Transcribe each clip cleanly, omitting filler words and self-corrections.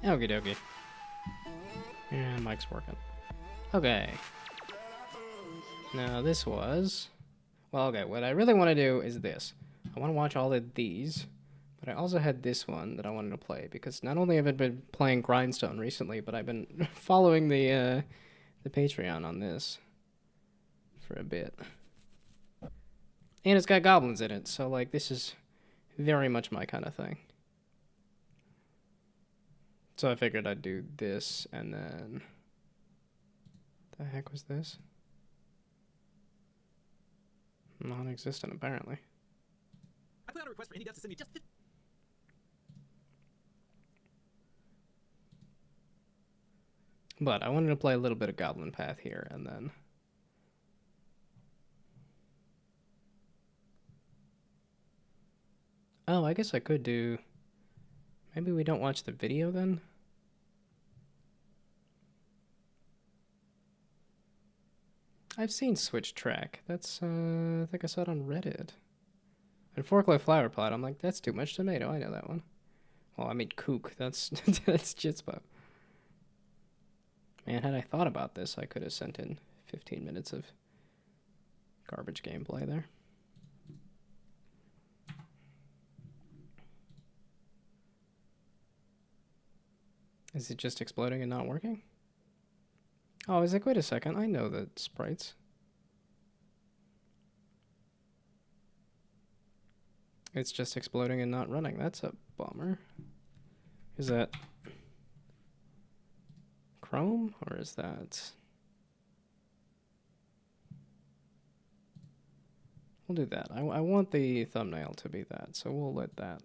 Okie dokie. Yeah, mic's working. Okay. Now this was... Well, okay, what I really want to do is this. I want to watch all of these, but I also had this one that I wanted to play, because not only have I been playing Grindstone recently, but I've been following the Patreon on this for a bit. And it's got goblins in it, so, like, this is very much my kind of thing. So I figured I'd do this, and then... The heck was this? Non-existent, apparently. I put out a request for indie devs to send me just But I wanted to play a little bit of Goblin Path here, and then... Oh, I guess I could do... Maybe we don't watch the video, then? I've seen Switch Track. That's, I think I saw it on Reddit. And Forklift Flower Pot, I'm like, that's too much tomato. I know that one. Well, I mean, Kook. That's that's Jitspo. Man, had I thought about this, I could have sent in 15 minutes of garbage gameplay there. Is it just exploding and not working? Oh, I was like, wait a second. I know the sprites. It's just exploding and not running. That's a bummer. Is that Chrome, or is that... We'll do that. I want the thumbnail to be that, so we'll let that.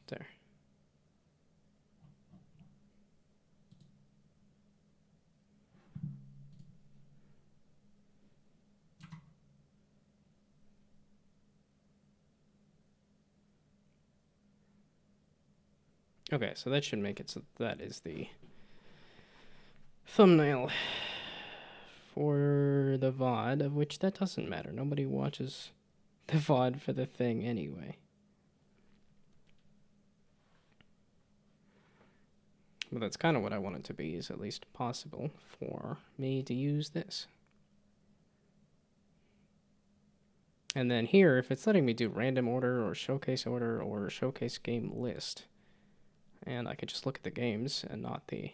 There. Okay, so that should make it so that is the thumbnail for the VOD, of which that doesn't matter. Nobody watches the VOD for the thing anyway. But that's kind of what I want it to be, is at least possible for me to use this. And then here, if it's letting me do random order or showcase game list, and I could just look at the games and not the...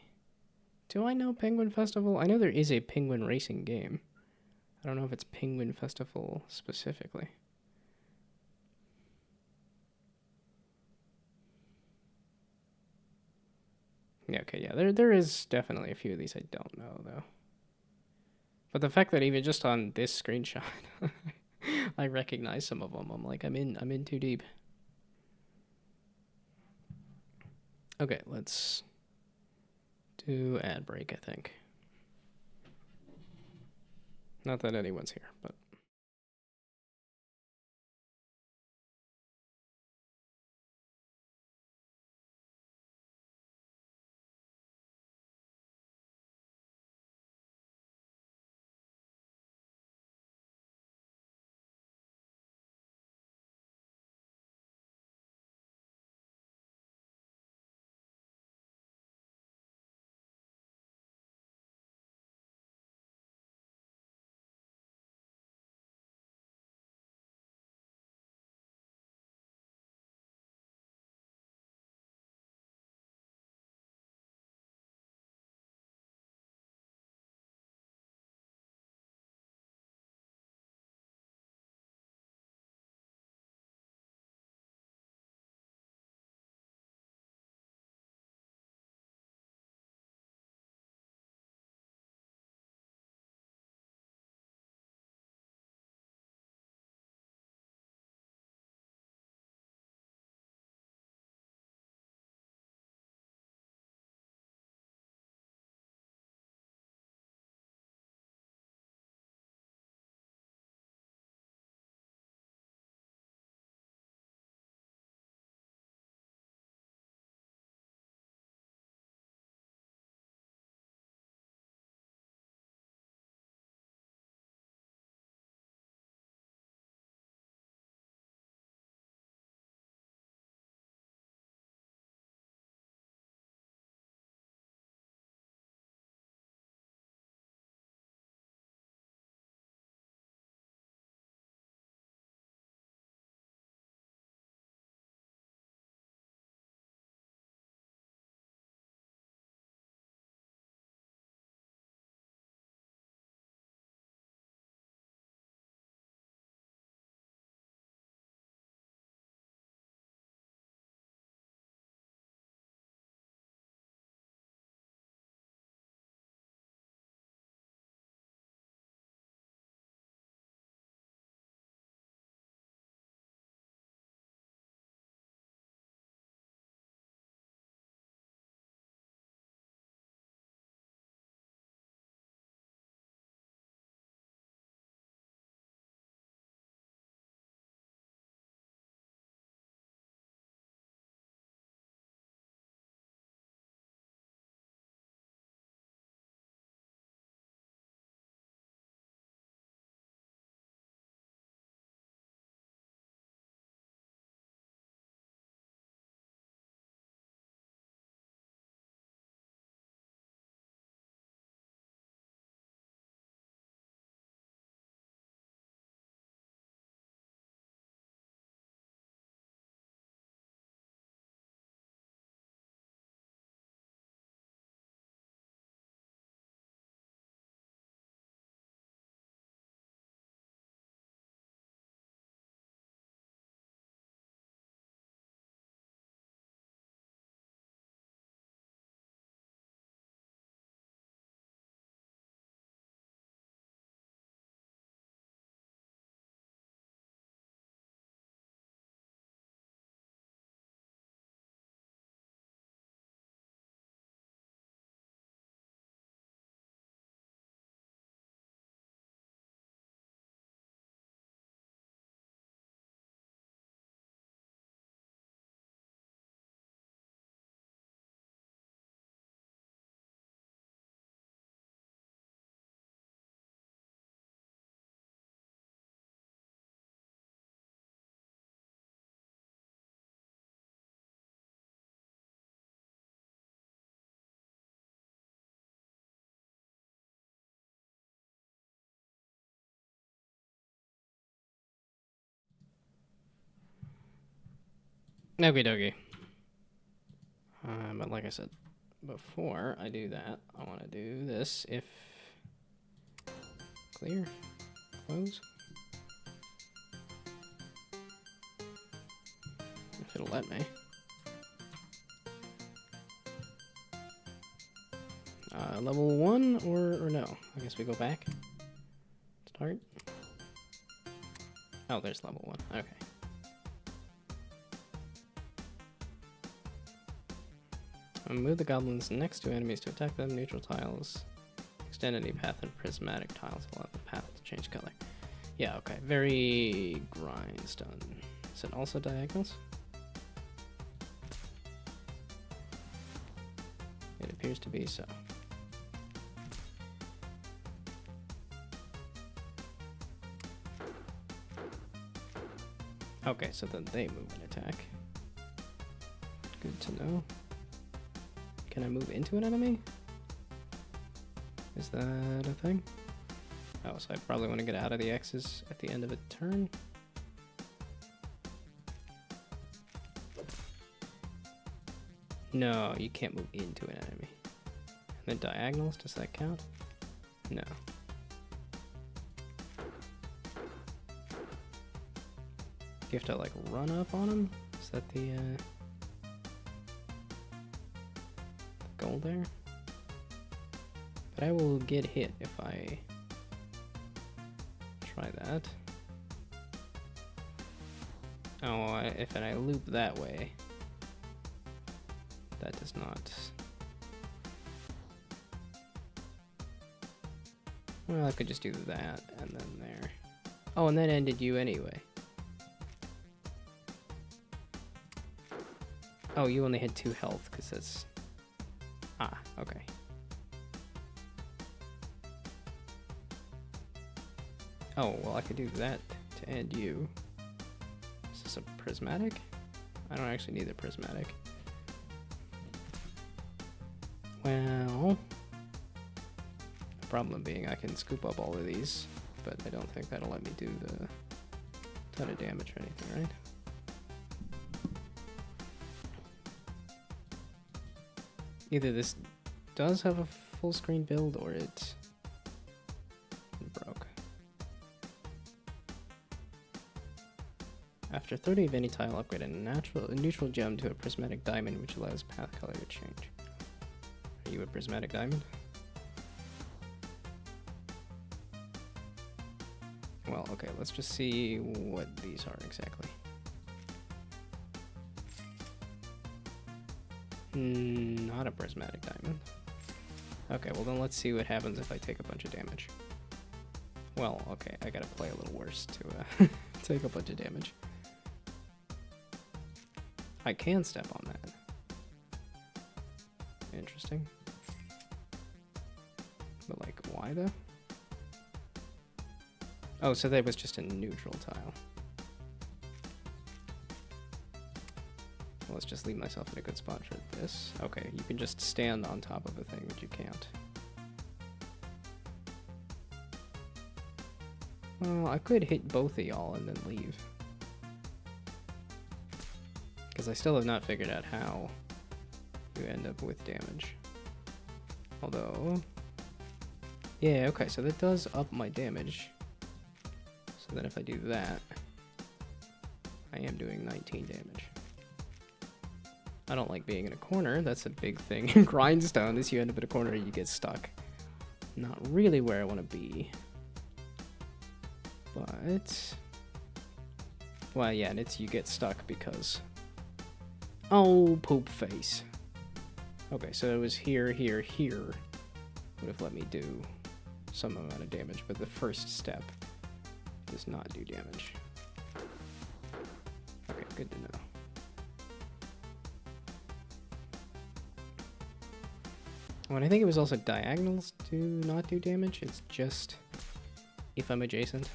Do I know Penguin Festival? I know there is a penguin racing game. I don't know if it's Penguin Festival specifically. Yeah, okay, yeah, there is definitely a few of these I don't know, though. But the fact that even just on this screenshot, I recognize some of them, I'm like, I'm in too deep. Okay, let's do ad break, I think. Not that anyone's here, but... Okie dokie. But like I said, before I do that, I want to do this. If clear, close. If it'll let me. Level 1 or no? I guess we go back. Start. Oh, there's level 1. Okay. Move the goblins next to enemies to attack them. Neutral tiles. Extend any path and prismatic tiles allow the path to change color. Yeah, okay. Very grindstone. Is it also diagonals? It appears to be so. Okay, so then they move and attack. Good to know. Can I move into an enemy? Is that a thing? Oh, so I probably want to get out of the X's at the end of a turn. No, you can't move into an enemy. And then diagonals, does that count? No. You have to like run up on them? Is that the goal there? But I will get hit if I try that. Oh, if I loop that way, that does not. Well, I could just do that and then there. Oh, and that ended you anyway. Oh, you only had 2 health, because that's... Ah, okay. Oh, well, I could do that to end you. Is this a prismatic? I don't actually need a prismatic. Well... The problem being I can scoop up all of these, but I don't think that'll let me do the ton of damage or anything, right? Either this does have a full screen build or it broke. After 30 of any tile, upgrade a neutral gem to a prismatic diamond, which allows path color to change. Are you a prismatic diamond? Well, okay, let's just see what these are exactly. Not a prismatic diamond. Okay, well then let's see what happens if I take a bunch of damage. Well, okay, I gotta play a little worse to take a bunch of damage. I can step on that. Interesting. But like, why though? Oh, so that was just a neutral tile. Let's just leave myself in a good spot for this. Okay, you can just stand on top of a thing, but you can't. Well, I could hit both of y'all and then leave. Because I still have not figured out how you end up with damage. Although... Yeah, okay, so that does up my damage. So then if I do that, I am doing 19 damage. I don't like being in a corner. That's a big thing in Grindstone, is you end up in a corner and you get stuck. Not really where I want to be. But... Well, yeah, and it's you get stuck because... Oh, poop face. Okay, so it was here, here, here. Would have let me do some amount of damage, but the first step does not do damage. Okay, good to know. Well, I think it was also diagonals do not do damage. It's just if I'm adjacent.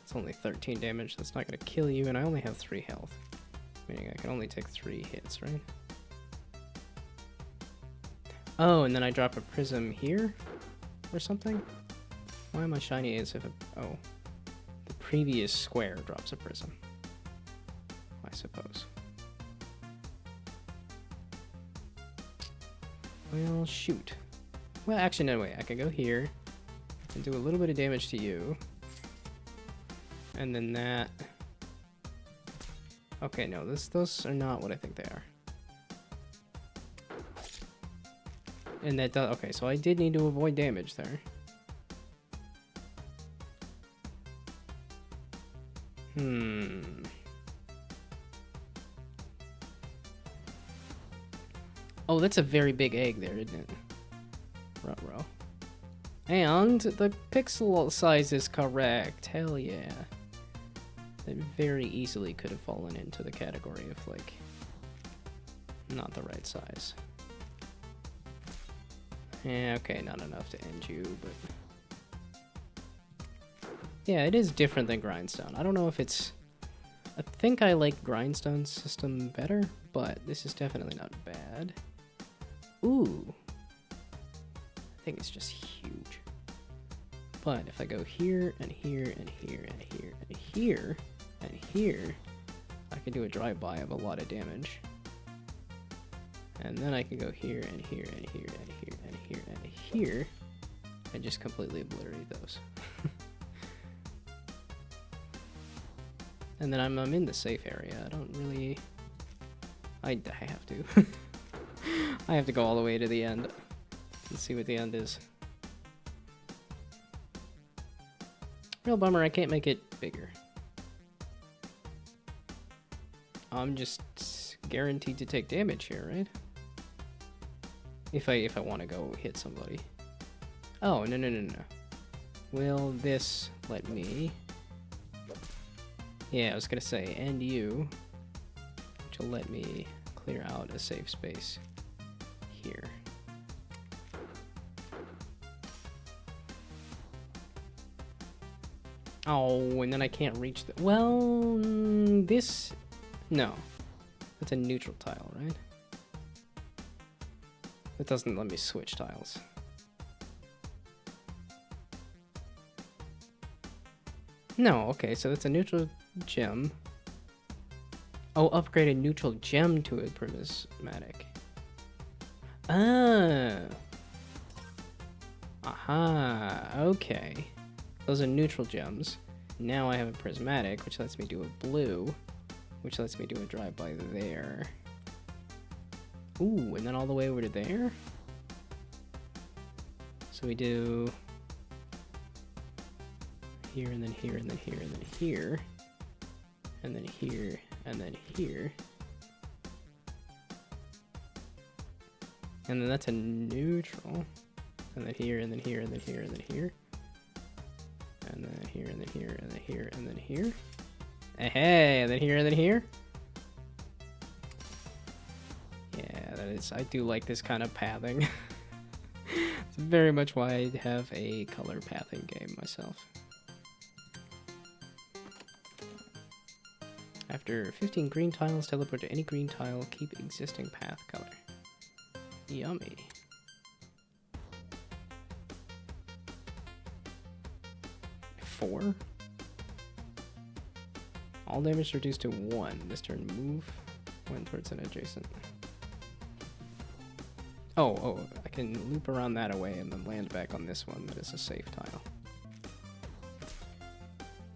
It's only 13 damage. That's not going to kill you, and I only have 3 health. Meaning I can only take 3 hits, right? Oh, and then I drop a prism here? Or something? Why am I shiny as if it... Oh. The previous square drops a prism, I suppose. Well, shoot. Well, actually, no, wait. I can go here and do a little bit of damage to you. And then that... Okay, no, those are not what I think they are. And that does... Okay, so I did need to avoid damage there. Oh, that's a very big egg there, isn't it? Ruh-roh. And the pixel size is correct. Hell yeah. It very easily could have fallen into the category of, like, not the right size. Yeah, okay, not enough to end you, but... Yeah, it is different than Grindstone. I don't know if it's... I think I like Grindstone's system better, but this is definitely not bad. Ooh. I think it's just huge. But if I go here, and here, and here, and here, and here, and here, I can do a drive-by of a lot of damage. And then I can go here, and here, and here, and here, and here, and here, and just completely obliterate those. And then I'm in the safe area. I don't really... I have to. I have to go all the way to the end. Let's see what the end is. Real bummer, I can't make it bigger. I'm just guaranteed to take damage here, right? If I want to go hit somebody. Oh, no. Will this let me... Yeah, I was gonna say, and you, which will let me clear out a safe space here. Oh, and then I can't reach the... Well, this... No. That's a neutral tile, right? It doesn't let me switch tiles. No, okay, so that's a neutral gem. Oh, upgrade a neutral gem to a prismatic. Ah. Aha, okay. Those are neutral gems. Now I have a prismatic, which lets me do a blue, which lets me do a drive-by there. Ooh, and then all the way over to there? So we do... here, and then here, and then here, and then here, and then here, and then here. And then that's a neutral. And then here, and then here, and then here, and then here. And then here, and then here, and then here, and then here. Hey, and then here, and then here. Yeah, that is, I do like this kind of pathing. It's very much why I have a color pathing game myself. After 15 green tiles, teleport to any green tile, keep existing path color. Yummy. Four? All damage reduced to 1. This turn move when towards an adjacent. Oh, I can loop around that away and then land back on this one that is a safe tile.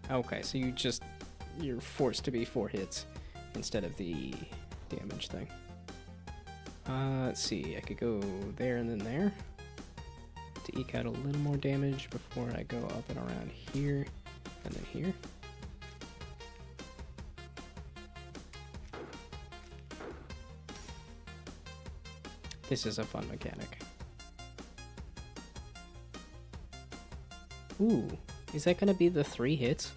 Okay, so you're forced to be 4 hits instead of the damage thing. Let's see, I could go there and then there to eke out a little more damage before I go up and around here and then here. This is a fun mechanic. Ooh, is that gonna be the 3 hits?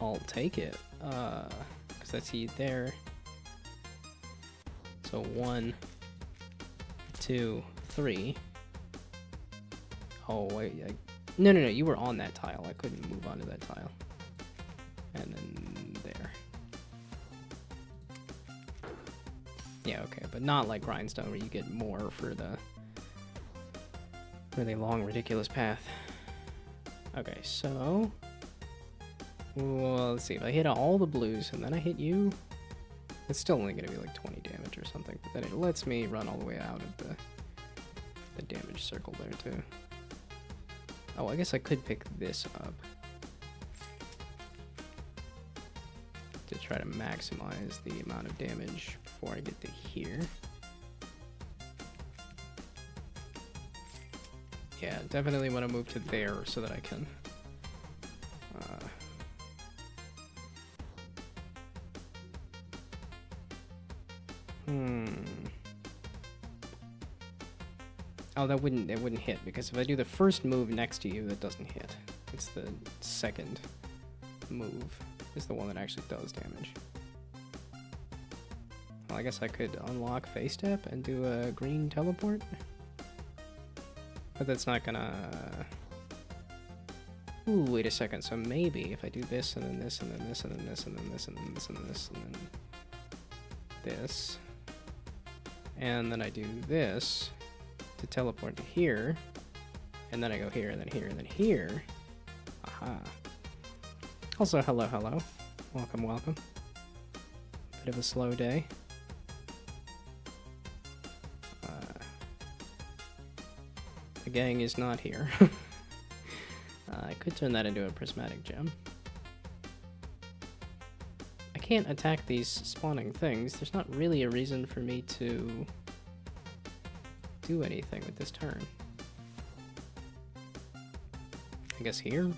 I'll take it, because that's there. So 1, 2, 3. Oh wait, no, you were on that tile. I couldn't move onto that tile. And then there. Yeah, okay, but not like Grindstone where you get more for the really long, ridiculous path. Okay, so Well, let's see. If I hit all the blues and then I hit you, it's still only going to be like 20 damage or something. But then it lets me run all the way out of the damage circle there, too. Oh, I guess I could pick this up to try to maximize the amount of damage before I get to here. Yeah, definitely want to move to there so that I can... Oh, it wouldn't hit, because if I do the first move next to you, that doesn't hit. It's the second move is the one that actually does damage. Well, I guess I could unlock face step and do a green teleport. But that's not gonna... Ooh, wait a second. So maybe if I do this, and then this, and then this, and then this, and then this, and then this, and then this, and then this, and then I do this to teleport to here, and then I go here, and then here, and then here. Aha. Also, hello, hello. Welcome, welcome. Bit of a slow day. The gang is not here. I could turn that into a prismatic gem. I can't attack these spawning things. There's not really a reason for me to do anything with this turn. I guess here?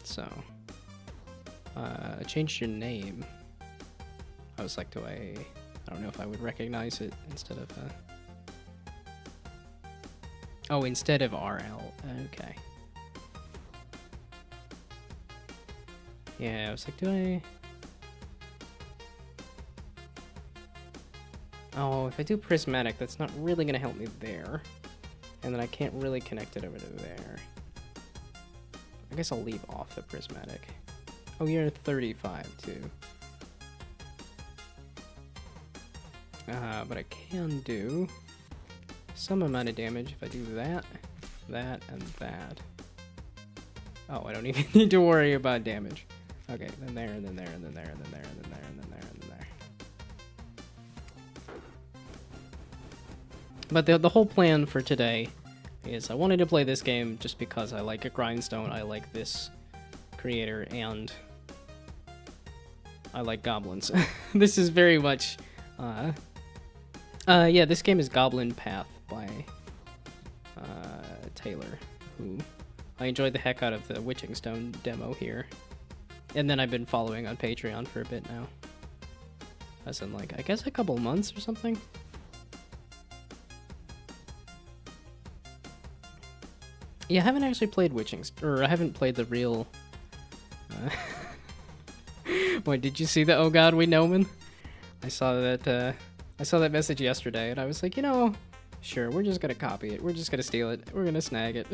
So, change your name. I was like, I don't know if I would recognize it instead of, oh, instead of RL. Okay. Yeah, I was like, do I... Oh, if I do prismatic, that's not really going to help me there. And then I can't really connect it over to there. I guess I'll leave off the prismatic. Oh, you're 35, too. But I can do some amount of damage if I do that, that, and that. Oh, I don't even need to worry about damage. Okay, then there, and then there, and then there, and then there, and then there, and then there, and then there. But the whole plan for today is I wanted to play this game just because I like a grindstone, I like this creator, and I like goblins. This is very much, yeah, this game is Goblin Path by Taylor, who I enjoyed the heck out of the Witching Stone demo here. And then I've been following on Patreon for a bit now. As in, like, I guess a couple months or something. Yeah, I haven't actually played or I haven't played the real... Wait, did you see the Oh God, We Gnomen? I saw that message yesterday, and I was like, you know, sure, we're just gonna copy it. We're just gonna steal it. We're gonna snag it.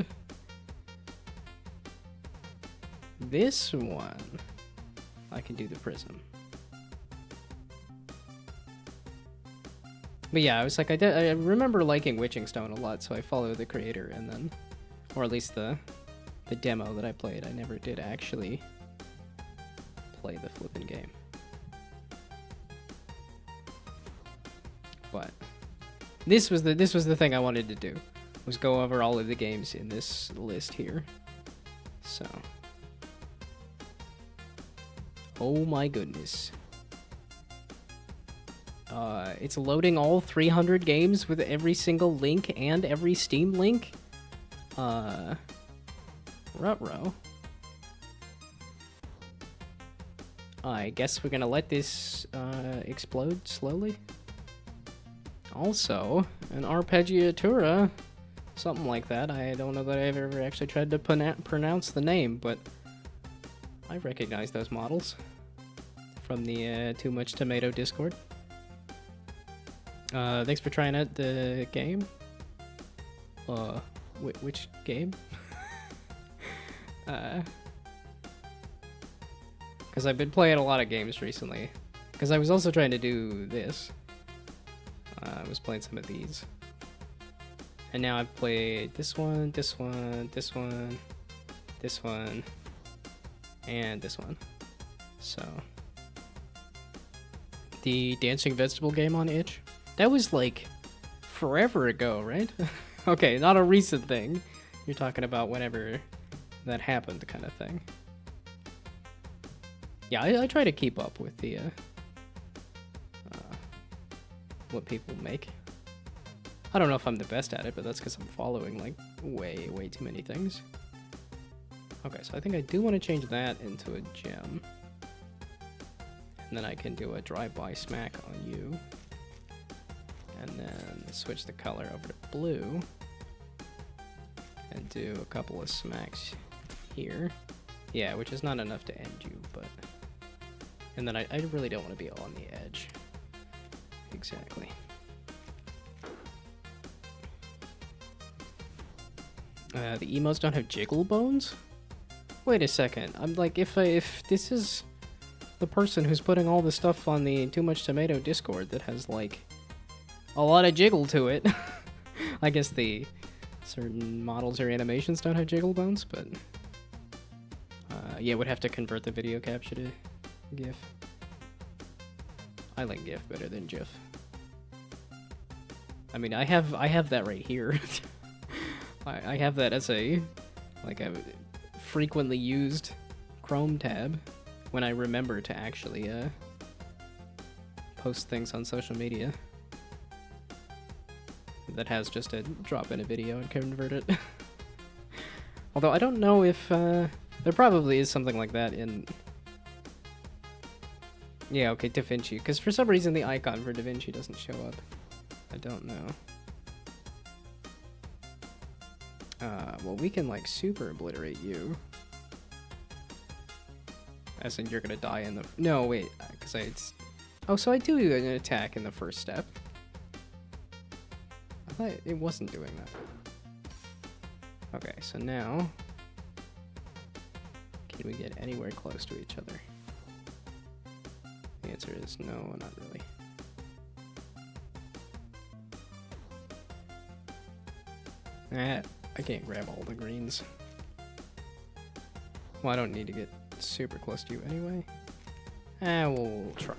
This one, I can do the prism. But yeah, I was like, I remember liking Witching Stone a lot, so I followed the creator, and then, or at least the demo that I played. I never did actually play the flippin' game. But this was the thing I wanted to do, was go over all of the games in this list here. So, oh my goodness. It's loading all 300 games with every single link and every Steam link. Ruh-roh. I guess we're gonna let this explode slowly. Also, an arpeggiatura, something like that. I don't know that I've ever actually tried to pronounce the name, but I recognize those models from the Too Much Tomato Discord. Thanks for trying out the game. Which game? Because I've been playing a lot of games recently. Because I was also trying to do this. I was playing some of these. And now I've played this one, this one, this one, this one, and this one. So, the dancing vegetable game on itch, that was like forever ago, right? Okay, not a recent thing. You're talking about whenever that happened kind of thing. Yeah, I try to keep up with the what people make. I don't know if I'm the best at it, but that's because I'm following like way too many things. Okay, so I think I do want to change that into a gem. And then I can do a drive-by smack on you. And then switch the color over to blue. And do a couple of smacks here. Yeah, which is not enough to end you, but... And then I really don't want to be on the edge. Exactly. The emotes don't have jiggle bones? Wait a second. I'm like, if this is the person who's putting all the stuff on the Too Much Tomato Discord that has like a lot of jiggle to it, I guess the certain models or animations don't have jiggle bones, but yeah, would have to convert the video capture to GIF. I like GIF better than GIF. I mean, I have that right here. I have that as a frequently used Chrome tab when I remember to actually post things on social media. That has just a drop in a video and convert it. Although I don't know if there probably is something like that in. Yeah, okay, DaVinci, because for some reason the icon for DaVinci doesn't show up. I don't know. Well, we can like super obliterate you. As in you're gonna die in the... No, wait, because it's... Oh, so I do an attack in the first step. I thought it wasn't doing that. Okay, so now... Can we get anywhere close to each other? The answer is no, not really. I can't grab all the greens. Well, I don't need to get super close to you anyway. We'll try.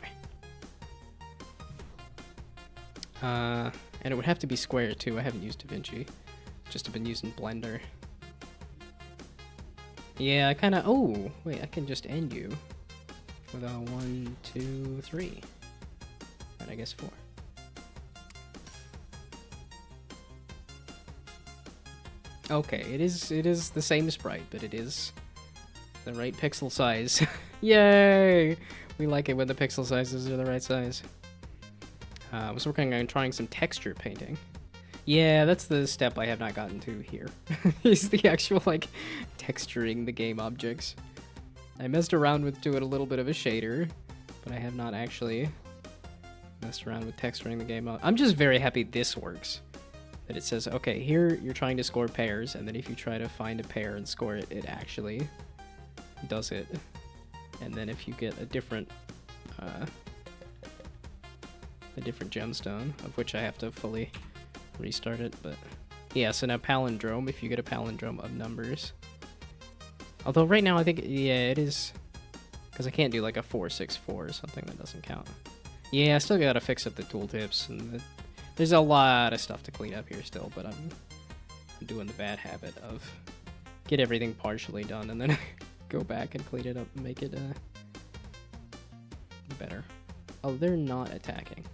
And it would have to be square too. I haven't used DaVinci. Just been using Blender. Yeah, I kind of... Oh, wait, I can just end you. With a 1, 2, 3. And I guess 4. Okay, it is the same sprite, but it is the right pixel size. Yay! We like it when the pixel sizes are the right size. I was working on trying some texture painting. Yeah, that's the step I have not gotten to here. Is the actual, like, texturing the game objects. I messed around with doing a little bit of a shader, but I have not actually messed around with texturing the game. I'm just very happy this works. That it says, okay, here you're trying to score pairs, and then if you try to find a pair and score it, it actually does it. And then if you get a different gemstone, of which I have to fully restart it, but yeah, so now palindrome, if you get a palindrome of numbers. Although right now I think, yeah, it is, because I can't do like a 4, 6, 4 or something, that doesn't count. Yeah, I still gotta fix up the tooltips, and there's a lot of stuff to clean up here still, but I'm doing the bad habit of get everything partially done and then go back and clean it up and make it better. Oh, they're not attacking.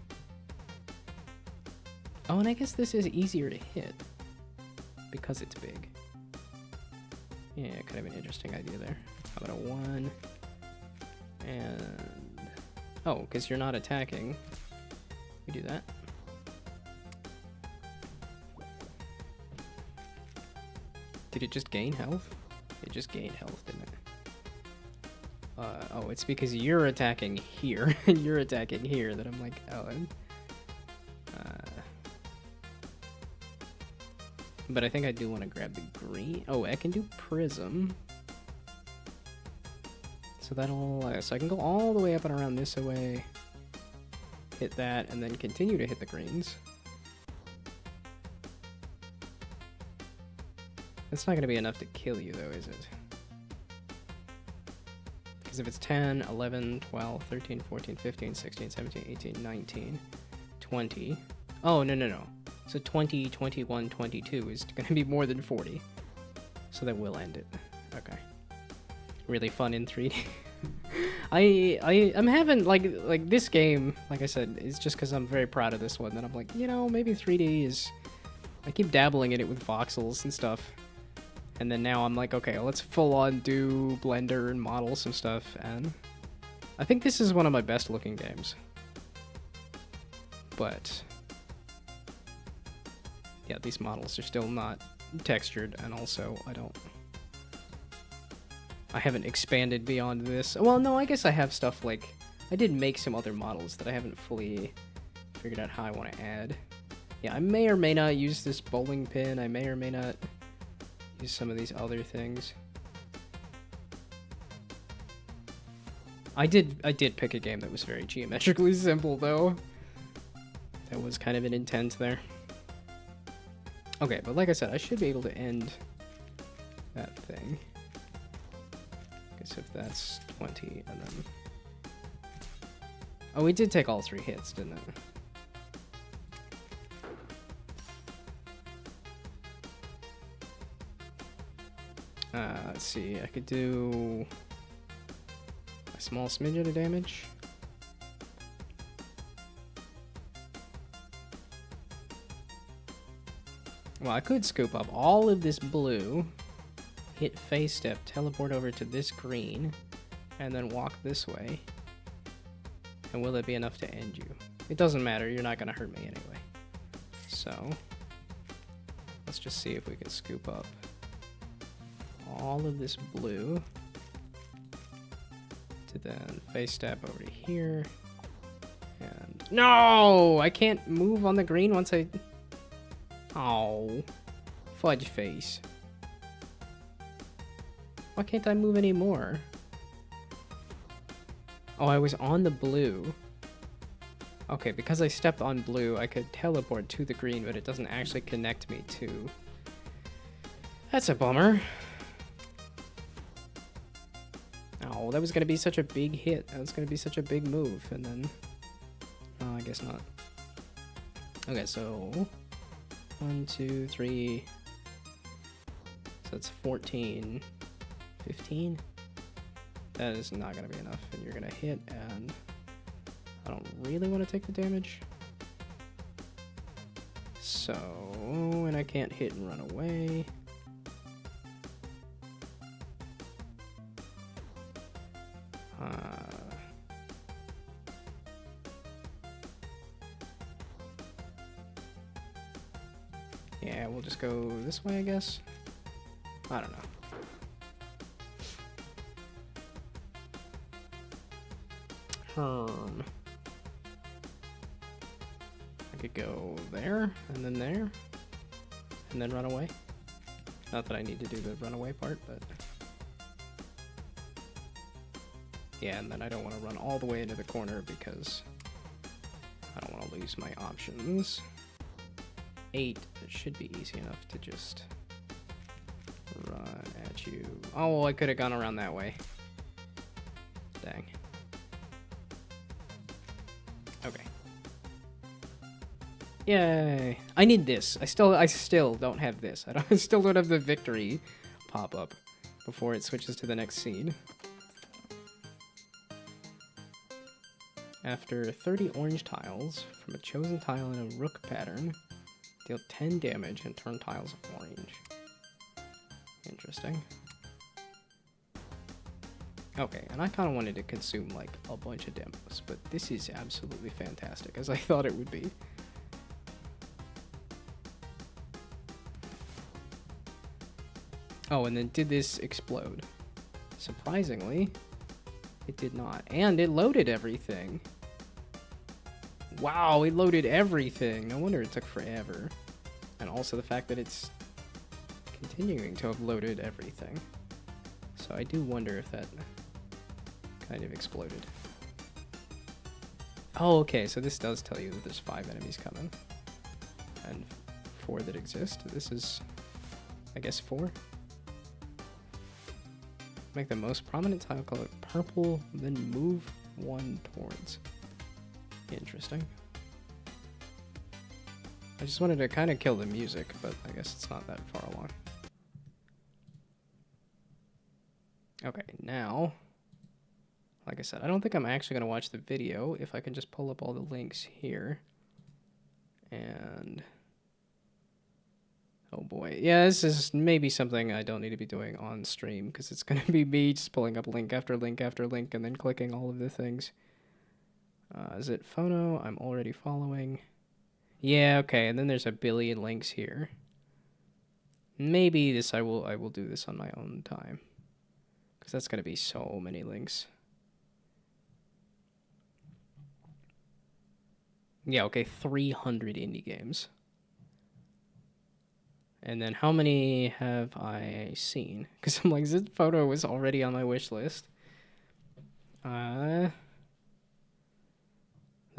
Oh, and I guess this is easier to hit because it's big. Yeah, kind of an interesting idea there. How about a 1? And... Oh, because you're not attacking. We do that. Did it just gain health? It just gained health, didn't it? Oh, it's because you're attacking here, and you're attacking here that I'm like, oh, but I think I do want to grab the green. Oh, I can do prism. So that'll, so I can go all the way up and around this way, hit that, and then continue to hit the greens. It's not going to be enough to kill you, though, is it? Because if it's 10, 11, 12, 13, 14, 15, 16, 17, 18, 19, 20. Oh, no. So 20, 21, 22 is going to be more than 40. So that will end it. Okay. Really fun in 3D. I'm having, like this game, like I said, is just because I'm very proud of this one. That I'm like, you know, maybe 3D is... I keep dabbling in it with voxels and stuff. And then now I'm like, okay, let's full on do Blender and model some stuff. And I think this is one of my best looking games. But yeah, these models are still not textured, and also I haven't expanded beyond this. Well, no, I guess I have stuff like, I did make some other models that I haven't fully figured out how I want to add. Yeah, I may or may not use this bowling pin. I may or may not use some of these other things. I did pick a game that was very geometrically simple, though. That was kind of an intent there. Okay, but like I said, I should be able to end that thing. I guess if that's 20, and then... Oh, we did take all 3 hits, didn't it? Let's see, I could do a small smidgen of damage. Well, I could scoop up all of this blue, hit phase step, teleport over to this green, and then walk this way. And will it be enough to end you? It doesn't matter, you're not going to hurt me anyway. So, let's just see if we can scoop up all of this blue to then phase step over to here. And no! I can't move on the green once I... Oh, fudge face. Why can't I move anymore? Oh, I was on the blue. Okay, because I stepped on blue, I could teleport to the green, but it doesn't actually connect me to... That's a bummer. Oh, that was going to be such a big hit. That was going to be such a big move, and then... Oh, I guess not. Okay, so... 1, 2, 3... So that's 14... 15? That is not going to be enough, and you're going to hit, and... I don't really want to take the damage. So... And I can't hit and run away. Yeah, we'll just go this way, I guess. I don't know. I could go there, and then run away. Not that I need to do the runaway part, but... Yeah, and then I don't want to run all the way into the corner because I don't want to lose my options. 8, it should be easy enough to just run at you. Oh, I could have gone around that way. Dang. Okay. Yay! I need this. I still don't have this. I still don't have the victory pop up before it switches to the next scene. After 30 orange tiles from a chosen tile in a rook pattern, deal 10 damage and turn tiles orange. Interesting. Okay, and I kind of wanted to consume like a bunch of demos, but this is absolutely fantastic, as I thought it would be. Oh, and then did this explode? Surprisingly, it did not. And it loaded everything. Wow, it loaded everything. No wonder it took forever. And also the fact that it's continuing to have loaded everything. So I do wonder if that kind of exploded. Oh, okay, so this does tell you that there's 5 enemies coming. And 4 that exist. This is, I guess, 4. Make the most prominent tile color purple, then move one towards. Interesting. I just wanted to kind of kill the music, but I guess it's not that far along. Okay, now, like I said, I don't think I'm actually going to watch the video if I can just pull up all the links here. And, oh boy. Yeah, this is maybe something I don't need to be doing on stream, because it's going to be me just pulling up link after link after link and then clicking all of the things. Is it phono? I'm already following. Yeah, okay, and then there's a billion links here. Maybe this I will do this on my own time, because that's going to be so many links. Yeah, okay, 300 indie games. And then how many have I seen? Because I'm like, this photo was already on my wish list. That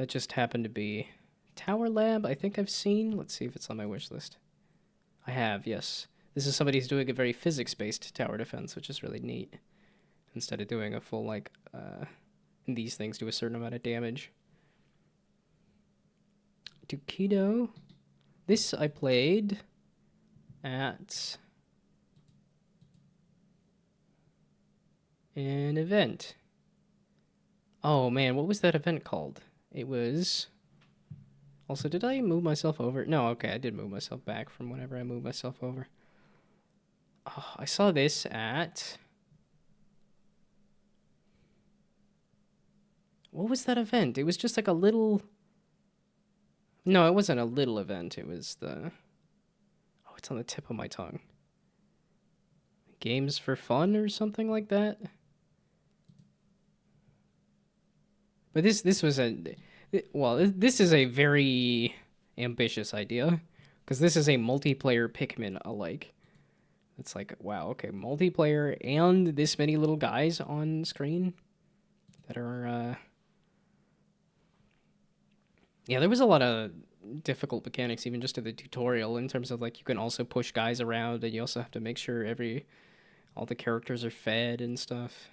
just happened to be Tower Lab, I think I've seen. Let's see if it's on my wish list. I have, yes. This is somebody who's doing a very physics-based tower defense, which is really neat. Instead of doing a full, like, these things do a certain amount of damage. Dukido. This I played at an event. Oh man, what was that event called? It was... Also, did I move myself over? No, okay, I did move myself back from whenever I moved myself over. Oh, I saw this at... What was that event? It was just like a little... No, it wasn't a little event. It was the... Oh, it's on the tip of my tongue. Games for Fun or something like that? But this was a... Well, this is a very ambitious idea, because this is a multiplayer Pikmin alike. It's like, wow, okay, multiplayer and this many little guys on screen that are... Yeah, there was a lot of difficult mechanics even just in the tutorial, in terms of like you can also push guys around, and you also have to make sure all the characters are fed and stuff.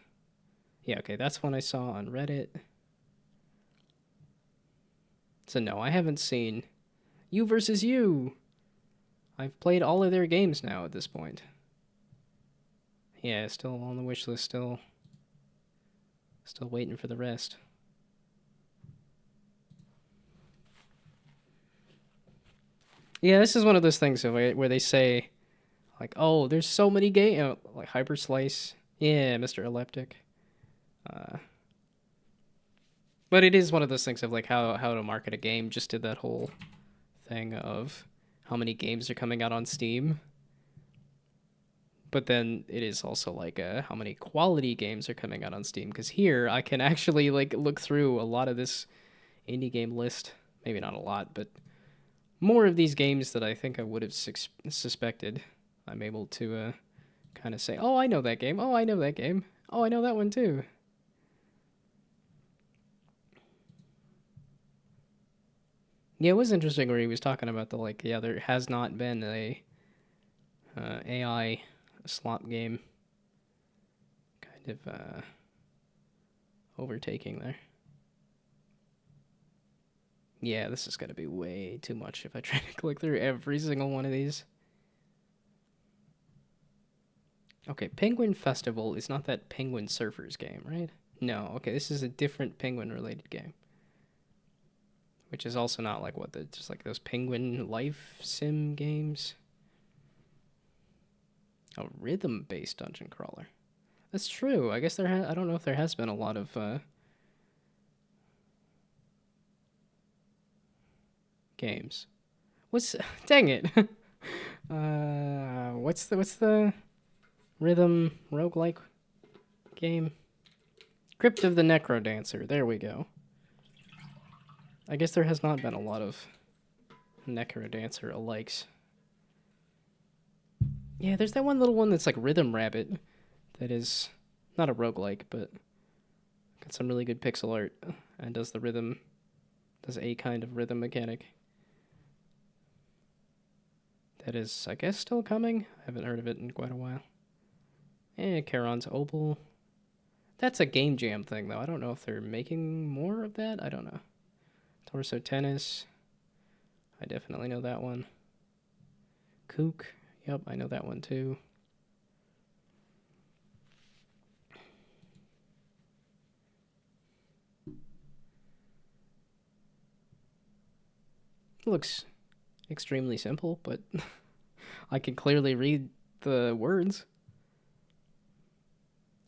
Yeah, okay, that's one I saw on Reddit. So no, I haven't seen You versus You. I've played all of their games now at this point. Yeah, still on the wish list, still waiting for the rest. Yeah, this is one of those things where they say, like, oh, there's so many games, like Hyper Slice. Yeah, Mr. Eleptic. But it is one of those things of like how to market a game. Just did that whole thing of how many games are coming out on Steam. But then it is also like how many quality games are coming out on Steam. Because here I can actually like look through a lot of this indie game list. Maybe not a lot, but more of these games that I think I would have suspected. I'm able to kind of say, oh, I know that game. Oh, I know that game. Oh, I know that one too. Yeah, it was interesting where he was talking about the like, yeah, there has not been a AI slot game kind of overtaking there. Yeah, this is going to be way too much if I try to click through every single one of these. Okay, Penguin Festival is not that Penguin Surfers game, right? No, okay, this is a different penguin-related game. Which is also not like just like those penguin life sim games. A rhythm-based dungeon crawler. That's true. I guess I don't know if there has been a lot of games. Dang it. What's the rhythm roguelike game? Crypt of the Necrodancer. There we go. I guess there has not been a lot of Necrodancer alikes. Yeah, there's that one little one that's like Rhythm Rabbit that is not a roguelike, but got some really good pixel art and does a kind of rhythm mechanic. That is, I guess, still coming. I haven't heard of it in quite a while. Charon's Opal. That's a Game Jam thing, though. I don't know if they're making more of that. I don't know. Torso Tennis. I definitely know that one. Kook. Yep, I know that one, too. It looks extremely simple, but I can clearly read the words.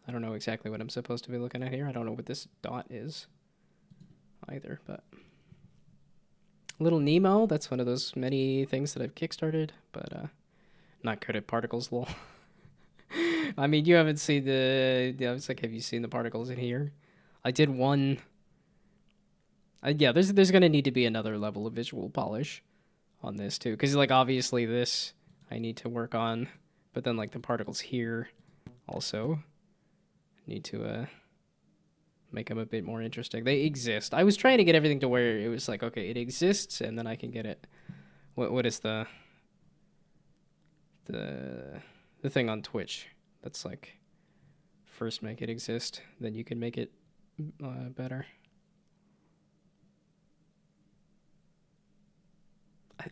I don't know exactly what I'm supposed to be looking at here. I don't know what this dot is either, but... Little Nemo, that's one of those many things that I've kickstarted, but not good at particles, lol. I mean, you haven't seen I was like, have you seen the particles in here? I did one... yeah, there's gonna need to be another level of visual polish on this, too. Because, like, obviously this I need to work on, but then, like, the particles here also need to make them a bit more interesting. They exist. I was trying to get everything to where it was like, okay, it exists, and then I can get it. What is the thing on Twitch that's like, first make it exist, then you can make it better.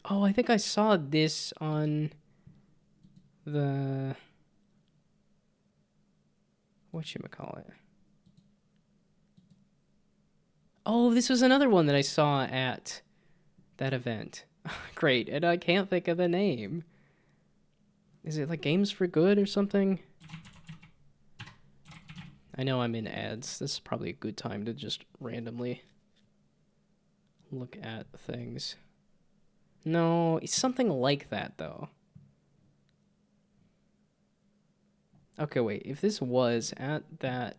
I think I saw this on the whatchamacallit. Oh, this was another one that I saw at that event. Great, and I can't think of the name. Is it like Games for Good or something? I know I'm in ads. This is probably a good time to just randomly look at things. No, it's something like that, though. Okay, wait. If this was at that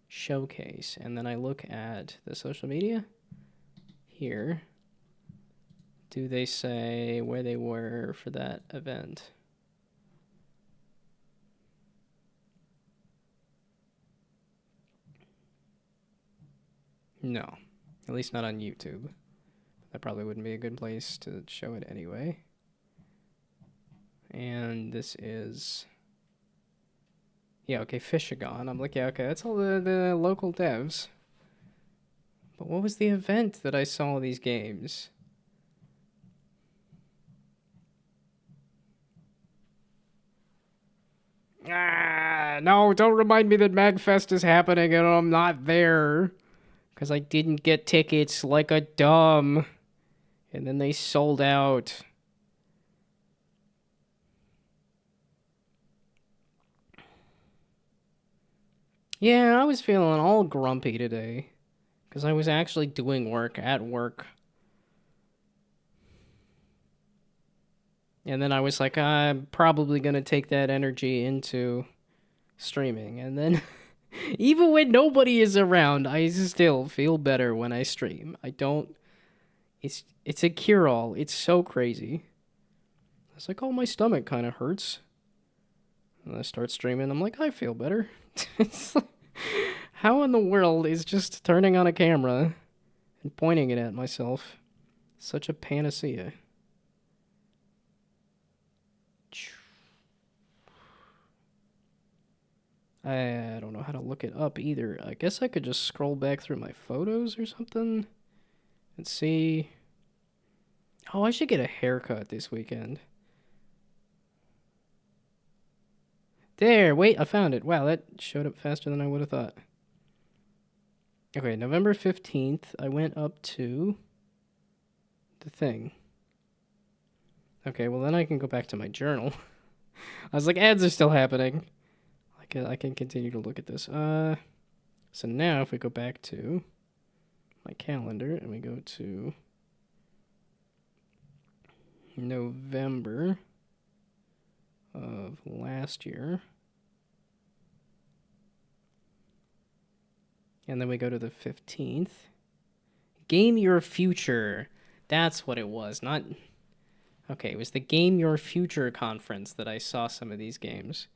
showcase, and then I look at the social media here, do they say where they were for that event? No, at least not on YouTube. That probably wouldn't be a good place to show it anyway. And this is... yeah, okay, Fishagon. I'm like, yeah, okay, that's all the local devs. But what was the event that I saw these games? No, don't remind me that MagFest is happening and I'm not there. Because I didn't get tickets like a dumb. And then they sold out. Yeah, I was feeling all grumpy today. Because I was actually doing work at work. And then I was like, I'm probably going to take that energy into streaming. And then, even when nobody is around, I still feel better when I stream. I don't... It's a cure-all. It's so crazy. It's like, oh, my stomach kind of hurts. And I start streaming. I'm like, I feel better. It's like, how in the world is just turning on a camera and pointing it at myself such a panacea? I don't know how to look it up either. I guess I could just scroll back through my photos or something and see. Oh, I should get a haircut this weekend. There, wait, I found it. Wow, that showed up faster than I would have thought. Okay, November 15th, I went up to the thing. Okay, well then I can go back to my journal. I was like, ads are still happening. I can continue to look at this. So now if we go back to my calendar and we go to November of last year. And then we go to the 15th. Game Your Future. That's what it was. Not... okay, it was the Game Your Future conference that I saw some of these games.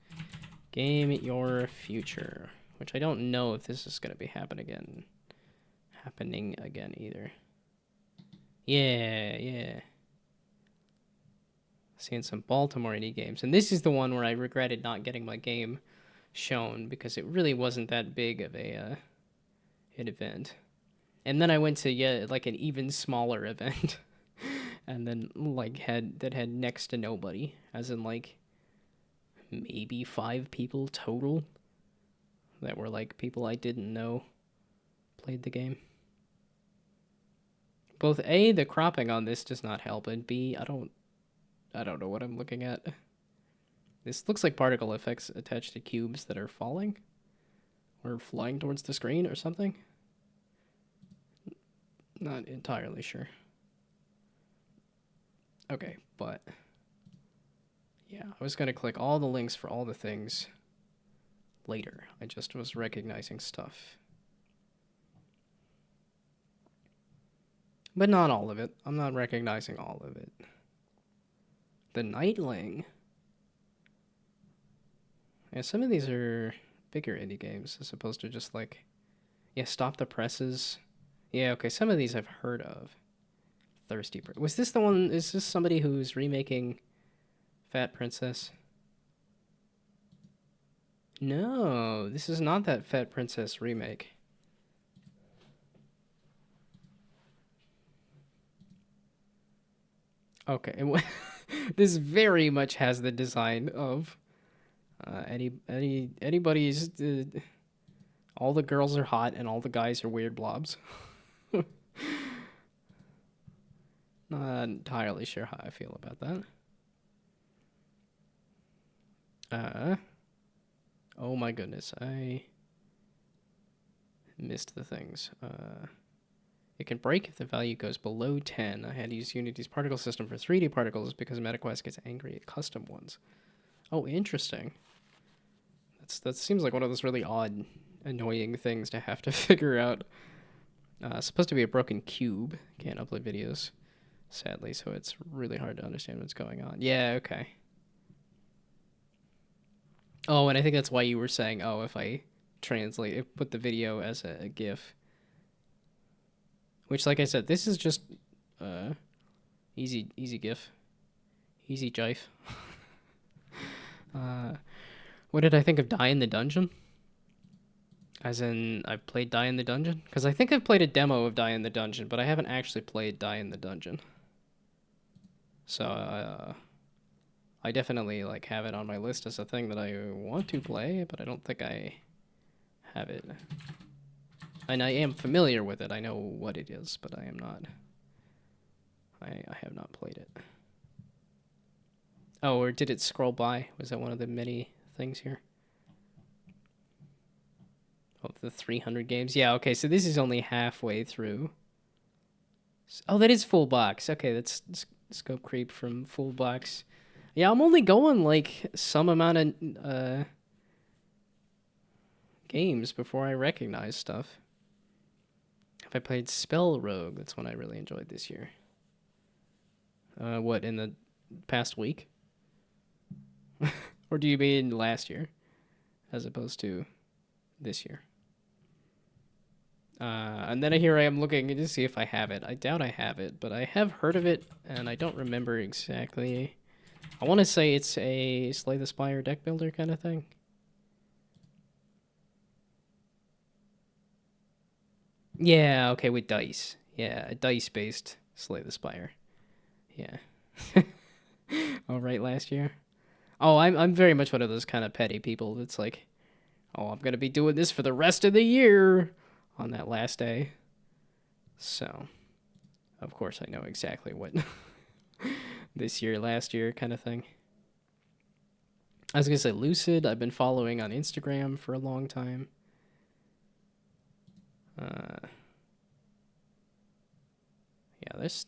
Game Your Future. Which I don't know if this is going to be happening again either. Yeah. Seeing some Baltimore indie games. And this is the one where I regretted not getting my game shown because it really wasn't that big of an event. And then I went to like an even smaller event, and then like had next to nobody, as in like maybe 5 people total that were like people I didn't know played the game. Both A, the cropping on this does not help, and B, I don't know what I'm looking at. This looks like particle effects attached to cubes that are falling or flying towards the screen or something. Not entirely sure. Okay, but yeah, I was going to click all the links for all the things later. I just was recognizing stuff. But not all of it. I'm not recognizing all of it. The Nightling. Yeah, some of these are bigger indie games as opposed to just like, yeah, Stop the Presses. Yeah, okay, some of these I've heard of. Thirsty. Was this the one? Is this somebody who's remaking Fat Princess? No, this is not that Fat Princess remake. Okay, this very much has the design of anybody's. All the girls are hot and all the guys are weird blobs. Not entirely sure how I feel about that. Oh my goodness, I missed the things. It can break if the value goes below 10. I had to use Unity's particle system for 3D particles because MetaQuest gets angry at custom ones. Oh, interesting. That seems like one of those really odd, annoying things to have to figure out. It's supposed to be a broken cube. Can't upload videos, sadly, so it's really hard to understand what's going on. Yeah, okay. Oh, and I think that's why you were saying, oh, if I put the video as a GIF. Which, like I said, this is just easy GIF. Easy jive. What did I think of Die in the Dungeon? As in, I've played Die in the Dungeon? Because I think I've played a demo of Die in the Dungeon, but I haven't actually played Die in the Dungeon. So, I definitely like have it on my list as a thing that I want to play, but I don't think I have it. And I am familiar with it. I know what it is, but I am not. I have not played it. Oh, or did it scroll by? Was that one of the many things here? Oh, the 300 games? Yeah, okay, so this is only halfway through. Oh, that is full box. Okay, that's scope creep from full box. Yeah, I'm only going like some amount of games before I recognize stuff. If I played Spell Rogue, that's one I really enjoyed this year. What, in the past week? Or do you mean last year, as opposed to this year? And then here I am looking to see if I have it. I doubt I have it, but I have heard of it, and I don't remember exactly. I want to say it's a Slay the Spire deck builder kind of thing. Yeah, okay, with dice. Yeah, a dice-based Slay the Spire. Yeah. All right, last year. Oh, I'm very much one of those kind of petty people that's like, oh, I'm gonna be doing this for the rest of the year on that last day. So, of course, I know exactly what this year, last year kind of thing. I was gonna say Lucid. I've been following on Instagram for a long time. Yeah, there's.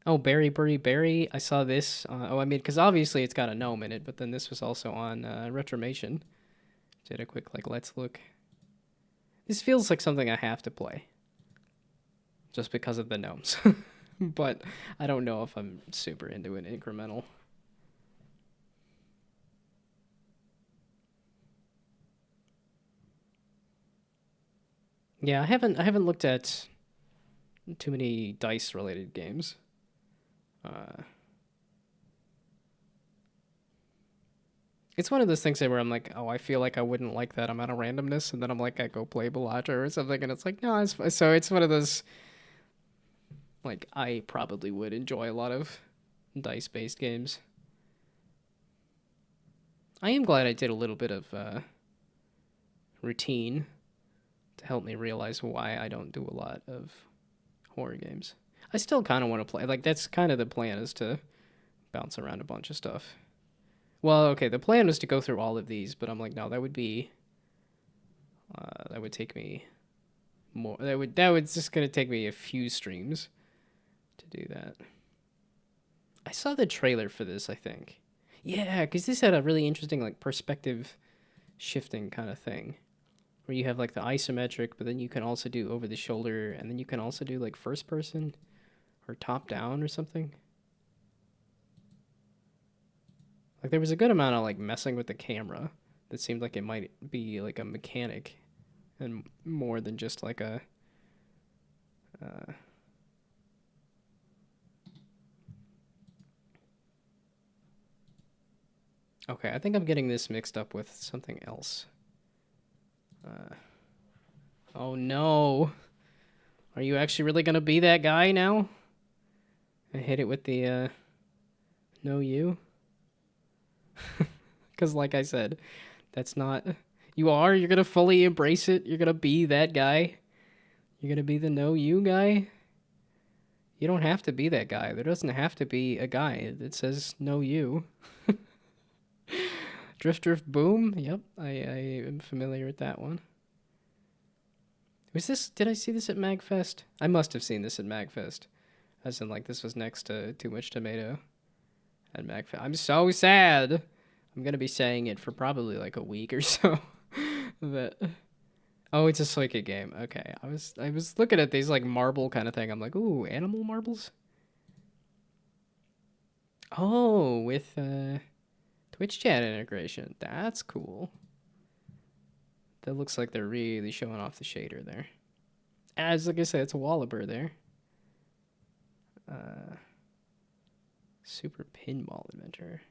Oh, Berry. I saw this. Oh, I mean, because obviously it's got a gnome in it, but then this was also on Retromation. Did a quick, like, let's look. This feels like something I have to play. Just because of the gnomes. But I don't know if I'm super into an incremental. Yeah, I haven't looked at too many dice related games. Uh, it's one of those things where I'm like, oh, I feel like I wouldn't like that amount of randomness, and then I'm like, I go play Bellagio or something, and it's like, no, it's fine. So it's one of those, like, I probably would enjoy a lot of dice-based games. I am glad I did a little bit of routine to help me realize why I don't do a lot of horror games. I still kind of want to play. Like, that's kind of the plan, is to bounce around a bunch of stuff. Well, okay, the plan was to go through all of these, but I'm like, no, that would be that would take me more. That would just gonna take me a few streams to do that. I saw the trailer for this, I think. Yeah, because this had a really interesting like perspective shifting kind of thing, where you have like the isometric, but then you can also do over the shoulder, and then you can also do like first person or top down or something. Like there was a good amount of like messing with the camera that seemed like it might be like a mechanic and more than just like a uh, okay, I think I'm getting this mixed up with something else. Oh no. Are you actually really gonna be that guy now? I hit it with the no you? Because like I said, that's not you are, you're gonna fully embrace it, you're gonna be that guy. You're gonna be the no you guy. You don't have to be that guy. There doesn't have to be a guy that says no you. Drift Drift Boom. Yep, I am familiar with that one. Was this? Did I see this at Magfest? I must have seen this at Magfest. As in, like, this was next to Too Much Tomato at Magfest. I'm so sad. I'm gonna be saying it for probably like a week or so. But oh, it's a Suika game. Okay, I was looking at these like marble kind of thing. I'm like, ooh, animal marbles. Oh, with Twitch chat integration. That's cool. That looks like they're really showing off the shader there. As like I said, it's a Wallaber there. Super Pinball Adventure.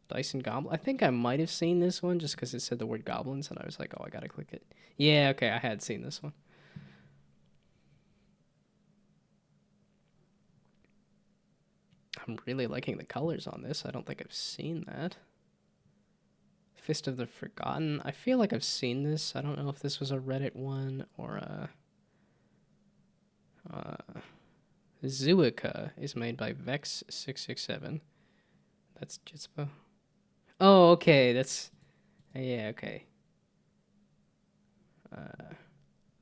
Dyson Goblin. I think I might have seen this one just because it said the word goblins, and I was like, oh, I gotta click it. Yeah, okay, I had seen this one. I'm really liking the colors on this. I don't think I've seen that. Fist of the Forgotten. I feel like I've seen this. I don't know if this was a Reddit one or a... Zuika is made by Vex667. That's Jitspo. Oh, okay. That's... Yeah, okay.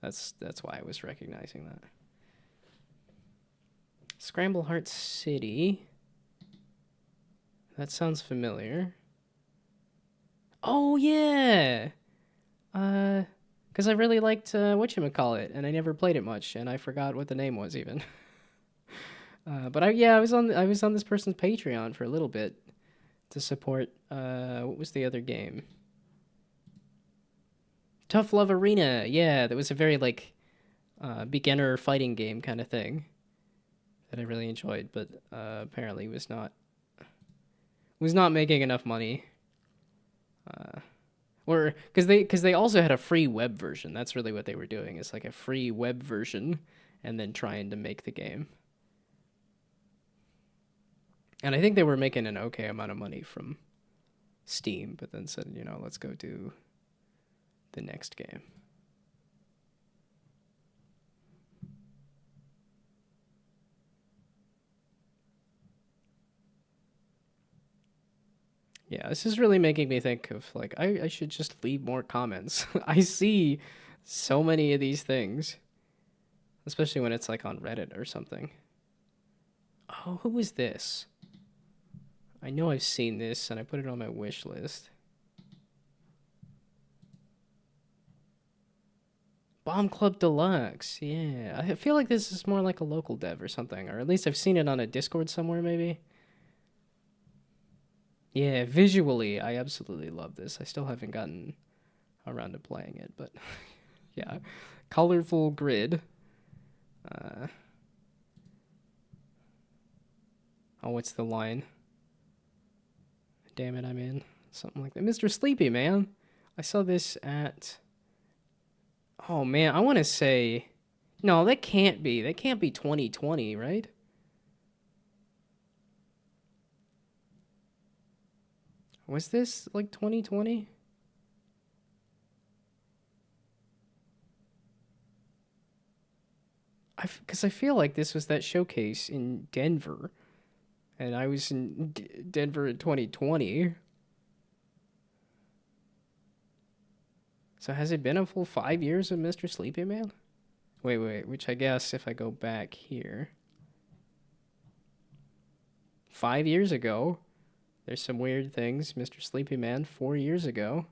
That's why I was recognizing that. Scramble Heart City. That sounds familiar. Oh yeah. Because I really liked whatchamacallit, and I never played it much, and I forgot what the name was even. But I was on this person's Patreon for a little bit to support what was the other game? Tough Love Arena. Yeah, that was a very like beginner fighting game kind of thing that I really enjoyed, but apparently was not making enough money. Or because they also had a free web version. That's really what they were doing. It's like a free web version, and then trying to make the game. And I think they were making an okay amount of money from Steam, but then said, let's go do the next game. Yeah, this is really making me think of, like, I should just leave more comments. I see so many of these things, especially when it's, like, on Reddit or something. Oh, who is this? I know I've seen this, and I put it on my wish list. Bomb Club Deluxe, yeah. I feel like this is more like a local dev or something, or at least I've seen it on a Discord somewhere, maybe. Yeah, visually, I absolutely love this. I still haven't gotten around to playing it, but yeah. Colorful grid. Oh, Oh, what's the line? Damn it, I'm in. Something like that. Mr. Sleepy, man. I saw this at... Oh, man, I want to say... No, that can't be. That can't be 2020, right? Was this, like, 2020? Because I feel like this was that showcase in Denver. And I was in Denver in 2020. So has it been a full 5 years of Mr. Sleepy Man? Wait, which I guess if I go back here. 5 years ago. There's some weird things. Mr. Sleepy Man, 4 years ago.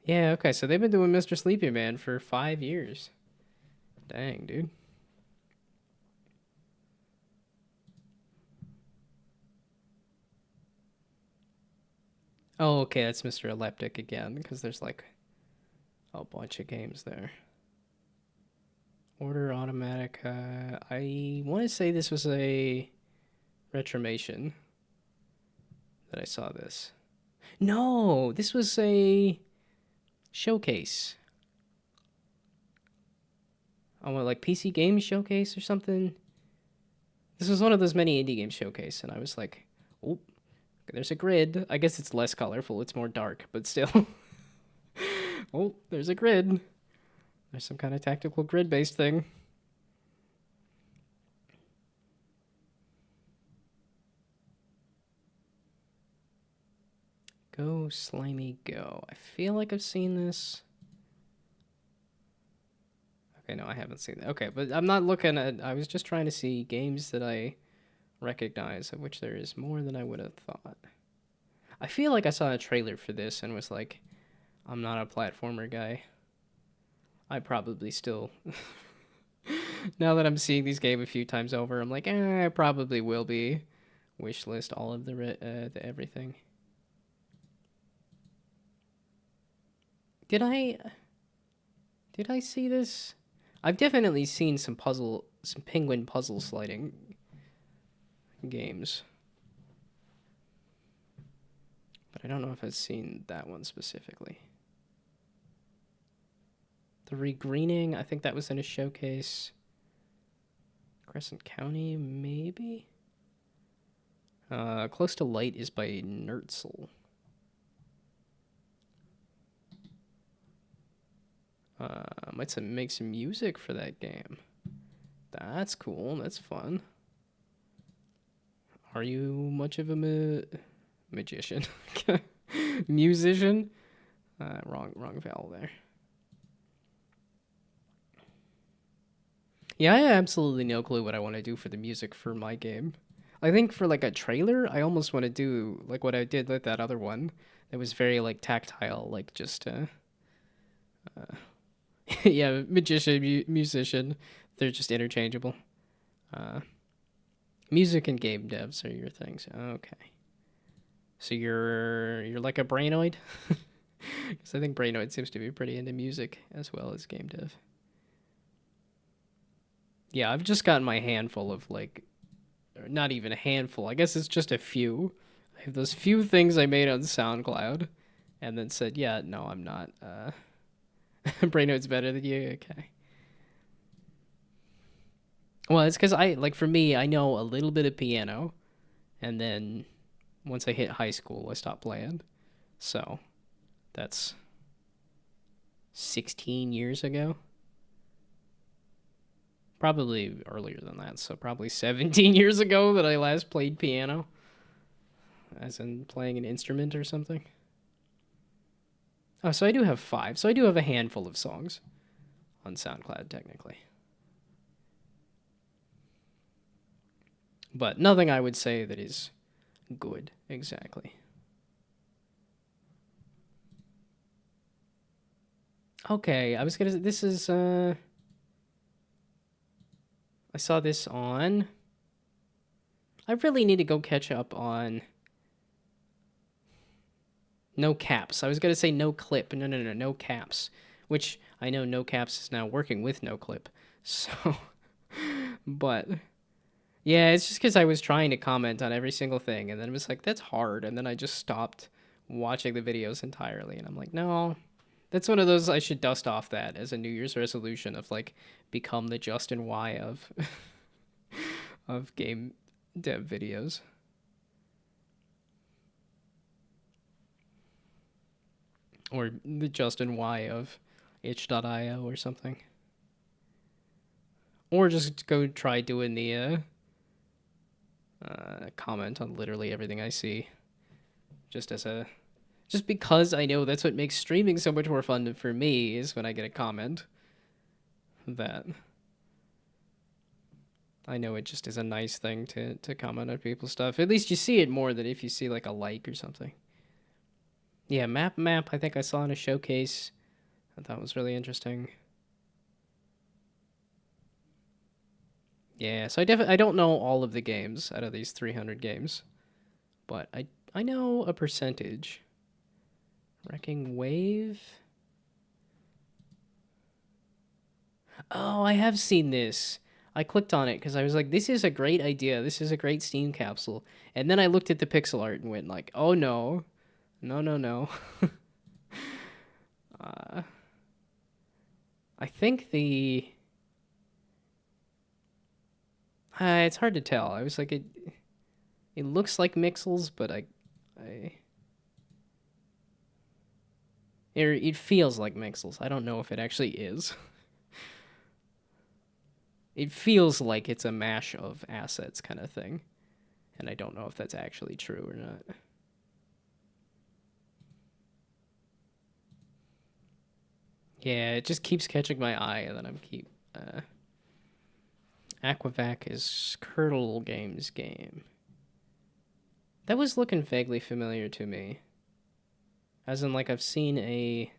Yeah, okay, so they've been doing Mr. Sleepy Man for 5 years. Dang, dude. Oh, okay, that's Mr. Eleptic again, because there's like a bunch of games there. Order Automatica. I want to say this was a Retromation that I saw this. No, this was a showcase. I want like PC Games Showcase or something. This was one of those many indie game showcase, and I was like, oh, there's a grid. I guess it's less colorful. It's more dark, but still. Oh, there's a grid. There's some kind of tactical grid-based thing. Go, Slimy, go. I feel like I've seen this. Okay, no, I haven't seen that. Okay, but I'm not looking at... I was just trying to see games that I recognize, of which there is more than I would have thought. I feel like I saw a trailer for this and was like, I'm not a platformer guy. I probably still... Now that I'm seeing these games a few times over, I'm like, I probably will be. Wishlist all of the everything. Did I see this? I've definitely seen some penguin puzzle sliding games. But I don't know if I've seen that one specifically. The Regreening, I think that was in a showcase. Crescent County, maybe? Close to Light is by Nertzel. Might make some music for that game. That's cool. That's fun. Are you much of a magician? Musician? Wrong vowel there. Yeah, I have absolutely no clue what I want to do for the music for my game. I think for like a trailer, I almost want to do like what I did with that other one. It was very like tactile, like just yeah, magician, musician. They're just interchangeable. Music and game devs are your things. Okay. So you're like a brainoid? Because I think brainoid seems to be pretty into music as well as game dev. Yeah, I've just gotten my handful of like, not even a handful. I guess it's just a few. I have those few things I made on SoundCloud, and then said, yeah, no, I'm not. Brainoid's better than you. Okay. Well, it's because for me, I know a little bit of piano, and then once I hit high school, I stopped playing. So that's 16 years ago. Probably earlier than that, so probably 17 years ago that I last played piano. As in playing an instrument or something. Oh, so I do have 5. So I do have a handful of songs on SoundCloud, technically. But nothing I would say that is good, exactly. Okay, I was gonna say, this is, I saw this on... I really need to go catch up on... No Caps. I was gonna say No Clip. No Caps. Which, I know No Caps is now working with No Clip. So... But... Yeah, it's just because I was trying to comment on every single thing, and then it was like, that's hard. And then I just stopped watching the videos entirely. And I'm like, no, that's one of those I should dust off that as a New Year's resolution of like become the Justin Y of of game dev videos. Or the Justin Y of itch.io or something. Or just go try doing the comment on literally everything I see. Just because I know that's what makes streaming so much more fun for me is when I get a comment that I know it just is a nice thing to comment on people's stuff. At least you see it more than if you see like a like or something. Yeah, map I think I saw in a showcase. I thought was really interesting. Yeah, so I don't know all of the games out of these 300 games, but I know a percentage. Wrecking Wave. Oh, I have seen this. I clicked on it because I was like, this is a great idea. This is a great Steam capsule. And then I looked at the pixel art and went like, oh no. No, no, no. uh, I think the... it's hard to tell. I was like, it looks like Mixels, but I it feels like Mixels. I don't know if it actually is. It feels like it's a mash of assets kind of thing. And I don't know if that's actually true or not. Yeah, it just keeps catching my eye, and then I'm keep. Aquavac is Curdle Games game. That was looking vaguely familiar to me. As in, like, I've seen a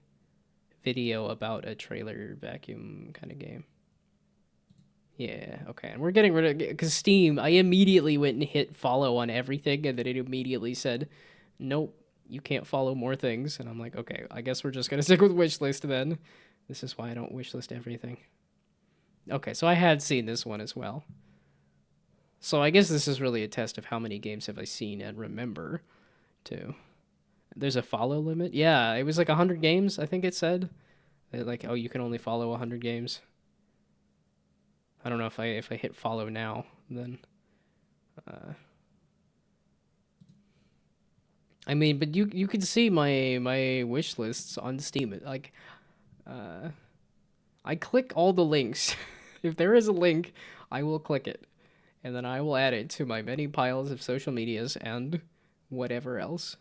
video about a trailer vacuum kind of game. Yeah, okay. And we're getting rid of... Because Steam, I immediately went and hit follow on everything, and then it immediately said, nope, you can't follow more things. And I'm like, okay, I guess we're just going to stick with wishlist then. This is why I don't wishlist everything. Okay, so I had seen this one as well. So I guess this is really a test of how many games have I seen and remember, too. There's a follow limit? Yeah, it was like 100 games, I think it said. Like, oh, you can only follow 100 games. I don't know if I hit follow now, then... I mean, but you could see my wish lists on Steam. Like, I click all the links. If there is a link, I will click it. And then I will add it to my many piles of social medias and whatever else.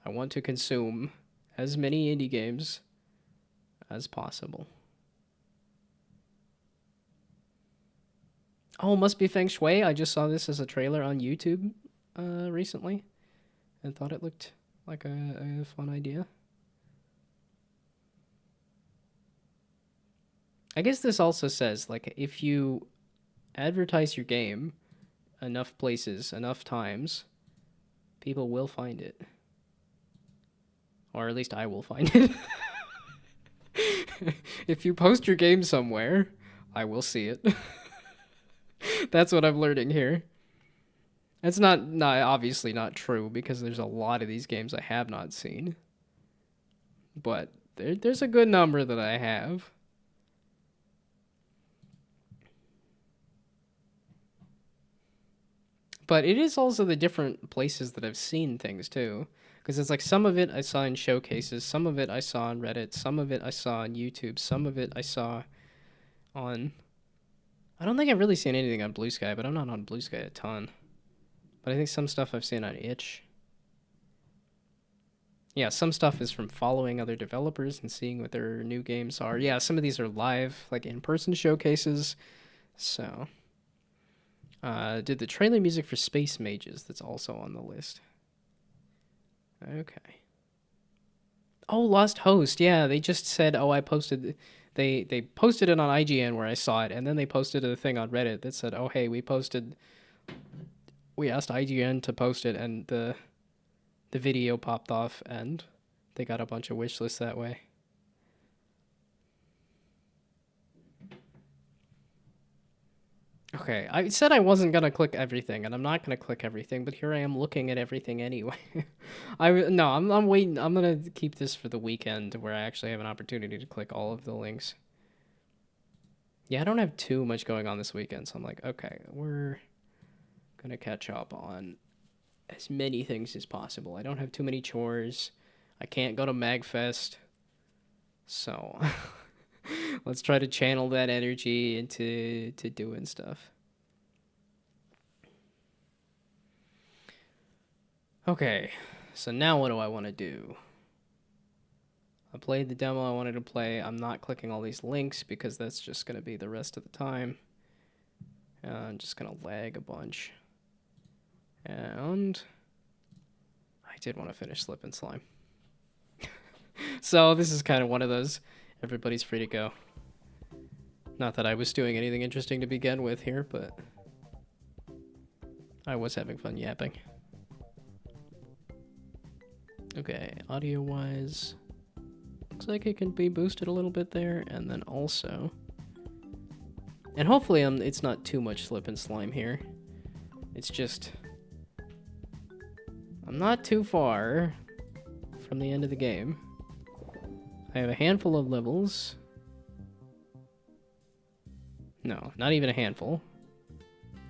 I want to consume as many indie games as possible. Oh, must be Feng Shui. I just saw this as a trailer on YouTube recently and thought it looked like a fun idea. I guess this also says, like, if you advertise your game enough places, enough times, people will find it. Or at least I will find it. If you post your game somewhere, I will see it. That's what I'm learning here. It's not obviously not true because there's a lot of these games I have not seen. But there's a good number that I have. But it is also the different places that I've seen things too. Because it's like some of it I saw in showcases, some of it I saw on Reddit, some of it I saw on YouTube, some of it I saw on... I don't think I've really seen anything on Blue Sky, but I'm not on Blue Sky a ton. But I think some stuff I've seen on itch. Yeah, some stuff is from following other developers and seeing what their new games are. Yeah, some of these are live, like in-person showcases. So, did the trailer music for Space Mages that's also on the list. Okay. Oh, Lost Host. Yeah, they just said, oh, I posted... They posted it on IGN where I saw it, and then they posted a thing on Reddit that said, oh, hey, we asked IGN to post it, and the video popped off, and they got a bunch of wish lists that way. Okay, I said I wasn't gonna click everything, and I'm not gonna click everything, but here I am looking at everything anyway. No, I'm waiting. I'm gonna keep this for the weekend where I actually have an opportunity to click all of the links. Yeah, I don't have too much going on this weekend, so I'm like, okay, we're gonna catch up on as many things as possible. I don't have too many chores. I can't go to MagFest, so let's try to channel that energy into doing stuff. Okay, so now what do I want to do? I played the demo I wanted to play. I'm not clicking all these links because that's just going to be the rest of the time. I'm just going to lag a bunch. And I did want to finish Slip and Slime. So this is kind of one of those, everybody's free to go. Not that I was doing anything interesting to begin with here, but I was having fun yapping. Okay, audio-wise, looks like it can be boosted a little bit there, and then also, and hopefully it's not too much Slip and Slime here. It's just, I'm not too far from the end of the game. I have a handful of levels. No, not even a handful.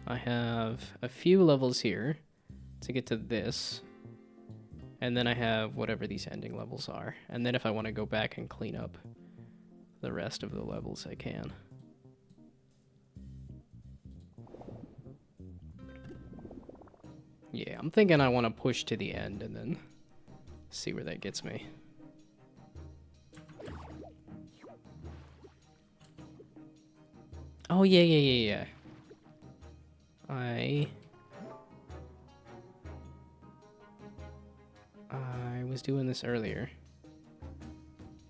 I have a few levels here to get to this. And then I have whatever these ending levels are. And then if I want to go back and clean up the rest of the levels, I can. Yeah, I'm thinking I want to push to the end and then see where that gets me. Oh, yeah. I was doing this earlier.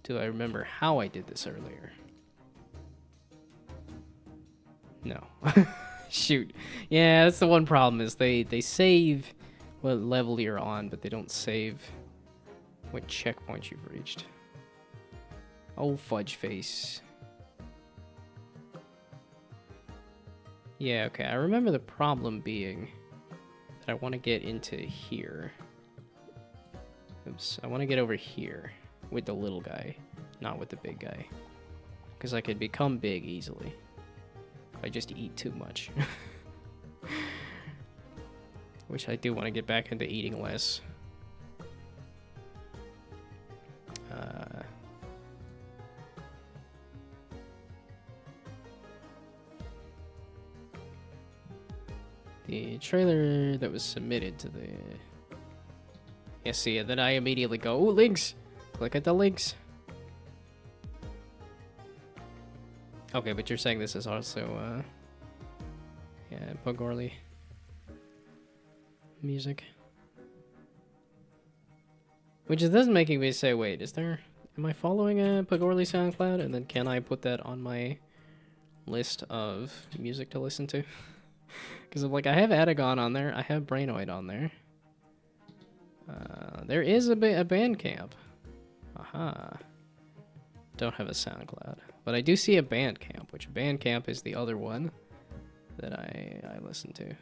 Do I remember how I did this earlier? No. Shoot. Yeah, that's the one problem is they save what level you're on, but they don't save what checkpoint you've reached. Oh, fudge face. Yeah, okay. I remember the problem being that I want to get into here. Oops. I want to get over here with the little guy, not with the big guy. Because I could become big easily. If I just eat too much. Which I do want to get back into eating less. The trailer that was submitted to the... Yeah, see, and then I immediately go, ooh, links! Click at the links. Okay, but you're saying this is also, yeah, Pogorli music. Which is doesn't making me say, wait, am I following a Pogorli SoundCloud? And then can I put that on my list of music to listen to? Because like I have Adagon on there, I have Brainoid on there. There is a Bandcamp. Aha. Don't have a SoundCloud. But I do see a Bandcamp, which Bandcamp is the other one that I listen to.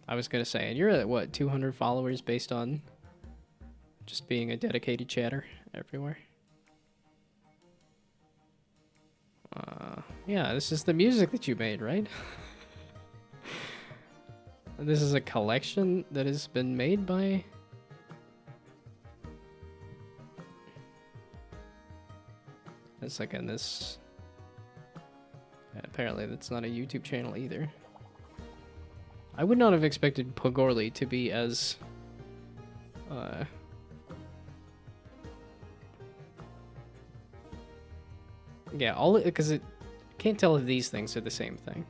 I was going to say, and you're at, what, 200 followers based on just being a dedicated chatter everywhere? Yeah, this is the music that you made, right? This is a collection that has been made by... It's like in this... Apparently that's not a YouTube channel either. I would not have expected Pogorli to be as... Yeah, because it can't tell if these things are the same thing.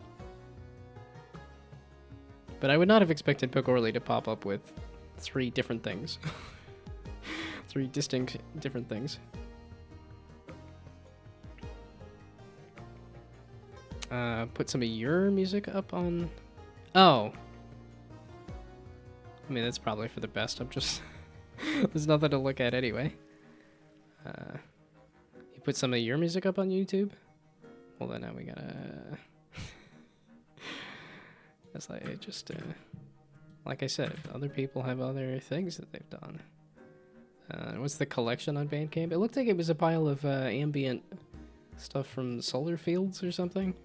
But I would not have expected Pogorli to pop up with 3 different things. 3 distinct different things. Put some of your music up on... Oh. I mean, that's probably for the best. I'm just... There's nothing to look at anyway. You put some of your music up on YouTube? Well, then now we gotta... As I just, like I said, if other people have other things that they've done. What's the collection on Bandcamp? It looked like it was a pile of ambient stuff from solar fields or something.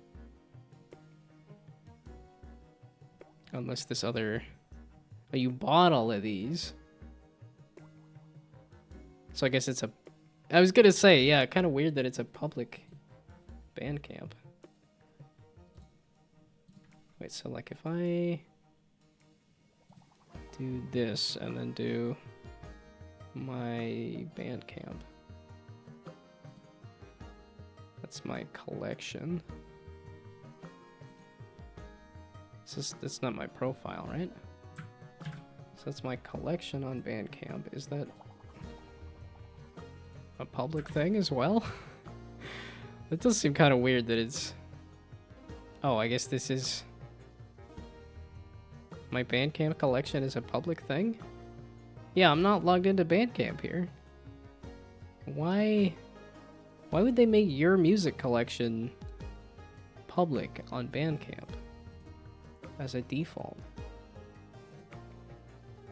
Unless this other... Oh, you bought all of these. So I guess it's a... I was gonna say, yeah, kind of weird that it's a public Bandcamp. Wait, so like if I do this and then do my Bandcamp, that's my collection. That's not my profile, right? So that's my collection on Bandcamp. Is that a public thing as well? It does seem kind of weird that it's... Oh, I guess this is... My Bandcamp collection is a public thing? Yeah, I'm not logged into Bandcamp here. Why would they make your music collection public on Bandcamp as a default?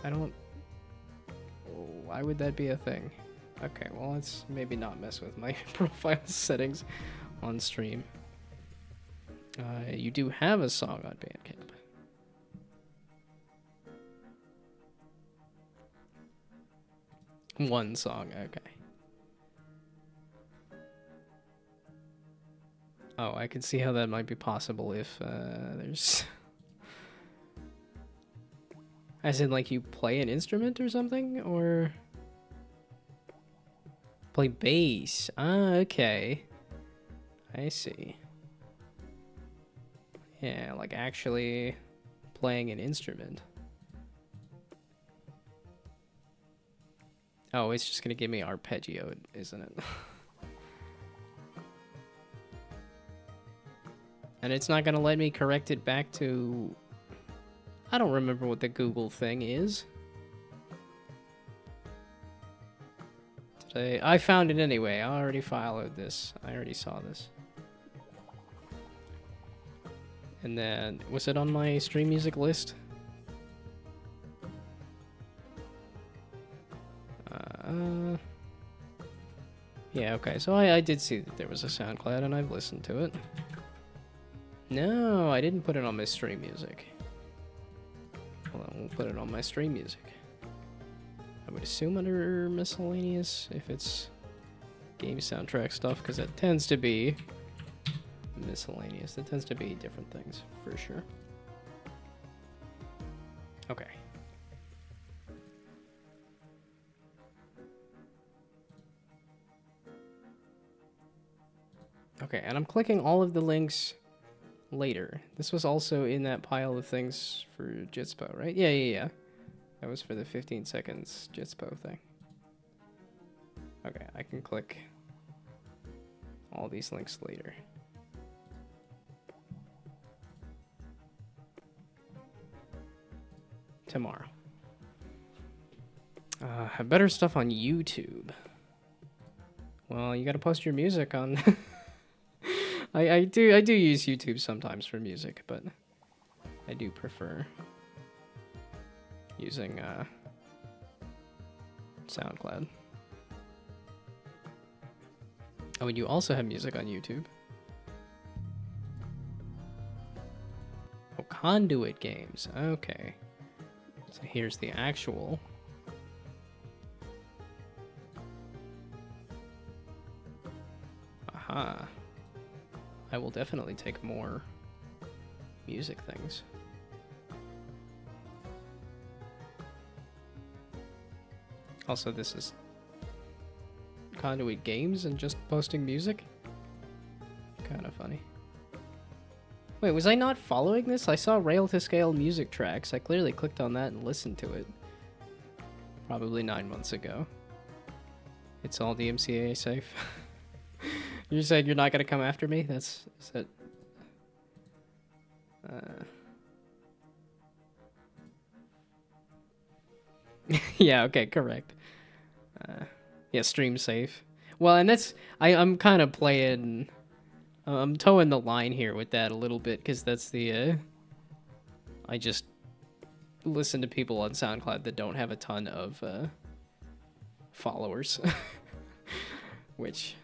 I don't... Why would that be a thing? Okay, well, let's maybe not mess with my profile settings on stream. You do have a song on Bandcamp. One song, okay. Oh, I can see how that might be possible if there's... As in, like, you play an instrument or something? Or... Play bass. Ah, okay. I see. Yeah, like actually playing an instrument. Oh, it's just gonna give me arpeggio, isn't it? And it's not gonna let me correct it back to... I don't remember what the Google thing is. I found it anyway. I already followed this. I already saw this. And then, was it on my stream music list? Yeah, okay. So I did see that there was a SoundCloud and I've listened to it. No, I didn't put it on my stream music. Hold on, we'll put it on my stream music. I would assume under miscellaneous if it's game soundtrack stuff, because it tends to be miscellaneous. It tends to be different things, for sure. Okay. Okay, and I'm clicking all of the links later. This was also in that pile of things for Jitspo, right? Yeah. That was for the 15 seconds Jitspo thing. Okay, I can click all these links later. Tomorrow. Better stuff on YouTube. Well, you gotta post your music on... I do use YouTube sometimes for music, but I do prefer using SoundCloud. Oh, and you also have music on YouTube. Oh, Conduit Games. Okay. So here's the actual. Aha. I will definitely take more music things. Also, this is Conduit Games and just posting music? Kind of funny. Wait, was I not following this? I saw Rail to Scale music tracks. I clearly clicked on that and listened to it. Probably 9 months ago. It's all DMCA safe. You said you're not gonna come after me? Is that... Yeah, okay, correct. Yeah, stream safe. Well, and that's... I'm kind of playing... I'm towing the line here with that a little bit, because that's the... I just listen to people on SoundCloud that don't have a ton of followers. Which,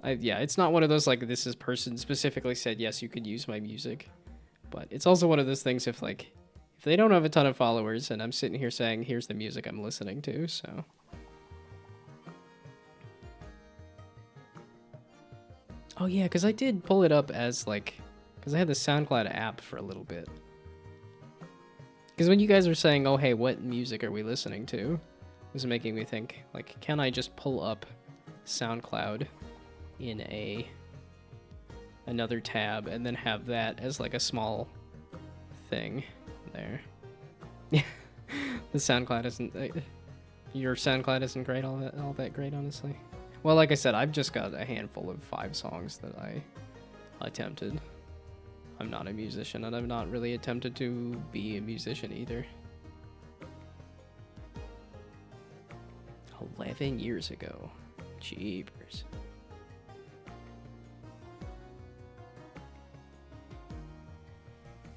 yeah, it's not one of those like this is person specifically said yes you could use my music, but it's also one of those things if they don't have a ton of followers and I'm sitting here saying here's the music I'm listening to, so. Oh yeah, because I did pull it up as because I had the SoundCloud app for a little bit. Because when you guys were saying, oh hey, what music are we listening to? It was making me think, like, can I just pull up SoundCloud in another tab and then have that as like a small thing there? Yeah, the SoundCloud isn't. Your SoundCloud isn't great, all that great, honestly. Well, like I said, I've just got a handful of 5 songs that I attempted. I'm not a musician, and I've not really attempted to be a musician either. 11 years ago. Jeepers.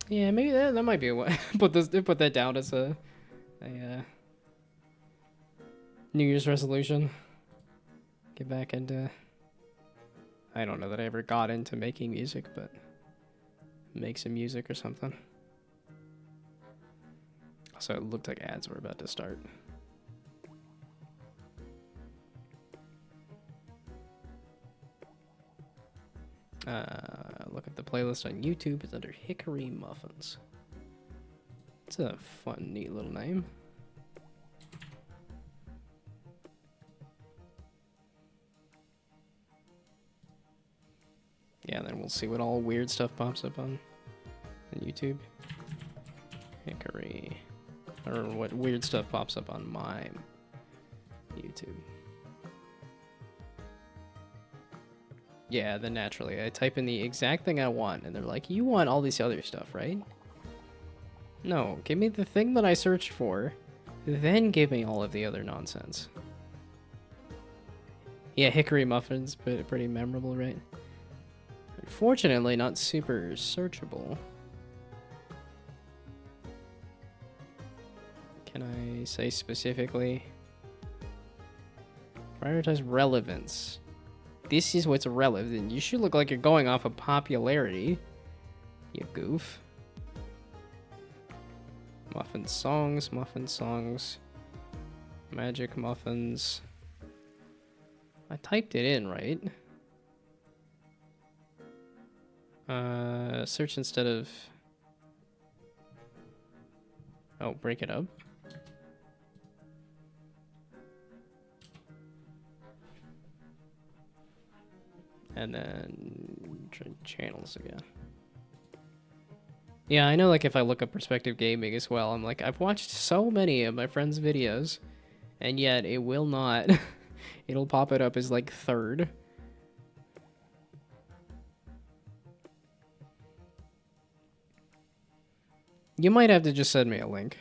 Yeah, maybe that might be a way. Put that down as a New Year's resolution. Get back into. I don't know that I ever got into making music, but make some music or something. So it looked like ads were about to start. Look at the playlist on YouTube. It's under Hickory Muffins. It's a fun, neat little name. Yeah, then we'll see what all weird stuff pops up on YouTube. Hickory. Or what weird stuff pops up on my YouTube. Yeah, then naturally I type in the exact thing I want, and they're like, you want all this other stuff, right? No, give me the thing that I searched for, then give me all of the other nonsense. Yeah, Hickory Muffins, but pretty memorable, right? Unfortunately, not super searchable. Can I say specifically? Prioritize relevance. This is what's relevant. You should look like you're going off of popularity. You goof. Muffin songs, magic muffins. I typed it in, right? Search instead of... Oh, break it up. And then channels again. Yeah, I know, like, if I look up perspective gaming as well, I'm like, I've watched so many of my friends' videos, and yet it will not. It'll pop it up as, like, third. You might have to just send me a link.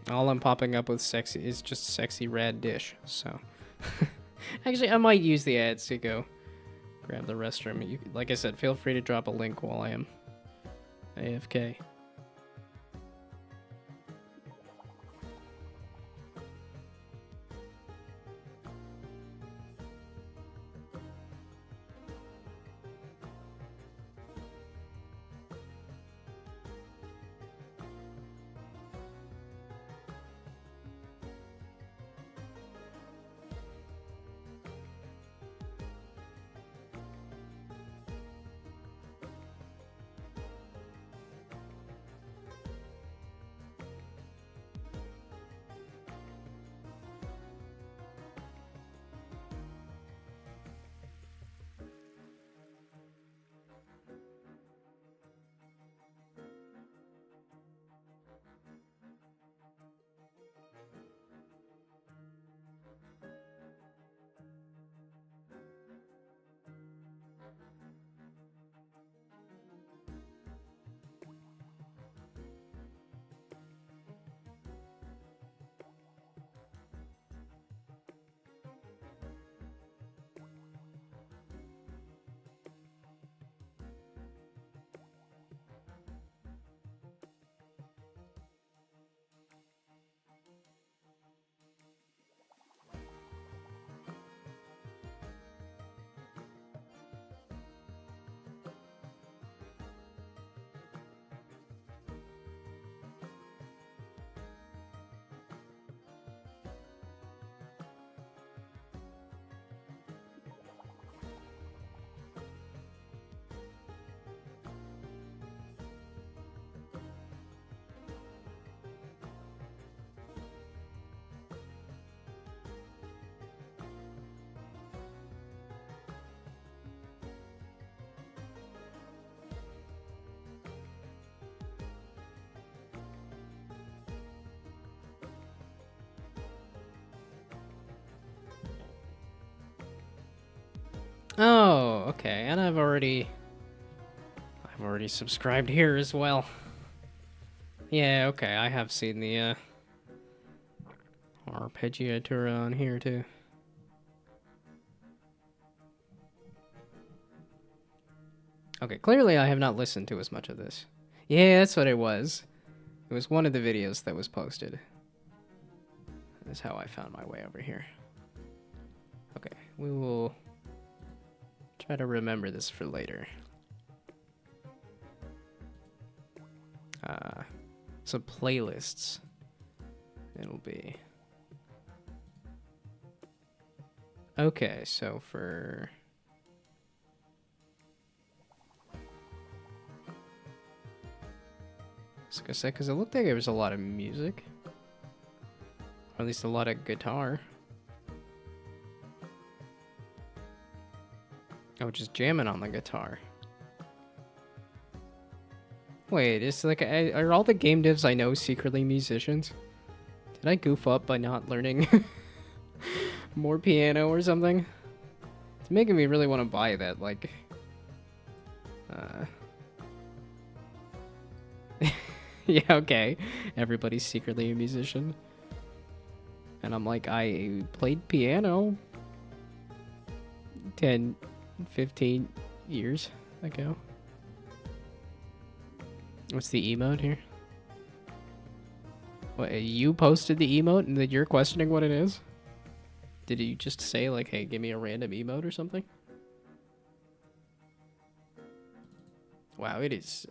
All I'm popping up with sexy is just sexy rad dish, so... Actually, I might use the ads to go grab the restroom. You, like I said, feel free to drop a link while I am AFK. okay, and I've already subscribed here as well. Yeah, okay, I have seen the arpeggiatura on here too. Okay, clearly I have not listened to as much of this. Yeah, that's what it was. It was one of the videos that was posted. That's how I found my way over here. Okay, we will try to remember this for later. So playlists. It'll be... Okay, so for... Like I said, because it looked like there was a lot of music. Or at least a lot of guitar. Oh, just jamming on the guitar. Wait, it's like, are all the game devs I know secretly musicians? Did I goof up by not learning more piano or something? It's making me really want to buy that, like... Yeah, okay. Everybody's secretly a musician. And I'm like, I played piano 10, 15 years ago. What's the emote here? What, you posted the emote and then you're questioning what it is? Did you just say, like, hey, give me a random emote or something? Wow, it is,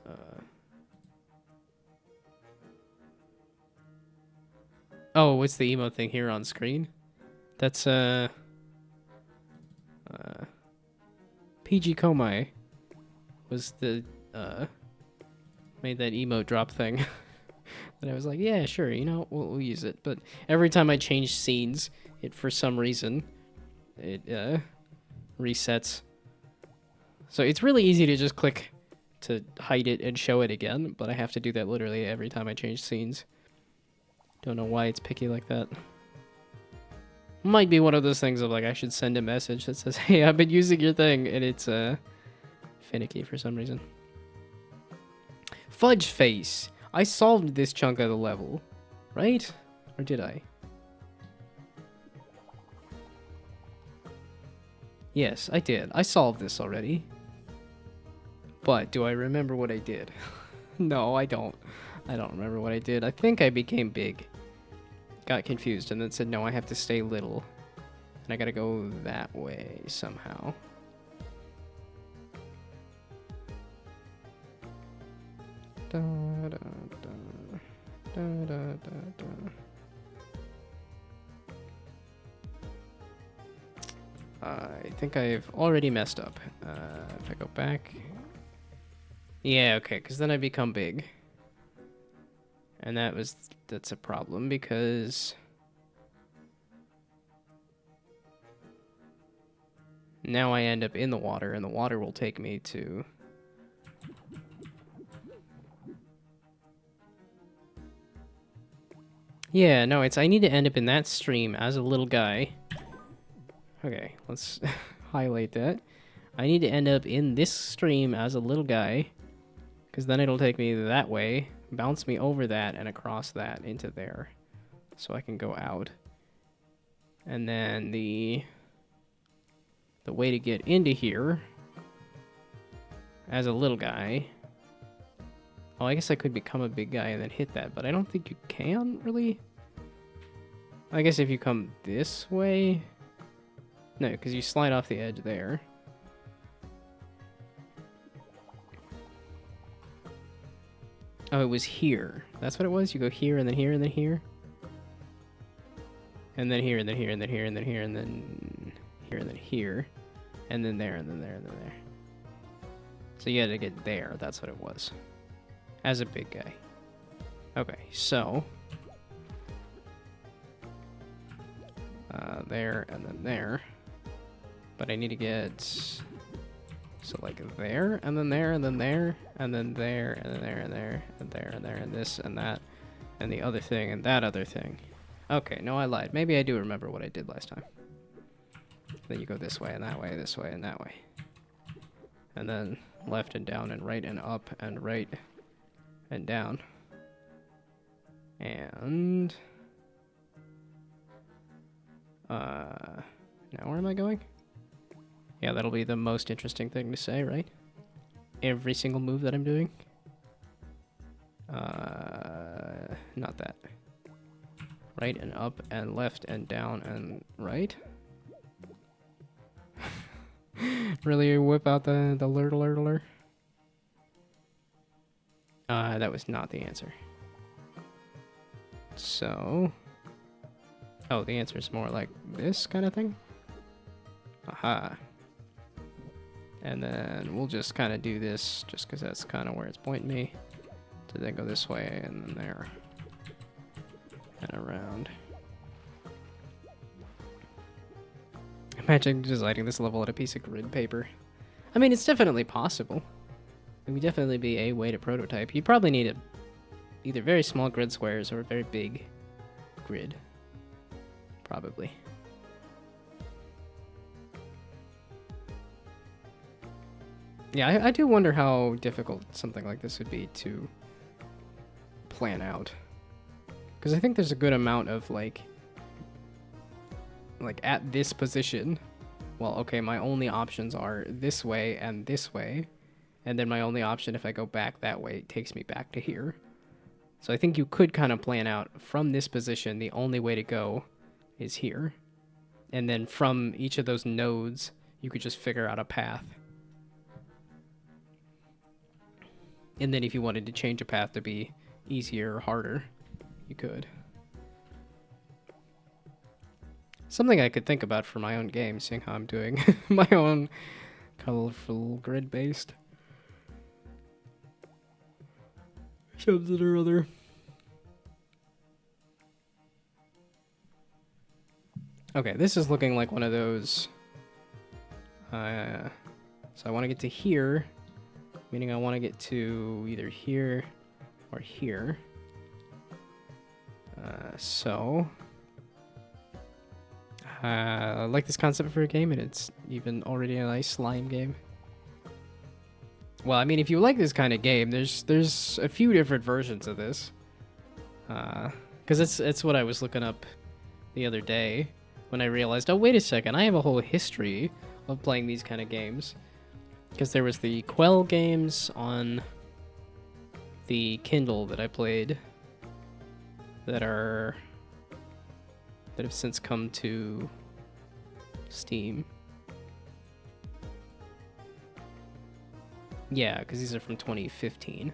Oh, what's the emote thing here on screen? That's, PG Komai was the, made that emote drop thing. And I was like, yeah, sure, you know, we'll use it. But every time I change scenes, it, for some reason, it, resets. So it's really easy to just click to hide it and show it again, but I have to do that literally every time I change scenes. Don't know why it's picky like that. Might be one of those things of like I should send a message that says, hey, I've been using your thing, and it's finicky for some reason. Fudge face. I solved this chunk of the level, right? Or did I? Yes, I did. I solved this already. But do I remember what I did? No, I don't. I don't remember what I did. I think I became big. Got confused and then said, no, I have to stay little. And I gotta go that way somehow. Da, da, da, da, da, da. I think I've already messed up. If I go back... Yeah, okay, because then I become big. And that's a problem because... Now I end up in the water, and the water will take me to... Yeah, no, I need to end up in that stream as a little guy. Okay, let's highlight that. I need to end up in this stream as a little guy, because then it'll take me that way, bounce me over that, and across that into there, so I can go out. And then the way to get into here as a little guy... Oh, I guess I could become a big guy and then hit that, but I don't think you can, really. I guess if you come this way... No, because you slide off the edge there. Oh, it was here. That's what it was? You go here, and then here, and then here? And then here, and then here, and then here, and then here, and then here, and then here. And then there, and then there, and then there. So you had to get there. That's what it was. As a big guy. Okay, so... there, and then there. But I need to get... So like there, and then there, and then there, and then there, and then there, and there, and there, and there, and this, and that, and the other thing, and that other thing. Okay, no, I lied. Maybe I do remember what I did last time. Then you go this way, and that way, this way, and that way. and then left and down and right and up and right and down. And now where am I going? Yeah, that'll be the most interesting thing to say, right? Every single move that I'm doing. Not that. Right and up and left and down and right. Really whip out the alert alert alert. That was not the answer. So, oh, the answer is more like this kind of thing. Aha. And then we'll just kind of do this just because that's kind of where it's pointing me. To then go this way and then there. And around. Imagine designing this level at a piece of grid paper. I mean, it's definitely possible. It would definitely be a way to prototype. You probably need either very small grid squares or a very big grid. Probably. Yeah, I do wonder how difficult something like this would be to plan out. Because I think there's a good amount of, like at this position, well, okay, my only options are this way, and then my only option if I go back that way takes me back to here. So I think you could kind of plan out from this position, the only way to go is here. And then from each of those nodes, you could just figure out a path. And then if you wanted to change a path to be easier or harder, you could. Something I could think about for my own game, seeing how I'm doing my own colorful grid-based something or other. Okay, this is looking like one of those. So I want to get to here, meaning I want to get to either here or here. I like this concept for a game, and it's even already a nice slime game. Well, I mean, if you like this kind of game, there's a few different versions of this. Because it's what I was looking up the other day when I realized, oh, wait a second, I have a whole history of playing these kind of games. Because there was the Quell games on the Kindle that I played that have since come to Steam. Yeah, because these are from 2015.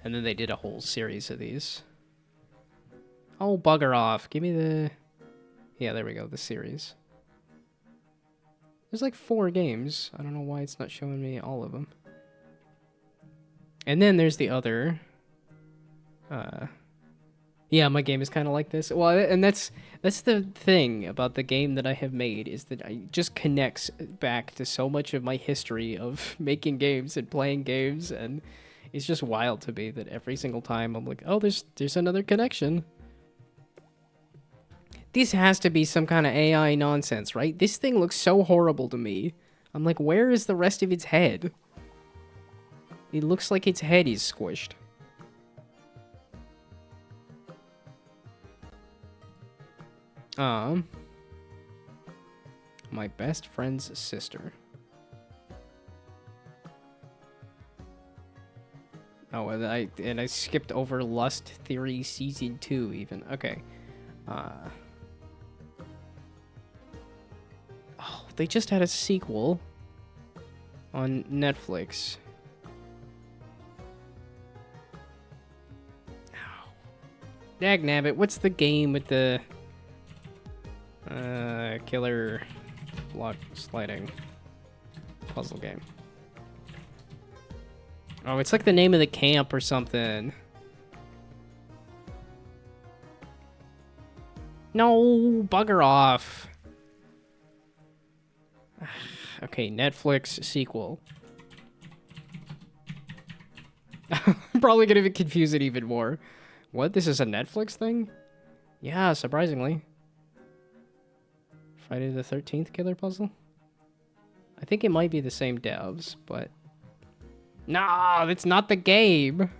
And then they did a whole series of these. Oh, bugger off. Give me the... Yeah, there we go, the series. There's like 4 games. I don't know why it's not showing me all of them. And then there's the other... Yeah, my game is kind of like this. Well, and that's the thing about the game that I have made, is that it just connects back to so much of my history of making games and playing games, and it's just wild to me that every single time I'm like, oh, there's another connection. This has to be some kind of AI nonsense, right? This thing looks so horrible to me. I'm like, where is the rest of its head? It looks like its head is squished. My best friend's sister. Oh, and I skipped over Lust Theory Season 2 even. Okay. Oh, they just had a sequel on Netflix. Dagnabbit, what's the game with the killer block sliding puzzle game? Oh, it's like the name of the camp or something. No, bugger off. Okay, Netflix sequel. I'm probably gonna confuse it even more. What? This is a Netflix thing? Yeah, surprisingly. Friday the 13th killer puzzle? I think it might be the same devs, but... No, that's not the game!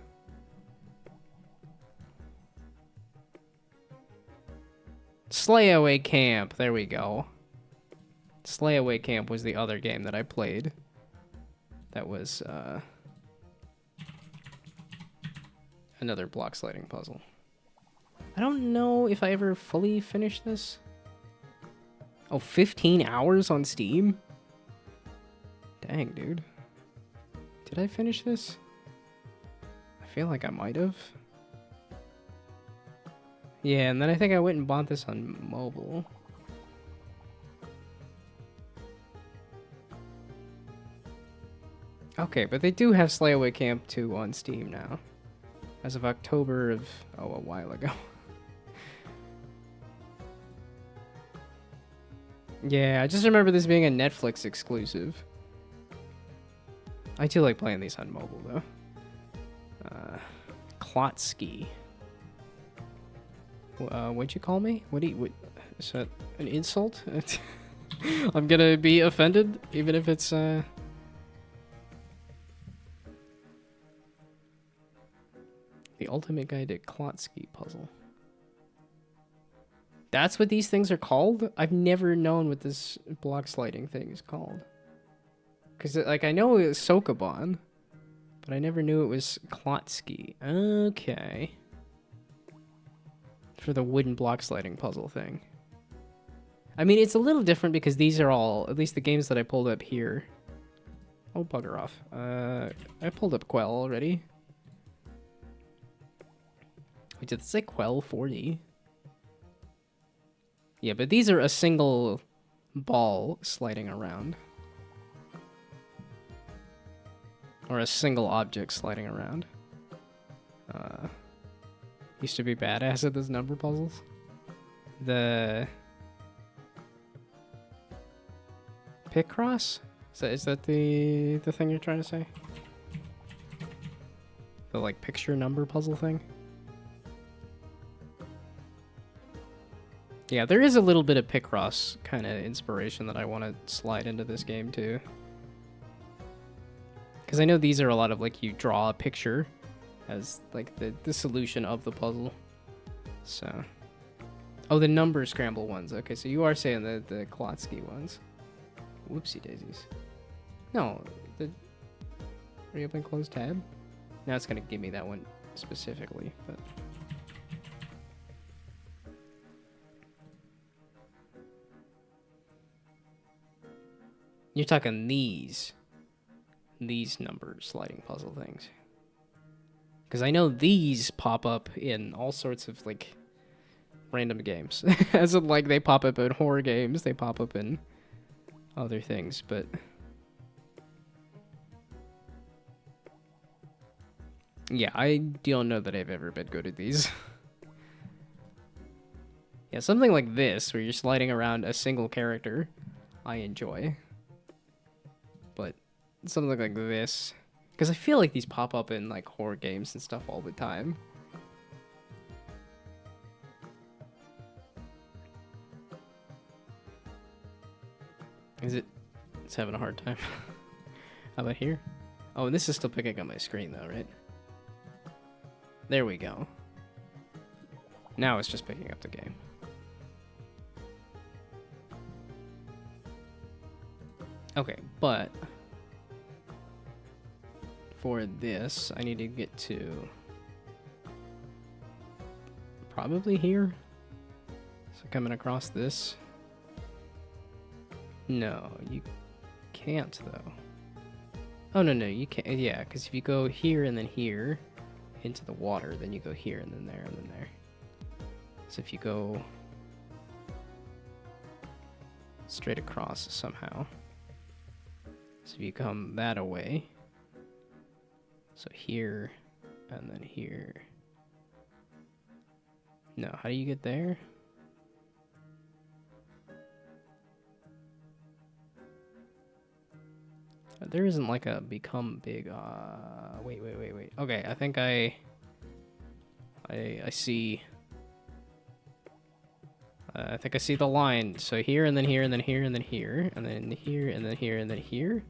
Slayaway Camp, there we go. Slayaway Camp was the other game that I played. That was, another block sliding puzzle. I don't know if I ever fully finished this. Oh, 15 hours on Steam? Dang, dude. Did I finish this? I feel like I might have. Yeah, and then I think I went and bought this on mobile. Okay, but they do have Slayaway Camp 2 on Steam now. As of October of... oh, a while ago. Yeah, I just remember this being a Netflix exclusive. I do like playing these on mobile, though. Klotsky. What'd you call me? What is that an insult? I'm gonna be offended, even if it's, The Ultimate Guide to Klotsky Puzzle. That's what these things are called? I've never known what this block sliding thing is called. Because, like, I know it was Sokoban, but I never knew it was Klotsky. Okay. For the wooden block sliding puzzle thing. I mean, it's a little different because these are all, at least the games that I pulled up here. Oh, bugger off. I pulled up Quell already. Wait, did it say Quell 40? Yeah, but these are a single ball sliding around. Or a single object sliding around. Used to be badass at those number puzzles. The... Picross? Is that the thing you're trying to say? The, like, picture number puzzle thing? Yeah, there is a little bit of Picross kind of inspiration that I want to slide into this game, too. Because I know these are a lot of, like, you draw a picture as, like, the solution of the puzzle. So... oh, the number scramble ones. Okay, so you are saying the Klotsky ones. Whoopsie daisies. No, the... reopen close tab? Now it's going to give me that one specifically, but... you're talking these number sliding puzzle things. Because I know these pop up in all sorts of, like, random games. As in, like, they pop up in horror games, they pop up in other things, but... yeah, I don't know that I've ever been good at these. Yeah, something like this, where you're sliding around a single character, I enjoy. But something like this... because I feel like these pop up in, like, horror games and stuff all the time. Is it... it's having a hard time. How about here? Oh, and this is still picking up my screen, though, right? There we go. Now it's just picking up the game. Okay, but... for this, I need to get to... probably here? So coming across this... no, you can't, though. Oh, no, you can't. Yeah, because if you go here and then here into the water, then you go here and then there and then there. So if you go straight across somehow. So if you come that away. So here and then here. No, how do you get there? There isn't like a become big, wait. Okay, I think I see, I think I see the line. So here, and then here, and then here, and then here, and then here, and then here, and then here,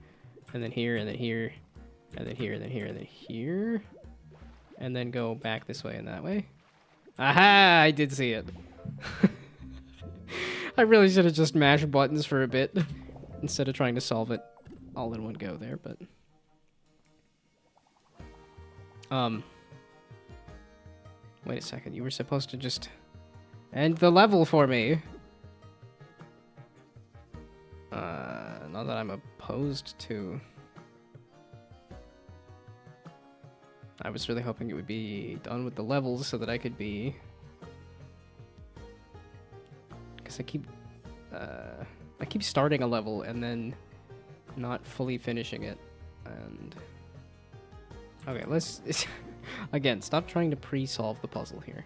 and then here, and then here, and then here, and then here, and then here, and then go back this way and that way. Aha! I did see it. I really should have just mashed buttons for a bit instead of trying to solve it all in one go there, but... Wait a second, you were supposed to just end the level for me. Not that I'm opposed to... I was really hoping it would be done with the levels so that I could be... Because I keep starting a level and then not fully finishing it, and... Okay, let's... Again, stop trying to pre-solve the puzzle here.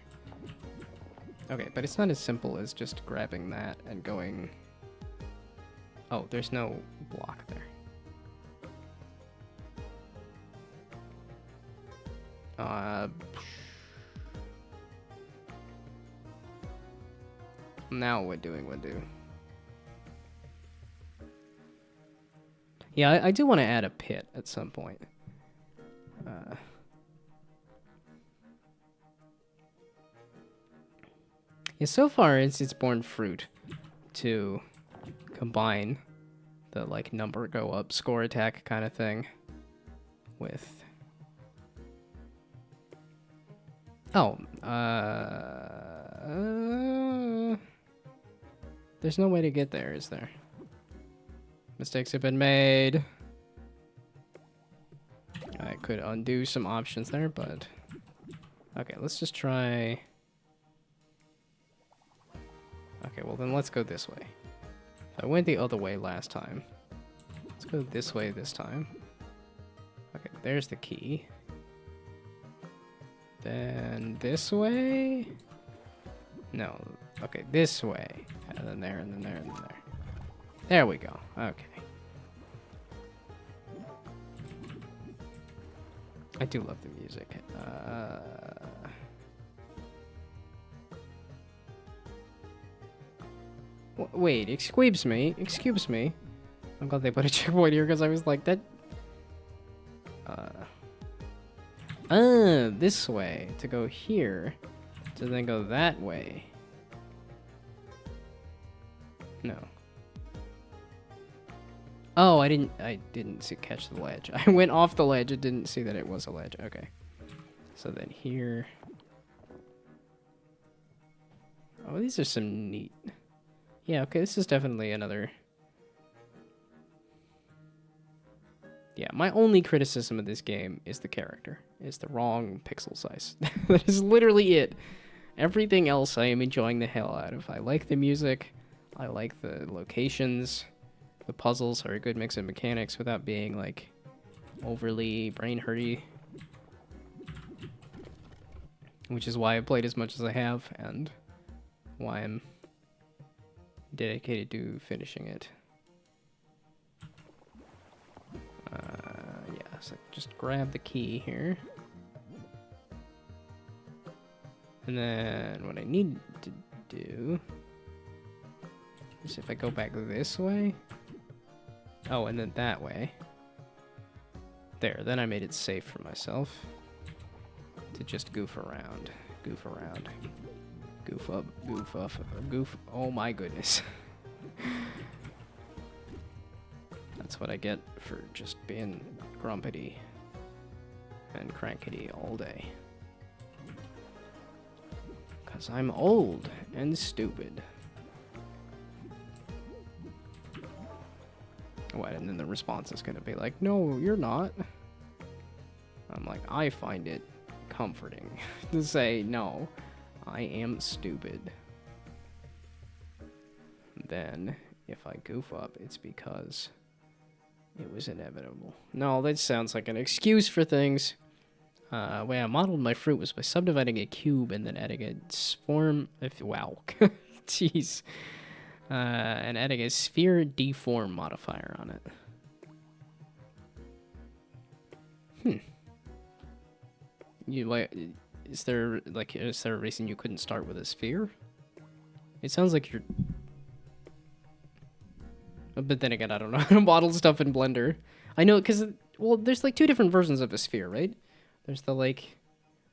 Okay, but it's not as simple as just grabbing that and going... Oh, there's no block there. Now what do? Yeah, I do want to add a pit at some point. Yeah, so far it's borne fruit to combine the like number go up, score attack kind of thing with... Oh, there's no way to get there, is there? Mistakes have been made. I could undo some options there, but... Okay, let's just try... Okay, well then let's go this way. I went the other way last time. Let's go this way this time. Okay, there's the key. Then this way? No. Okay, this way. And then there, and then there, and then there. There we go. Okay. I do love the music. Wait, excuse me. Excuse me. I'm glad they put a checkpoint here because I was like, that... this way. To go here. To then go that way. No. Oh, I didn't see, catch the ledge. I went off the ledge. I didn't see that it was a ledge. Okay. So then here. Oh, these are some neat... Yeah, okay, this is definitely another... Yeah, my only criticism of this game is the character. It's the wrong pixel size. That is literally it. Everything else I am enjoying the hell out of. I like the music. I like the locations. The puzzles are a good mix of mechanics without being, like, overly brain-hurty. Which is why I played as much as I have, and why I'm dedicated to finishing it. Yeah, so just grab the key here. And then what I need to do is if I go back this way. Oh, and then that way. There, then I made it safe for myself to just goof around. Goof around. Goof up, goof up, goof. Oh my goodness. That's what I get for just being grumpity and crankety all day. Because I'm old and stupid. What? And then the response is going to be like, no, you're not. I'm like, I find it comforting to say, no, I am stupid. Then, if I goof up, it's because it was inevitable. No, that sounds like an excuse for things. The way I modeled my fruit was by subdividing a cube and then adding a form... Wow. Jeez. And adding a sphere deform modifier on it. You like... Is there a reason you couldn't start with a sphere? It sounds like you're... But then again, I don't know how to model stuff in Blender. I know, because, well, there's like two different versions of a sphere, right? There's the, like,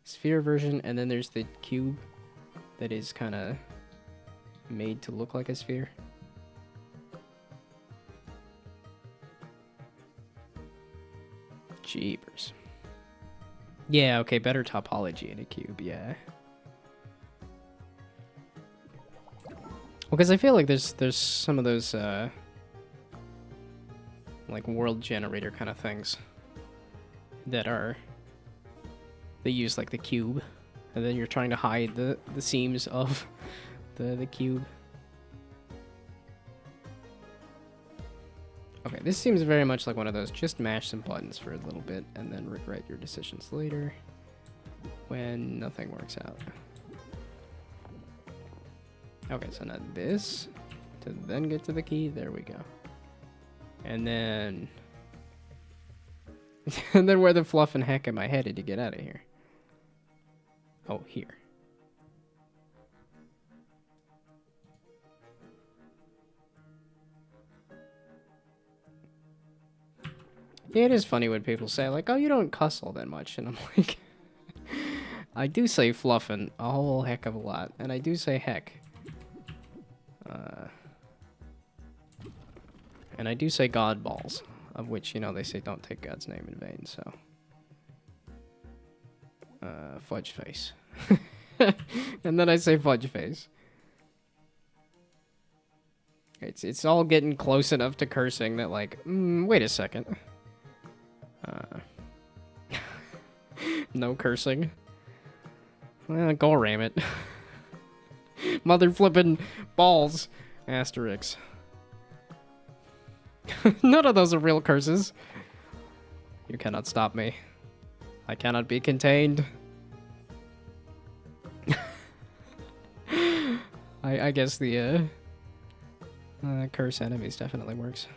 sphere version, and then there's the cube that is kind of made to look like a sphere. Jeepers. Yeah, okay, better topology in a cube, yeah. Well, because I feel like there's some of those, like, world generator kind of things that they use, like, the cube, and then you're trying to hide the seams of the cube. Okay, this seems very much like one of those, just mash some buttons for a little bit, and then regret your decisions later when nothing works out. Okay, so now this, to then get to the key, there we go. And then... and then where the fluff and heck am I headed to get out of here? Oh, here. Yeah, it is funny when people say, like, oh, you don't cuss all that much. And I'm like, I do say fluffin' a whole heck of a lot. And I do say heck. And I do say God balls, of which, you know, they say don't take God's name in vain, so. Fudge face. And then I say fudge face. It's all getting close enough to cursing that, like, wait a second. No cursing. Well, go ram it. Mother flippin' balls. Asterix. None of those are real curses. You cannot stop me. I cannot be contained. I guess the curse enemies definitely works.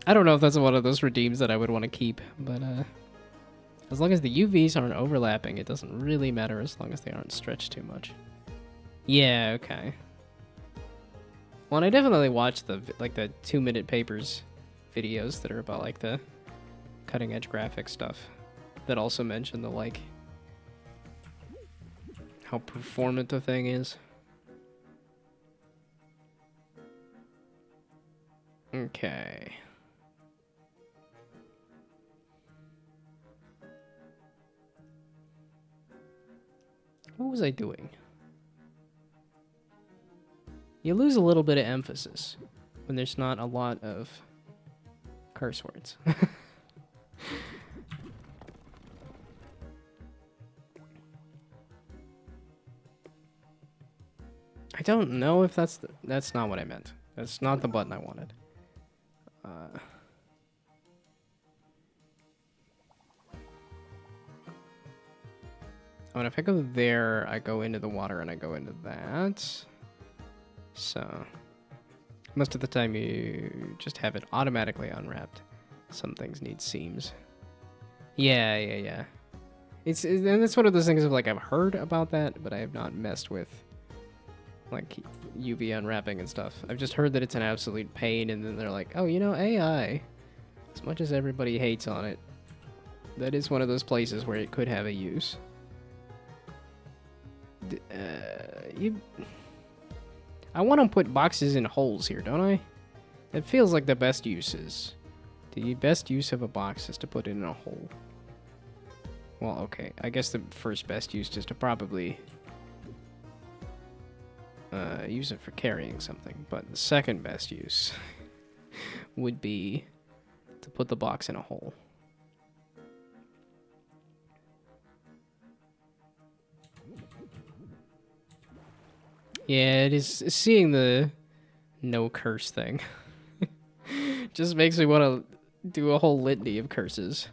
I don't know if that's one of those redeems that I would want to keep, but as long as the UVs aren't overlapping, it doesn't really matter as long as they aren't stretched too much. Yeah, okay. Well, and I definitely watch the 2-minute papers videos that are about like the cutting edge graphic stuff that also mention the like how performant the thing is. Okay. What was I doing? You lose a little bit of emphasis when there's not a lot of curse words. I don't know if that's not what I meant. That's not the button I wanted. And if I go there, I go into the water and I go into that. So, most of the time you just have it automatically unwrapped. Some things need seams. Yeah. And it's one of those things of like, I've heard about that, but I have not messed with like UV unwrapping and stuff. I've just heard that it's an absolute pain, and then they're like, oh, you know, AI, as much as everybody hates on it, that is one of those places where it could have a use. I want to put boxes in holes here, don't I? It feels like the best uses. The best use of a box is to put it in a hole. Well, okay. I guess the first best use is to probably use it for carrying something. But the second best use would be to put the box in a hole. Yeah, it is. Seeing the no curse thing just makes me want to do a whole litany of curses.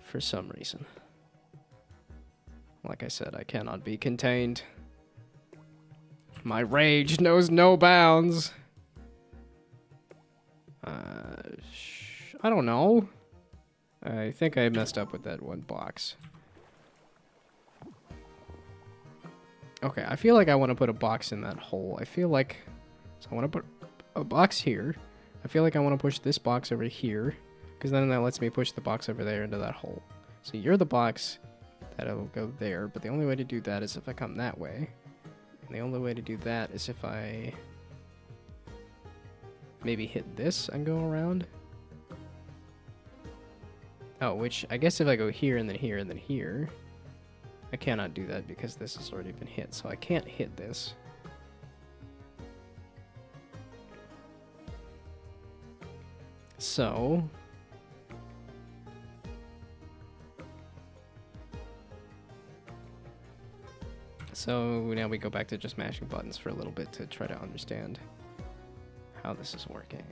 For some reason. Like I said, I cannot be contained. My rage knows no bounds. I don't know. I think I messed up with that one box. Okay, I feel like I want to put a box in that hole. I feel like... So I want to put a box here. I feel like I want to push this box over here. Because then that lets me push the box over there into that hole. So you're the box that'll go there. But the only way to do that is if I come that way. And the only way to do that is if I... maybe hit this and go around. Oh, which I guess if I go here and then here and then here... I cannot do that because this has already been hit, so I can't hit this. So... So now we go back to just mashing buttons for a little bit to try to understand how this is working.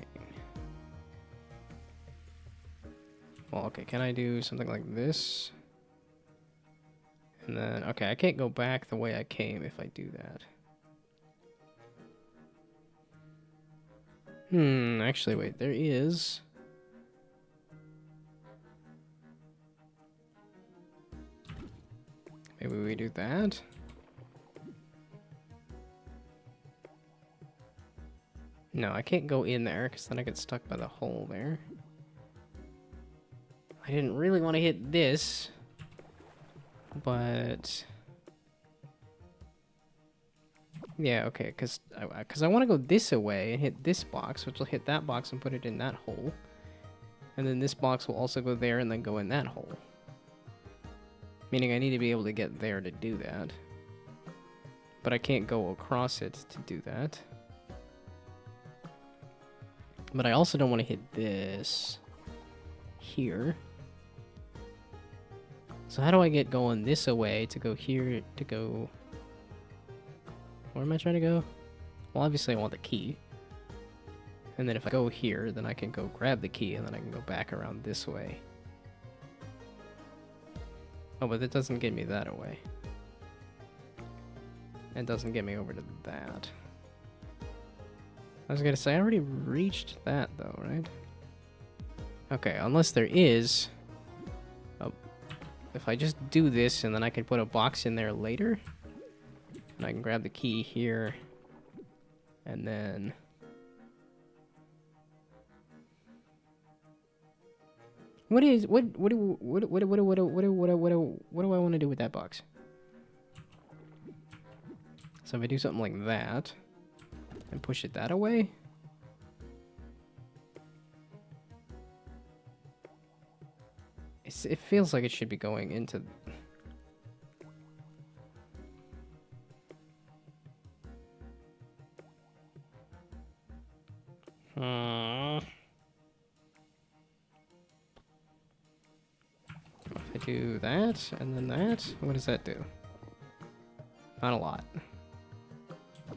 Well, okay, can I do something like this? And then, okay, I can't go back the way I came if I do that. Actually, wait, there is... Maybe we do that? No, I can't go in there, because then I get stuck by the hole there. I didn't really want to hit this, but... Yeah, okay, because I want to go this away and hit this box, which will hit that box and put it in that hole. And then this box will also go there and then go in that hole. Meaning I need to be able to get there to do that. But I can't go across it to do that. But I also don't want to hit this here. So how do I get going this away to go here to go... Where am I trying to go? Well, obviously I want the key. And then if I go here, then I can go grab the key and then I can go back around this way. Oh, but it doesn't get me that away. It doesn't get me over to that. I was gonna say, I already reached that though, right? Okay, unless there is... Oh, if I just do this and then I can put a box in there later. And I can grab the key here. And then... What do I want to do with that box? So if I do something like that and push it that away, it feels like it should be going into. If I do that and then that, what does that do? Not a lot.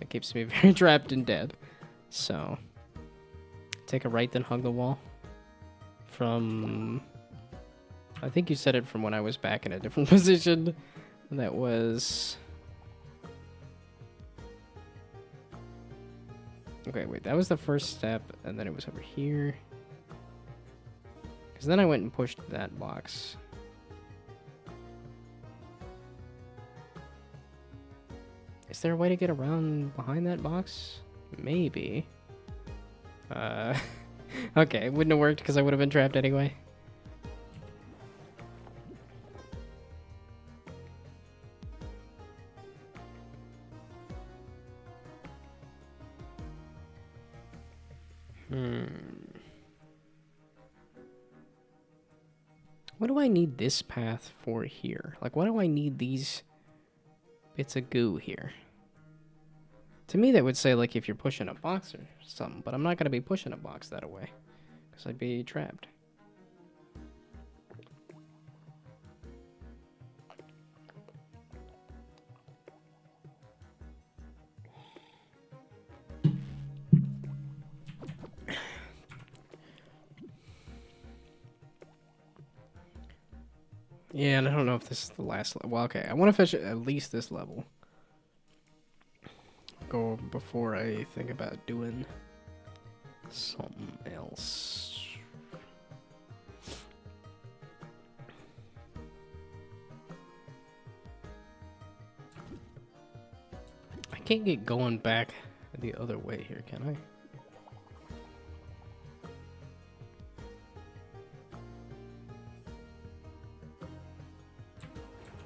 It keeps me very trapped and dead. So, take a right, then hug the wall. From... I think you said it from when I was back in a different position. That was... Okay, wait, that was the first step, and then it was over here. Because then I went and pushed that box. Is there a way to get around behind that box? Maybe. Okay, it wouldn't have worked because I would have been trapped anyway. What do I need this path for here? Like, why do I need these bits of goo here? To me, that would say, like, if you're pushing a box or something, but I'm not going to be pushing a box that away, because I'd be trapped. Yeah, and I don't know if this is the last level. Well, okay, I want to finish at least this level. Go before I think about doing something else. can't get going back the other way here, can I?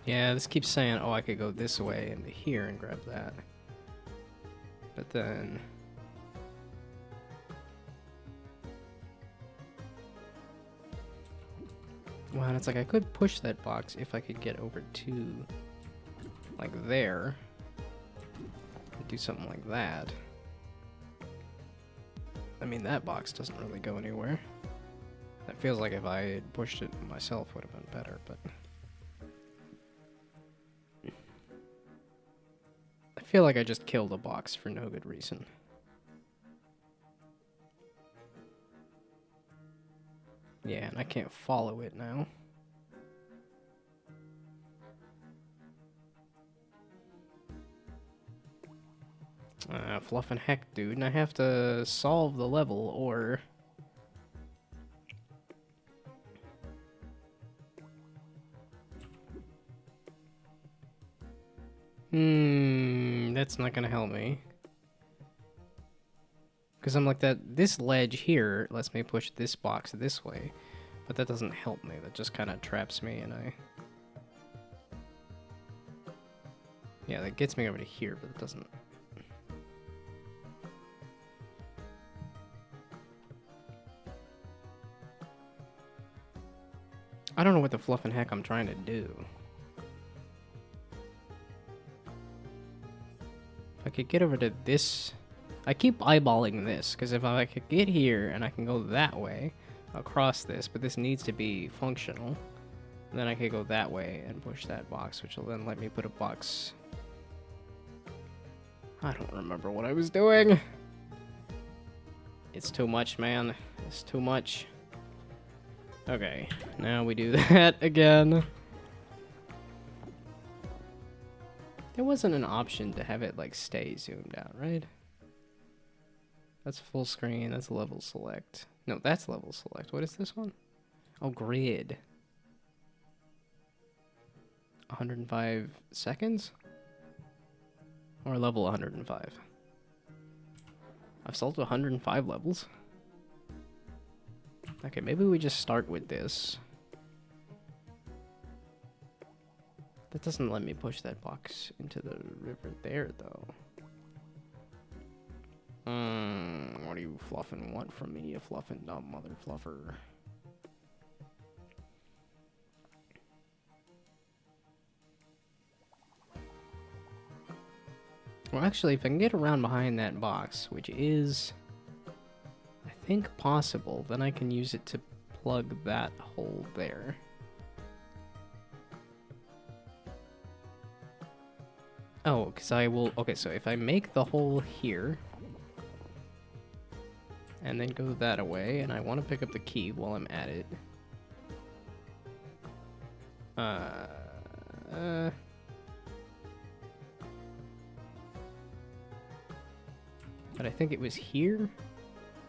Yeah, this keeps saying, oh, I could go this way into here and grab that. But then... Well, it's like I could push that box if I could get over to, like, there. And do something like that. I mean, that box doesn't really go anywhere. That feels like if I had pushed it myself would have been better, but... I feel like I just killed a box for no good reason. Yeah, and I can't follow it now. Fluffin' heck, dude, and I have to solve the level, or... That's not gonna help me. Because I'm like that, this ledge here lets me push this box this way, but that doesn't help me, that just kind of traps me, and yeah, that gets me over to here, but it doesn't... I don't know what the fluffin' heck I'm trying to do. If I could get over to this... I keep eyeballing this, because if I could get here and I can go that way across this, but this needs to be functional, then I could go that way and push that box, which will then let me put a box... I don't remember what I was doing. It's too much, man. It's too much. Okay, now we do that again. There wasn't an option to have it, like, stay zoomed out, right? That's full screen, that's level select. No, that's level select. What is this one? Oh, grid. 105 seconds? Or level 105? I've solved 105 levels? Okay, maybe we just start with this. That doesn't let me push that box into the river there, though. What do you fluffin' want from me, you fluffin' dumb mother fluffer? Well, actually, if I can get around behind that box, which is, I think, possible, then I can use it to plug that hole there. Oh, because I will... Okay, so if I make the hole here, and then go that away, and I want to pick up the key while I'm at it. But I think it was here.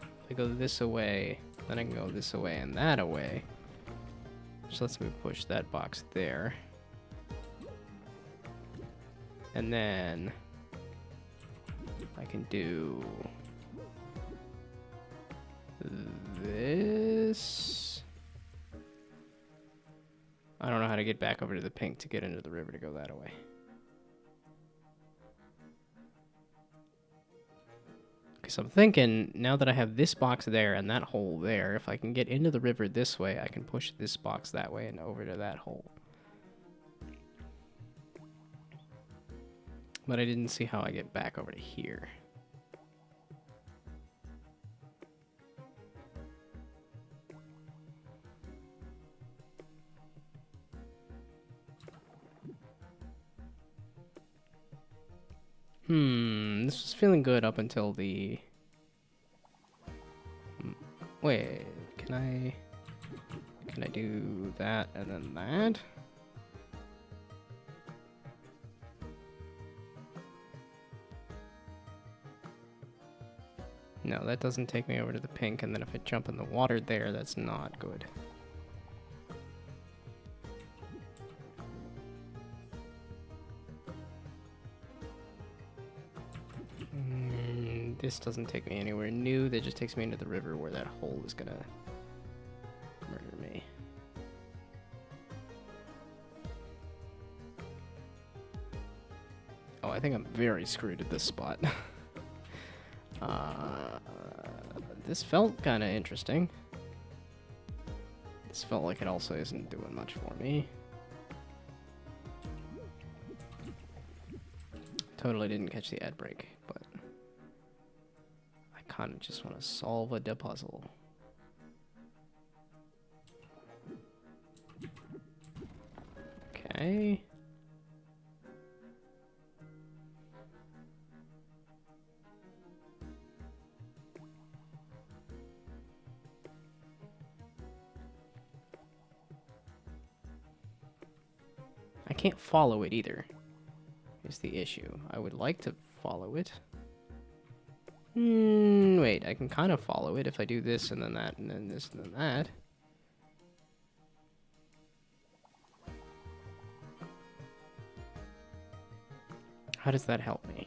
If I go this away, then I can go this away and that away. So let's me push that box there. And then I can do this. I don't know how to get back over to the pink to get into the river to go that way. Okay, so I'm thinking, now that I have this box there and that hole there, if I can get into the river this way, I can push this box that way and over to that hole. But I didn't see how I get back over to here. This was feeling good up until the... Wait, can I do that and then that? No, that doesn't take me over to the pink, and then if I jump in the water there, that's not good. This doesn't take me anywhere new. That just takes me into the river where that hole is gonna murder me. Oh, I think I'm very screwed at this spot. This felt kind of interesting. This felt like it also isn't doing much for me. Totally didn't catch the ad break, but I kind of just want to solve a puzzle. Okay. I can't follow it either, is the issue. I would like to follow it. Wait, I can kind of follow it if I do this and then that and then this and then that. How does that help me?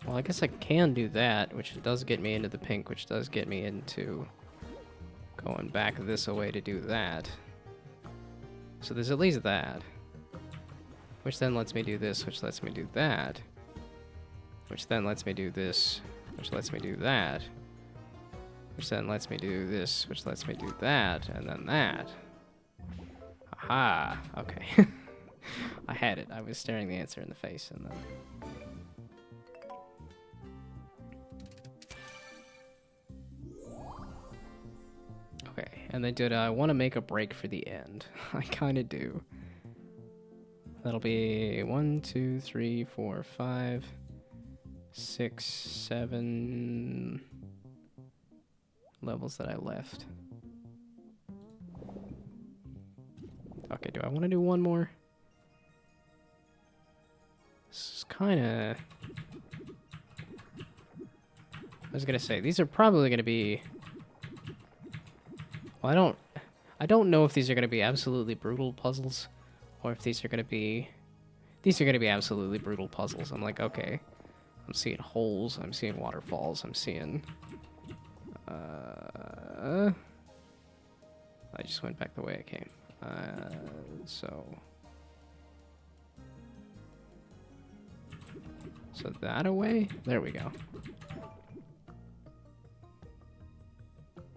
Well, I guess I can do that, which does get me into the pink, which does get me into going back this way to do that. So there's at least that. Which then lets me do this, which lets me do that. Which then lets me do this, which lets me do that. Which then lets me do this, which lets me do that, and then that. Aha! Okay. I had it. I was staring the answer in the face, and then... Okay, and then did I want to make a break for the end? I kind of do. That'll be 1, 2, 3, 4, 5, 6, 7 levels that I left. Okay, do I want to do one more? This is kind of... I was gonna say, these are probably gonna be... Well, I don't know if these are gonna be absolutely brutal puzzles, or if these are gonna be... These are gonna be absolutely brutal puzzles. I'm like, okay, I'm seeing holes, I'm seeing waterfalls, I'm seeing... I just went back the way I came. So that away? There we go.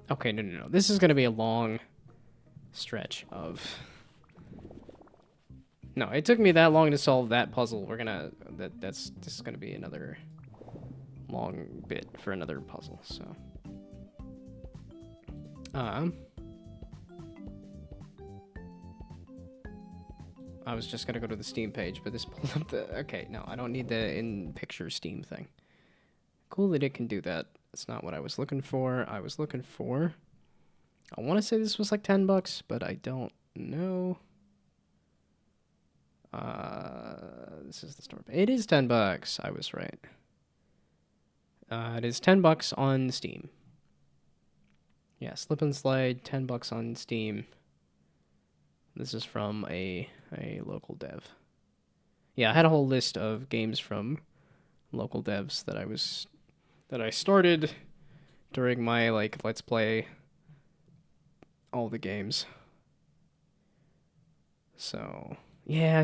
Okay, no. This is gonna be a long stretch of... No, it took me that long to solve that puzzle. We're gonna... That's just gonna be another long bit for another puzzle, so... I was just gonna go to the Steam page, but this pulled up the... Okay, no, I don't need the in-picture Steam thing. Cool that it can do that. That's not what I was looking for. I was looking for... I want to say this was like $10, but I don't know. This is the store. It is $10. I was right. It is $10 on Steam. Yeah, Slip and Slide, $10 on Steam. This is from a local dev. Yeah, I had a whole list of games from local devs that I started during my like let's play all the games. So yeah,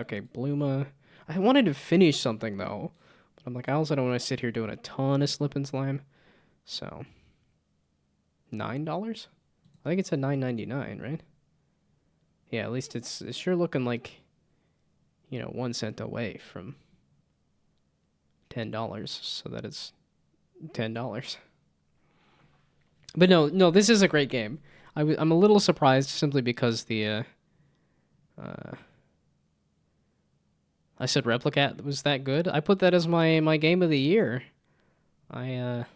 okay, Bluma. I wanted to finish something though, but I'm like I also don't want to sit here doing a ton of Slip and Slime. So $9? I think it's at $9.99, right? Yeah, at least it's sure looking like, 1 cent away from $10, so that it's $10. But no, this is a great game. I'm a little surprised simply because the I said Replicat was that good. I put that as my game of the year. It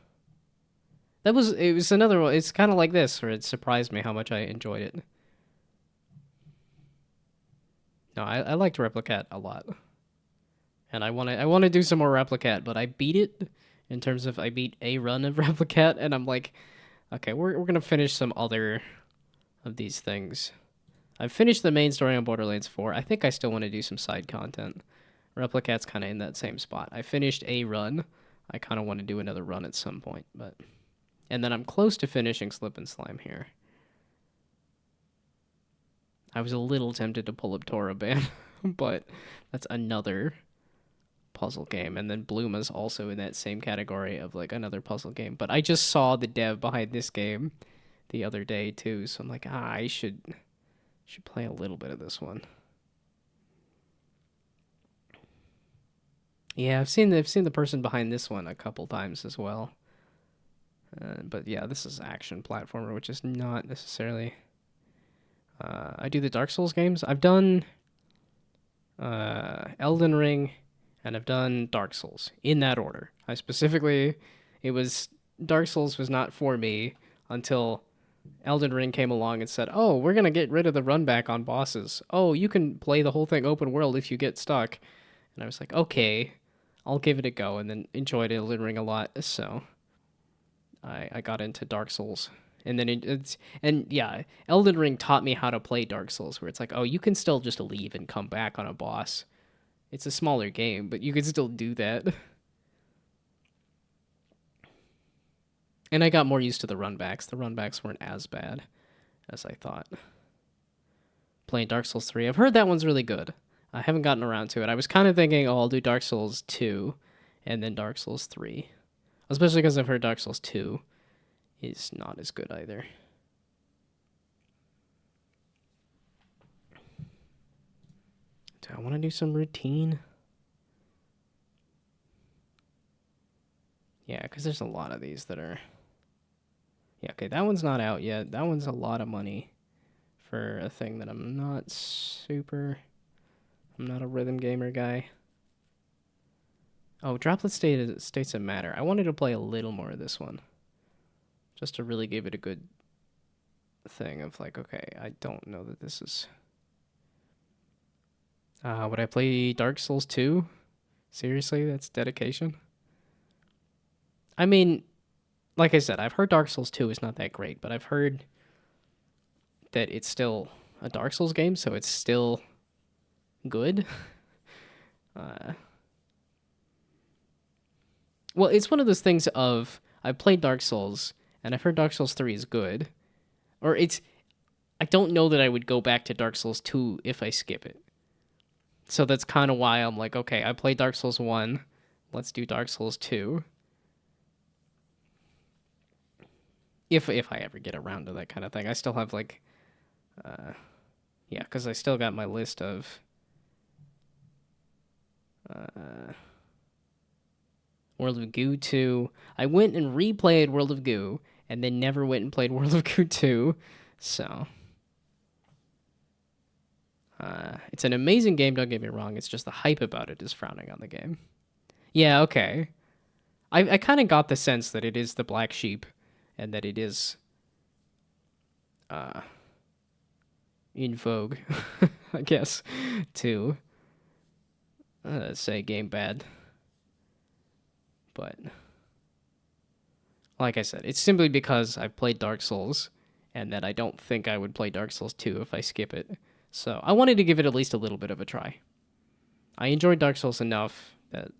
was another one. It's kind of like this, where it surprised me how much I enjoyed it. No, I liked Replicat a lot, and I want to do some more Replicat, but I beat it in terms of I beat a run of Replicat, and I'm like, okay, we're gonna finish some other of these things. I've finished the main story on Borderlands 4. I think I still want to do some side content. Replicat's kind of in that same spot. I finished a run. I kind of want to do another run at some point, but... And then I'm close to finishing Slip and Slime here. I was a little tempted to pull up Toraban, but that's another puzzle game. And then Blooma's also in that same category of like another puzzle game. But I just saw the dev behind this game the other day too, so I'm like, I should play a little bit of this one. Yeah, I've seen the person behind this one a couple times as well. But yeah, this is action platformer, which is not necessarily. I do the Dark Souls games. I've done Elden Ring, and I've done Dark Souls in that order. Dark Souls was not for me until Elden Ring came along and said, "Oh, we're gonna get rid of the run back on bosses. Oh, you can play the whole thing open world if you get stuck." And I was like, "Okay, I'll give it a go," and then enjoyed Elden Ring a lot. So I got into Dark Souls. And then Elden Ring taught me how to play Dark Souls, where it's like, oh, you can still just leave and come back on a boss. It's a smaller game, but you can still do that. And I got more used to the runbacks. The runbacks weren't as bad as I thought. Playing Dark Souls 3. I've heard that one's really good. I haven't gotten around to it. I was kind of thinking, oh, I'll do Dark Souls 2 and then Dark Souls 3. Especially because I've heard Dark Souls 2 is not as good either. Do I want to do some routine? Yeah, because there's a lot of these that are... Yeah, okay, that one's not out yet. That one's a lot of money for a thing that I'm not super... I'm not a rhythm gamer guy. Oh, Droplet States of Matter. I wanted to play a little more of this one. Just to really give it a good thing of like, okay, I don't know that this is... would I play Dark Souls 2? Seriously, that's dedication? I mean, like I said, I've heard Dark Souls 2 is not that great, but I've heard that it's still a Dark Souls game, so it's still good. Well, it's one of those things of, I've played Dark Souls, and I've heard Dark Souls 3 is good. Or I don't know that I would go back to Dark Souls 2 if I skip it. So that's kind of why I'm like, okay, I played Dark Souls 1, let's do Dark Souls 2. If I ever get around to that kind of thing. I still have like, yeah, because I still got my list of World of Goo 2. I went and replayed World of Goo, and then never went and played World of Goo 2, so... it's an amazing game, don't get me wrong, it's just the hype about it is frowning on the game. Yeah, okay. I kind of got the sense that it is the black sheep, and that it is in vogue, I guess, to say game bad. But like I said, it's simply because I've played Dark Souls, and that I don't think I would play Dark Souls 2 if I skip it. So I wanted to give it at least a little bit of a try. I enjoyed Dark Souls enough that...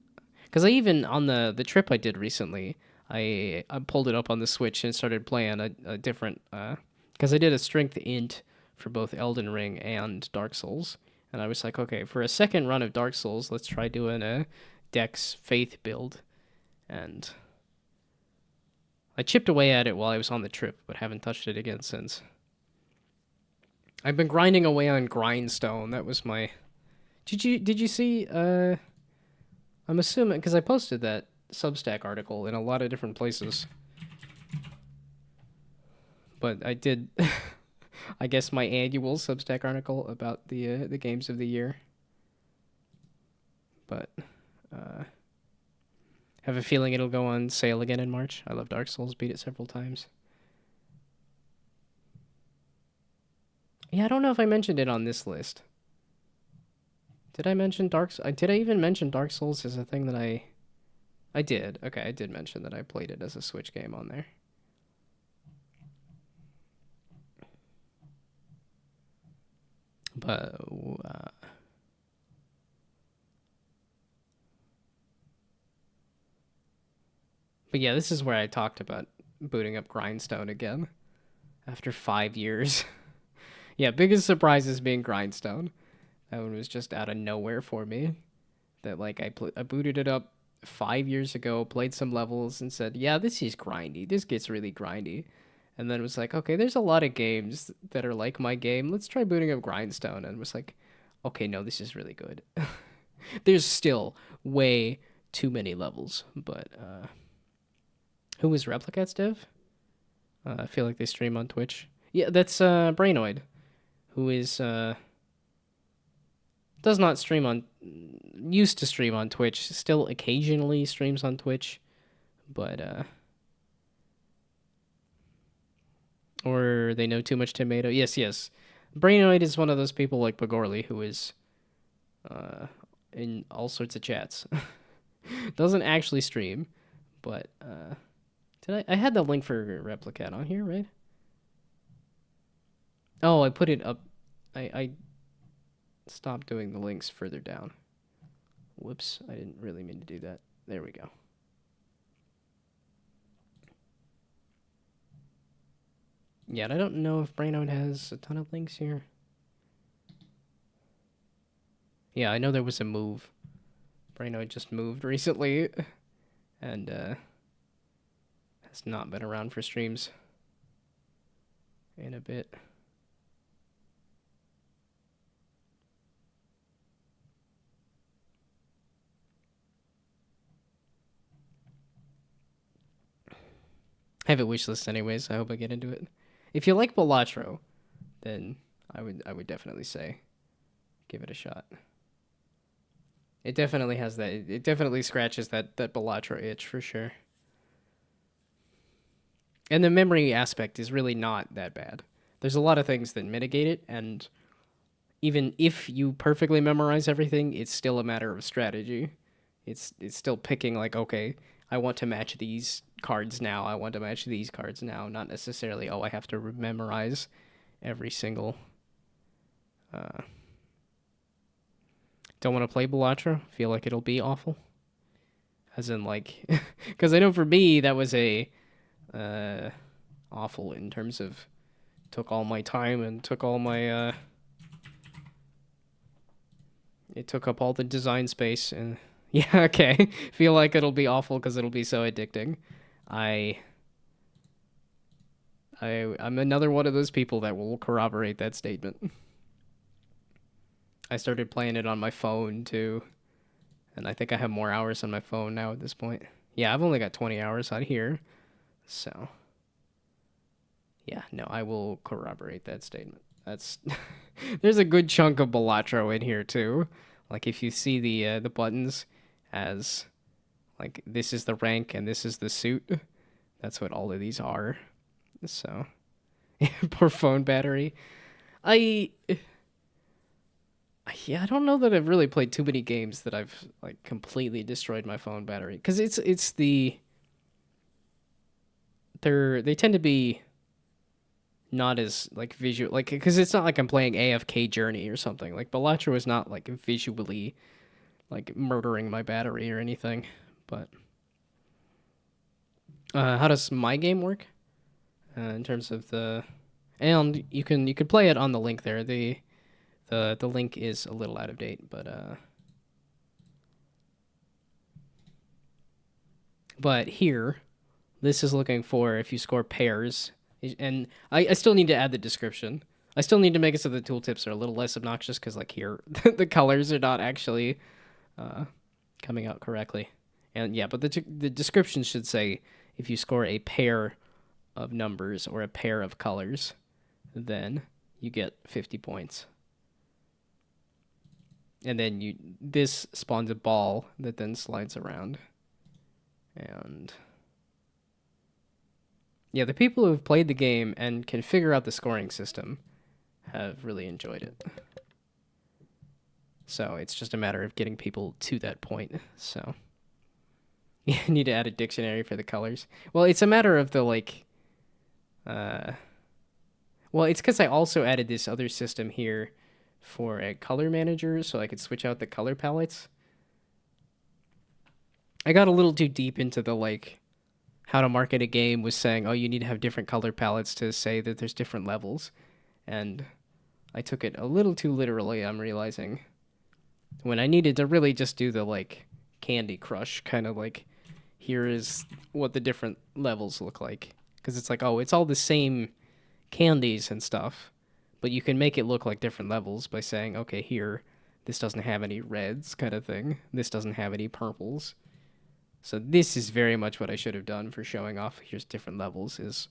Because I even, on the trip I did recently, I pulled it up on the Switch and started playing a different... Because I did a strength int for both Elden Ring and Dark Souls. And I was like, okay, for a second run of Dark Souls, let's try doing a Dex Faith build. And I chipped away at it while I was on the trip, but haven't touched it again since. I've been grinding away on Grindstone. That was my... Did you see... I'm assuming... Because I posted that Substack article in a lot of different places. But I did... I guess my annual Substack article about the games of the year. But... have a feeling it'll go on sale again in March. I love Dark Souls. Beat it several times. Yeah, I don't know if I mentioned it on this list. Did I mention Did I even mention Dark Souls as a thing that I did. Okay, I did mention that I played it as a Switch game on there. But but yeah, this is where I talked about booting up Grindstone again after 5 years. Yeah, biggest surprise is being Grindstone. That one was just out of nowhere for me. That like I booted it up 5 years ago, played some levels, and said, "Yeah, this is grindy. This gets really grindy." And then it was like, "Okay, there's a lot of games that are like my game. Let's try booting up Grindstone." And it was like, "Okay, no, this is really good." There's still way too many levels, but who was Replicats Dev? I feel like they stream on Twitch. Yeah, that's Brainoid, who is does not stream on used to stream on Twitch, still occasionally streams on Twitch, but or they know too much tomato. Yes. Brainoid is one of those people like Pagorli who is in all sorts of chats. Doesn't actually stream, but did I had the link for Replicat on here, right? Oh, I put it up. I stopped doing the links further down. Whoops, I didn't really mean to do that. There we go. Yeah, and I don't know if Brainoid has a ton of links here. Yeah, I know there was a move. Brainoid just moved recently, and has not been around for streams in a bit. I have a wish list anyways. I hope I get into it. If you like Balatro, then I would definitely say give it a shot. It definitely has that. It definitely scratches that Balatro itch for sure. And the memory aspect is really not that bad. There's a lot of things that mitigate it, and even if you perfectly memorize everything, it's still a matter of strategy. It's still picking like, okay, I want to match these cards now. I want to match these cards now. Not necessarily, oh, I have to memorize every single. Don't want to play Balatro. Feel like it'll be awful. As in, like, because I know for me that was a awful in terms of took all my time and took all my it took up all the design space and yeah, okay. Feel like it'll be awful because it'll be so addicting. I'm another one of those people that will corroborate that statement. I started playing it on my phone too, and I think I have more hours on my phone now at this point. Yeah, I've only got 20 hours on here, so yeah, no, I will corroborate that statement. That's there's a good chunk of Balatro in here too. Like if you see the buttons as like this is the rank and this is the suit, that's what all of these are. So poor phone battery. I Yeah, I don't know that I've really played too many games that I've like completely destroyed my phone battery because they tend to be not as like visual like because it's not like I'm playing AFK Journey or something. Like Balatro is not like visually like murdering my battery or anything. But how does my game work in terms of the and you could play it on the link there. The link is a little out of date, but here, this is looking for if you score pairs, and I still need to add the description. I still need to make it so the tooltips are a little less obnoxious because like here, the colors are not actually coming out correctly. And yeah, but the description should say if you score a pair of numbers or a pair of colors, then you get 50 points. And then this spawns a ball that then slides around. And yeah, the people who have played the game and can figure out the scoring system have really enjoyed it. So it's just a matter of getting people to that point. So you need to add a dictionary for the colors. Well, it's a matter of the like well, it's because I also added this other system here for a color manager so I could switch out the color palettes. I got a little too deep into the like how to market a game was saying, oh, you need to have different color palettes to say that there's different levels. And I took it a little too literally, I'm realizing. When I needed to really just do the like Candy Crush kind of like, here is what the different levels look like. Because it's like, oh, it's all the same candies and stuff, but you can make it look like different levels by saying, okay, here, this doesn't have any reds kind of thing. This doesn't have any purples. So this is very much what I should have done for showing off here's different levels is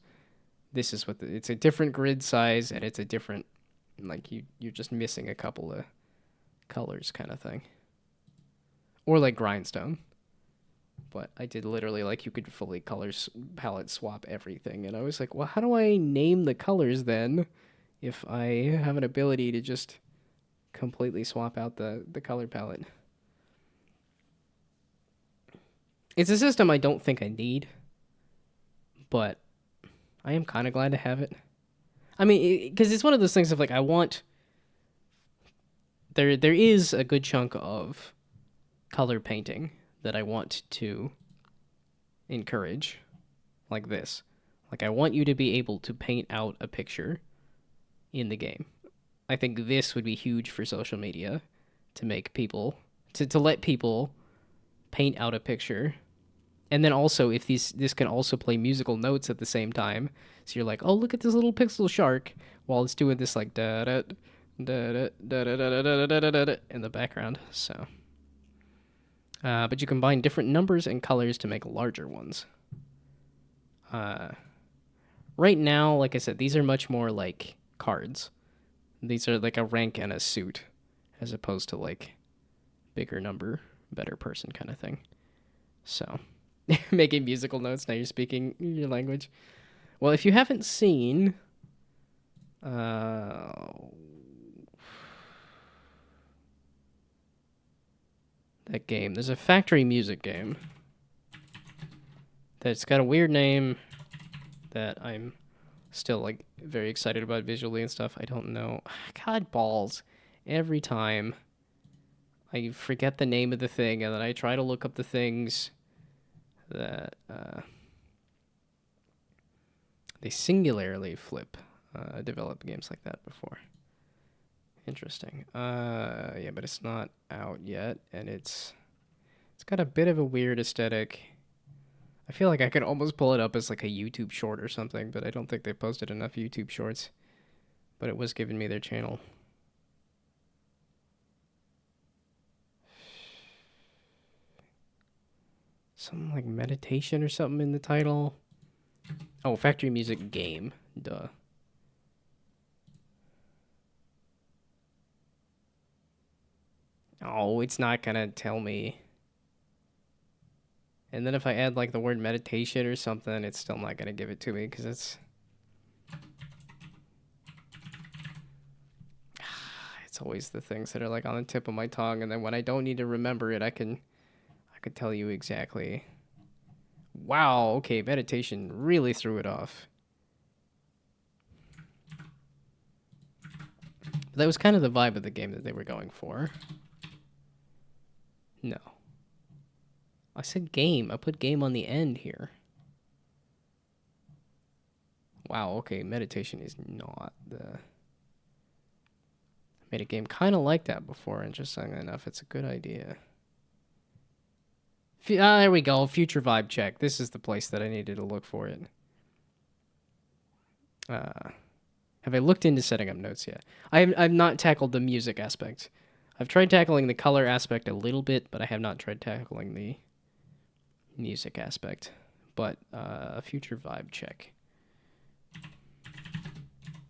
this is what it's a different grid size and it's a different like you're just missing a couple of colors kind of thing. Or like Grindstone. But I did literally like you could fully palette swap everything and I was like, well, how do I name the colors then if I have an ability to just completely swap out the color palette? It's a system I don't think I need, but I am kind of glad to have it. I mean, because it's one of those things of like I want. There is a good chunk of color painting that I want to encourage, like this. Like I want you to be able to paint out a picture in the game. I think this would be huge for social media to make people to let people paint out a picture. And then also, if this can also play musical notes at the same time, so you're like, oh, look at this little pixel shark while it's doing this like da da da da da da da da da da in the background. So, but you combine different numbers and colors to make larger ones. Right now, like I said, these are much more like cards. These are like a rank and a suit, as opposed to like bigger number, better person kind of thing. So. Making musical notes, now you're speaking your language. Well, if you haven't seen that game, there's a factory music game that's got a weird name that I'm still like very excited about visually and stuff. I don't know. God balls. Every time I forget the name of the thing and then I try to look up the things that they singularly develop games like that before. Interesting. Yeah, but it's not out yet, and it's got a bit of a weird aesthetic. I feel like I could almost pull it up as like a YouTube short or something, but I don't think they posted enough YouTube shorts. But it was giving me their channel. Something like meditation or something in the title. Oh, factory music game. Duh. Oh, it's not gonna tell me. And then if I add like the word meditation or something, it's still not gonna give it to me because it's always the things that are like on the tip of my tongue, and then when I don't need to remember it, I could tell you exactly. Wow, okay, meditation really threw it off. But that was kind of the vibe of the game that they were going for. No. I said game. I put game on the end here. Wow, okay, meditation is not the... Made a game kind of like that before, interesting enough. It's a good idea. There we go, future vibe check. This is the place that I needed to look for it. Have I looked into setting up notes yet? I've not tackled the music aspect. I've tried tackling the color aspect a little bit, but I have not tried tackling the music aspect. But a future vibe check.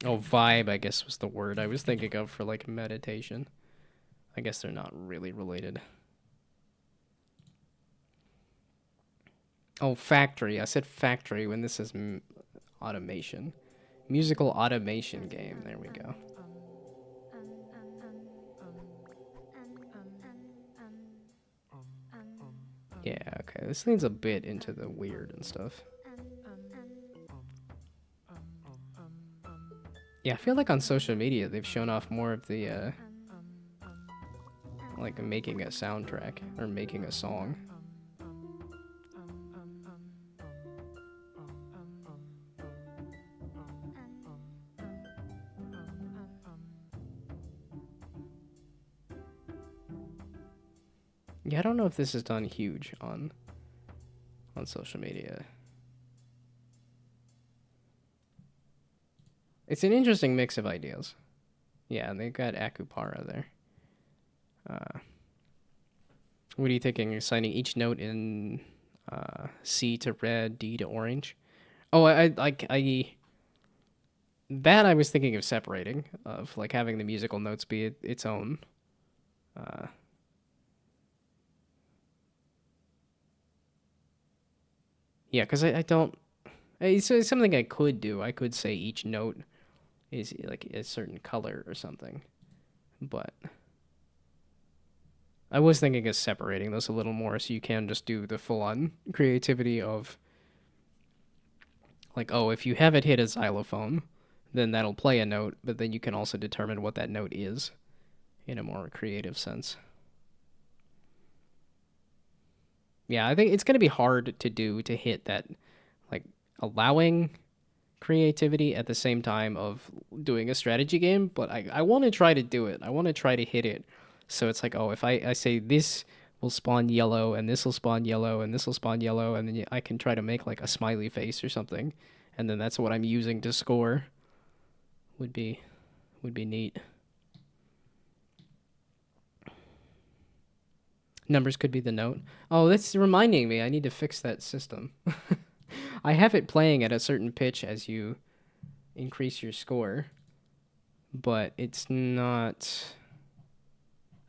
Oh, vibe, I guess, was the word I was thinking of for, like, meditation. I guess they're not really related. Oh, factory. I said factory when this is automation. Musical automation game. There we go. Yeah, okay. This leans a bit into the weird and stuff. Yeah, I feel like on social media they've shown off more of the like making a soundtrack or making a song. Yeah, I don't know if this is done huge on social media. It's an interesting mix of ideas. Yeah, and they've got Akupara there. What are you thinking? Assigning each note in C to red, D to orange. Oh, I that I was thinking of separating, of like having the musical notes be its own. Yeah, because I don't. It's something I could do. I could say each note is like a certain color or something, but I was thinking of separating those a little more so you can just do the full-on creativity of like, oh, if you have it hit a xylophone, then that'll play a note, but then you can also determine what that note is in a more creative sense. Yeah, I think it's going to be hard to do to hit that, like, allowing creativity at the same time of doing a strategy game, but I want to try to do it. I want to try to hit it. So it's like, oh, if I say this will spawn yellow, and this will spawn yellow, and this will spawn yellow, and then I can try to make like a smiley face or something, and then that's what I'm using to score. Would be neat. Numbers could be the note. Oh, that's reminding me. I need to fix that system. I have it playing at a certain pitch as you increase your score, but it's not.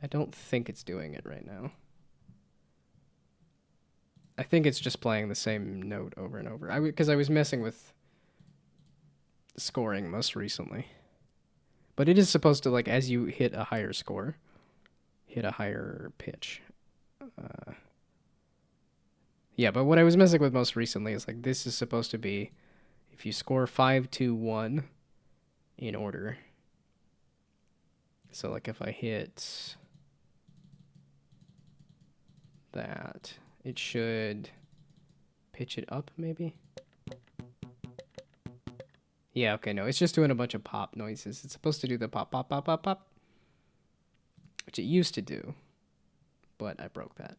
I don't think it's doing it right now. I think it's just playing the same note over and over. Because I was messing with scoring most recently. But it is supposed to, like, as you hit a higher score, hit a higher pitch. Yeah, but what I was messing with most recently is, like, this is supposed to be, if you score 5, 2, 1 in order. So, like, if I hit that, it should pitch it up, maybe? Yeah, okay, no, it's just doing a bunch of pop noises. It's supposed to do the pop, pop, pop, pop, pop, which it used to do, but I broke that.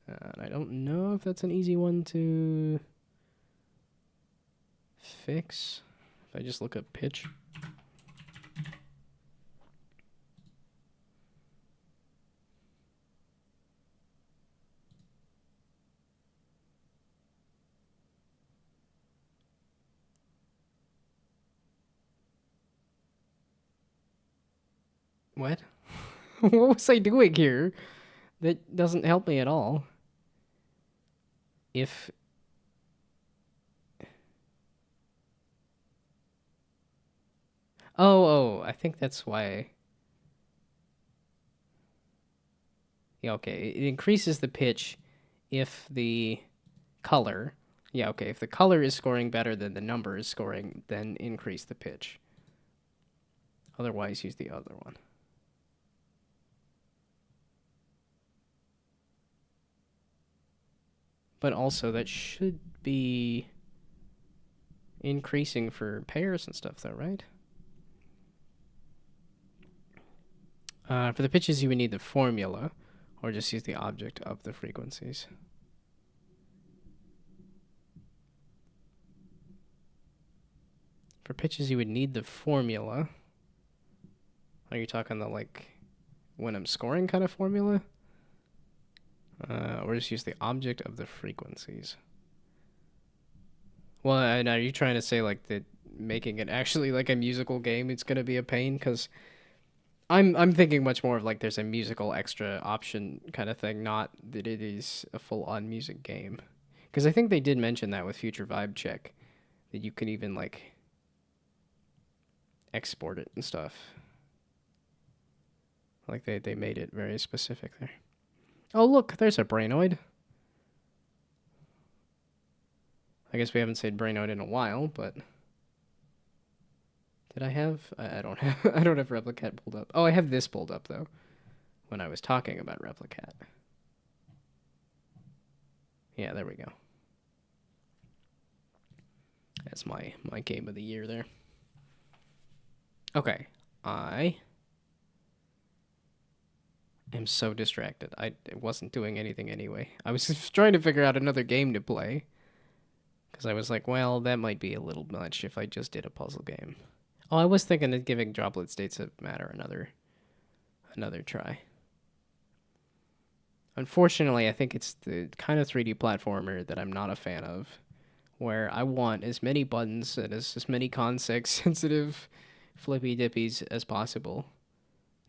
And I don't know if that's an easy one to fix. If I just look up pitch. What? What was I doing here? That doesn't help me at all. If... Oh, I think that's why... Yeah, okay. It increases the pitch if the color... Yeah, okay. If the color is scoring better than the number is scoring, then increase the pitch. Otherwise, use the other one. But also, that should be increasing for pairs and stuff, though, right? For the pitches, you would need the formula, or just use the object of the frequencies. For pitches, you would need the formula. Are you talking the, like, when I'm scoring kind of formula? Or just use the object of the frequencies. Well, and are you trying to say, like, that making it actually like a musical game, it's going to be a pain? Because I'm thinking much more of, like, there's a musical extra option kind of thing, not that it is a full-on music game. Because I think they did mention that with Future Vibe Check, that you can even, like, export it and stuff. Like, they made it very specific there. Oh, look, there's a Brainoid. I guess we haven't said Brainoid in a while, but Did I have? I don't have. I don't have Replicat pulled up. Oh, I have this pulled up though. When I was talking about Replicat. Yeah, there we go. That's my game of the year there. Okay, I am so distracted. I wasn't doing anything anyway. I was just trying to figure out another game to play. Because I was like, well, that might be a little much if I just did a puzzle game. Oh, I was thinking of giving Droplet States of Matter another try. Unfortunately, I think it's the kind of 3D platformer that I'm not a fan of, where I want as many buttons and as many consec sensitive flippy dippies as possible.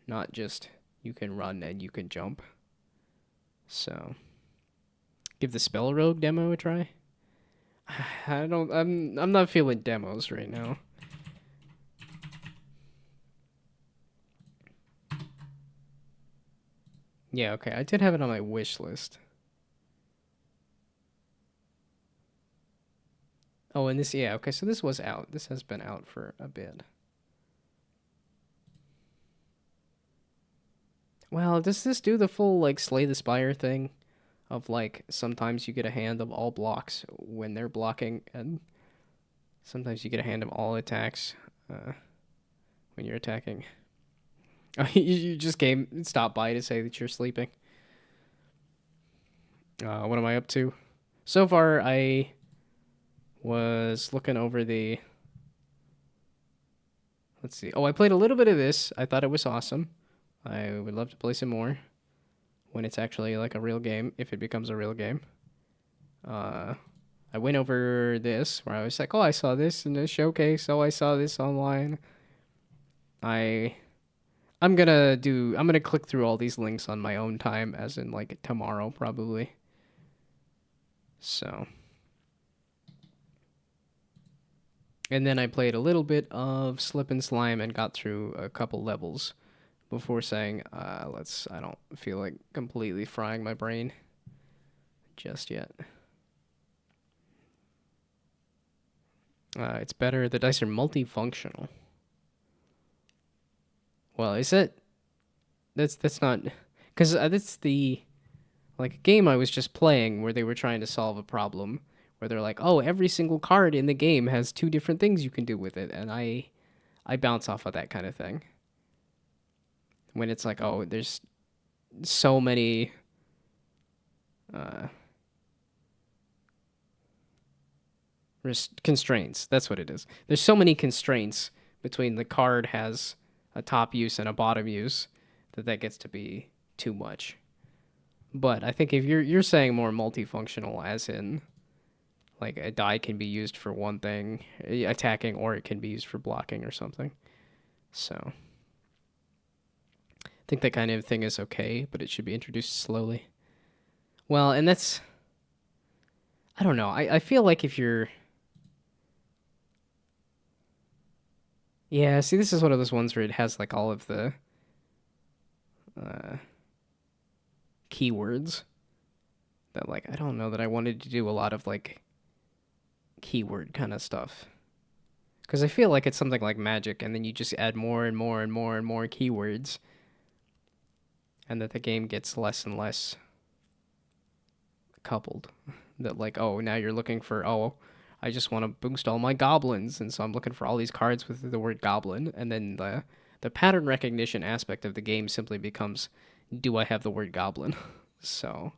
Not just you can run and you can jump. So, give the Spell Rogue demo a try. I'm not feeling demos right now. Yeah, okay. I did have it on my wish list. Oh, and this, yeah, okay. So this was out. This has been out for a bit. Well, does this do the full, like, Slay the Spire thing? Of, like, sometimes you get a hand of all blocks when they're blocking, and sometimes you get a hand of all attacks when you're attacking. Oh, you just stopped by to say that you're sleeping. What am I up to? So far, I was looking over the... Let's see. Oh, I played a little bit of this. I thought it was awesome. I would love to play some more when it's actually like a real game, if it becomes a real game. I went over this where I was like, oh, I saw this in the showcase. Oh, I saw this online. I'm gonna click through all these links on my own time, as in like tomorrow probably. So, and then I played a little bit of Slip and Slime and got through a couple levels before saying, I don't feel like completely frying my brain just yet. It's better. The dice are multifunctional. Well, is it? That's not, because that's the like game I was just playing where they were trying to solve a problem where they're like, oh, every single card in the game has two different things you can do with it, and I bounce off of that kind of thing. When it's like, oh, there's so many constraints. That's what it is. There's so many constraints between the card has a top use and a bottom use that gets to be too much. But I think if you're saying more multifunctional, as in like a die can be used for one thing, attacking, or it can be used for blocking or something. So I think that kind of thing is okay, but it should be introduced slowly. Well, and that's, I don't know. I feel like if you're... Yeah, see, this is one of those ones where it has like all of the keywords that, like, I don't know that I wanted to do a lot of like keyword kind of stuff. Because I feel like it's something like Magic, and then you just add more and more and more and more keywords, and that the game gets less and less coupled. That, like, oh, now you're looking for, oh, I just want to boost all my goblins, and so I'm looking for all these cards with the word goblin, and then the pattern recognition aspect of the game simply becomes, do I have the word goblin? So...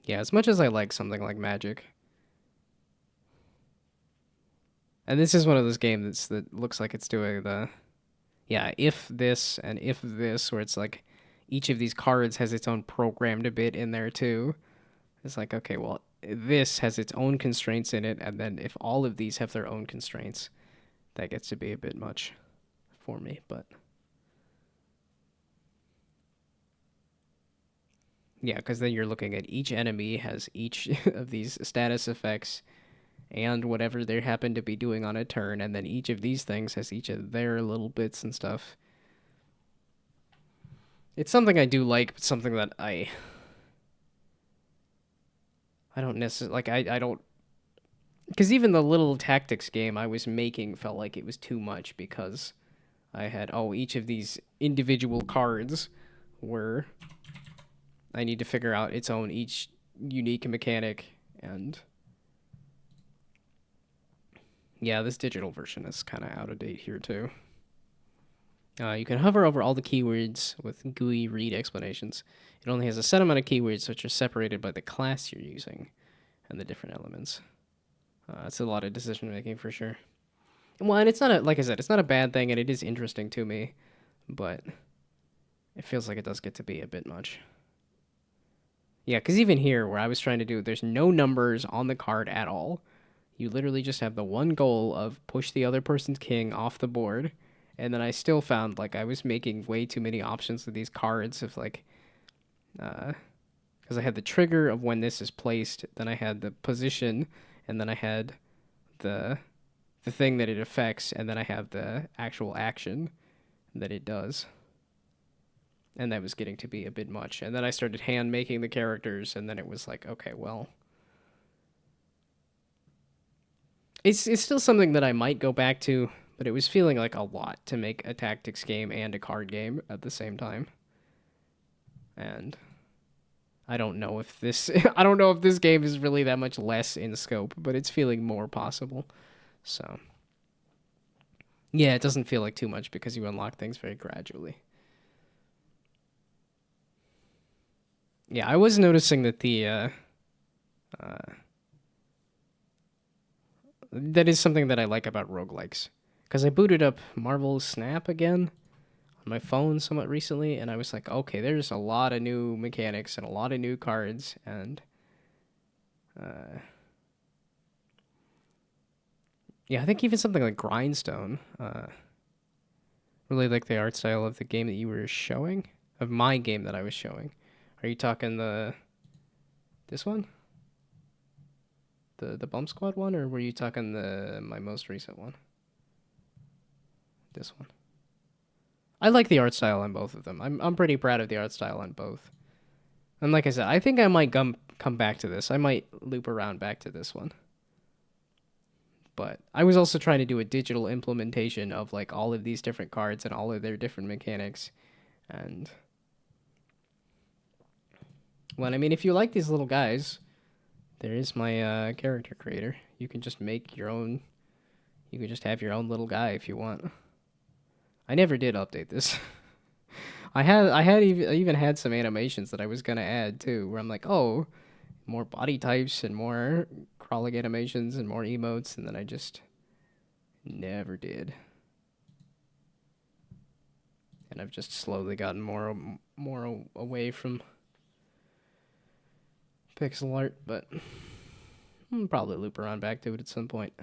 yeah, as much as I like something like Magic, and this is one of those games that looks like it's doing the, yeah, if this and if this, where it's like each of these cards has its own programmed bit in there too. It's like, okay, well, this has its own constraints in it, and then if all of these have their own constraints, that gets to be a bit much for me, but... yeah, because then you're looking at each enemy has each of these status effects and whatever they happen to be doing on a turn, and then each of these things has each of their little bits and stuff. It's something I do like, but something that I I don't necessarily like I don't because even the little tactics game I was making felt like it was too much because I had each of these individual cards were I need to figure out its own each unique mechanic and yeah, this digital version is kind of out of date here too. You can hover over all the keywords with GUI read explanations. It only has a set amount of keywords which are separated by the class you're using and the different elements. It's a lot of decision making for sure. Well, and it's not like I said, it's not a bad thing, and it is interesting to me, but it feels like it does get to be a bit much. Yeah, because even here, where I was trying to do, there's no numbers on the card at all. You literally just have the one goal of push the other person's king off the board, and then I still found like I was making way too many options with these cards of like, because I had the trigger of when this is placed, then I had the position, and then I had the thing that it affects, and then I have the actual action that it does. And that was getting to be a bit much. And then I started hand making the characters, and then it was like, okay, well, it's still something that I might go back to, but it was feeling like a lot to make a tactics game and a card game at the same time. And I don't know if this I don't know if this game is really that much less in scope, but it's feeling more possible. So yeah, it doesn't feel like too much because you unlock things very gradually. Yeah, I was noticing that that is something that I like about roguelikes. Because I booted up Marvel Snap again on my phone somewhat recently, and I was like, okay, there's a lot of new mechanics and a lot of new cards, and yeah, I think even something like Grindstone, really like the art style of the game that you were showing, of my game that I was showing. Are you talking this one? The Bump Squad one, or were you talking my most recent one? This one. I like the art style on both of them. I'm pretty proud of the art style on both. And like I said, I think I might come back to this. I might loop around back to this one. But I was also trying to do a digital implementation of like all of these different cards and all of their different mechanics. And well, I mean, if you like these little guys, there is my character creator. You can just make your own. You can just have your own little guy if you want. I never did update this. I even had some animations that I was gonna add too, where I'm like, oh, more body types and more crawling animations and more emotes, and then I just never did. And I've just slowly gotten more away from pixel art, but I'll probably loop around back to it at some point.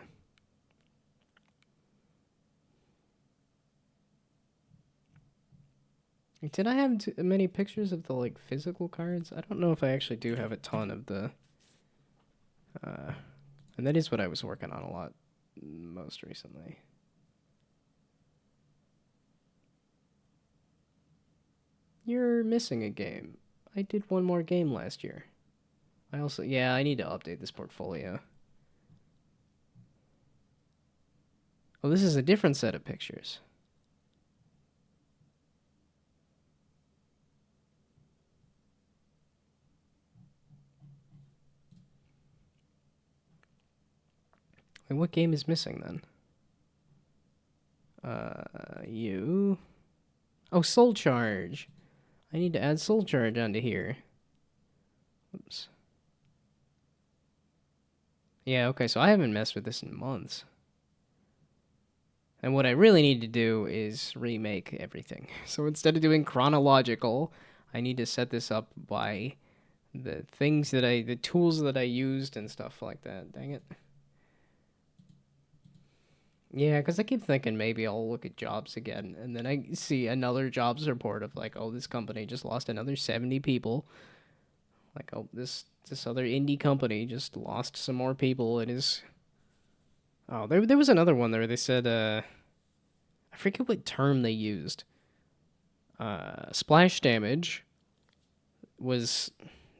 Did I have many pictures of the like physical cards? I don't know if I actually do have a ton of the and that is what I was working on a lot most recently. You're missing a game. I did one more game last year. I need to update this portfolio. Oh, this is a different set of pictures. Wait, what game is missing then? You. Oh, Soul Charge. I need to add Soul Charge onto here. Oops. Yeah, okay, so I haven't messed with this in months. And what I really need to do is remake everything. So instead of doing chronological, I need to set this up by the tools that I used and stuff like that. Dang it. Yeah, because I keep thinking maybe I'll look at jobs again, and then I see another jobs report of like, oh, this company just lost another 70 people. Like, oh, this other indie company just lost some more people. It is. Oh, there was another one there. They said, I forget what term they used. Splash Damage was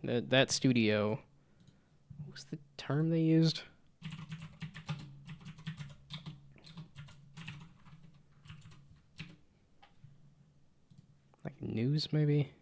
that studio was the term they used? Like news, maybe?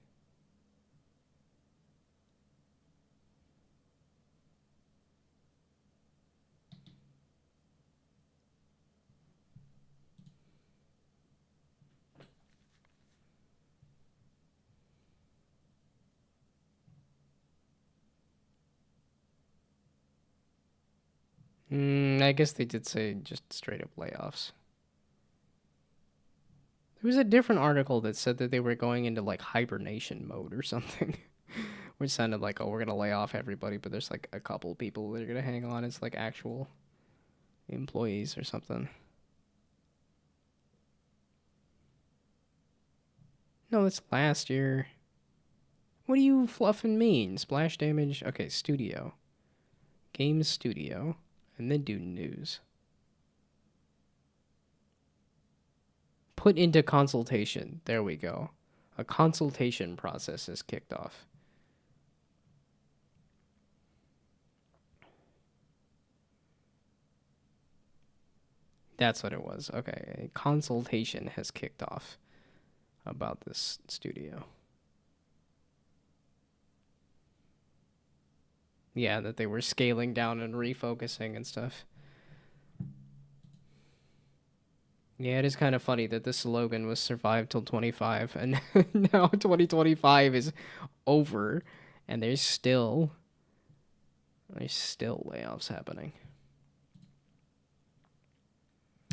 I guess they did say just straight up layoffs. There was a different article that said that they were going into like hibernation mode or something, which sounded like, oh, we're gonna lay off everybody, but there's like a couple people that are gonna hang on as like actual employees or something. No, that's last year. What do you fluffing mean? Splash damage? Okay, studio. Game studio. And then do news. Put into consultation. There we go. A consultation process is kicked off. That's what it was. Okay, a consultation has kicked off about this studio. Yeah, that they were scaling down and refocusing and stuff. Yeah, it is kind of funny that the slogan was survive till 25 and now 2025 is over and there's still layoffs happening.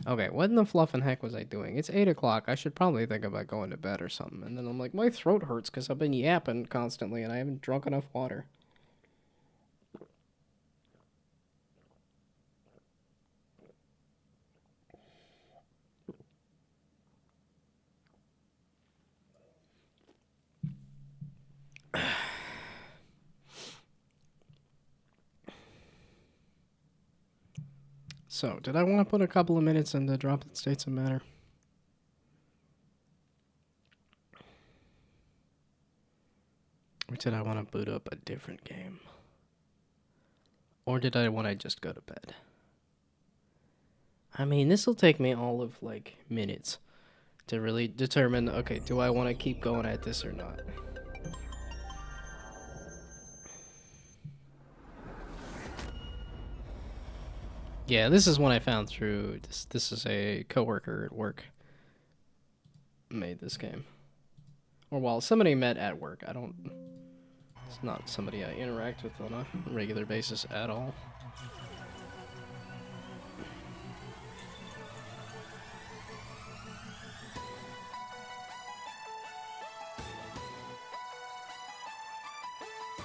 Okay, what in the fluff and heck was I doing? It's 8 o'clock. I should probably think about going to bed or something. And then I'm like, my throat hurts because I've been yapping constantly and I haven't drunk enough water. So, did I want to put a couple of minutes into Droplet States of Matter? Or did I want to boot up a different game? Or did I want to just go to bed? I mean, this will take me all of, like, minutes to really determine, okay, do I want to keep going at this or not? Yeah, this is one I found through, this is a coworker at work made this game. Or, well, somebody met at work. It's not somebody I interact with on a regular basis at all.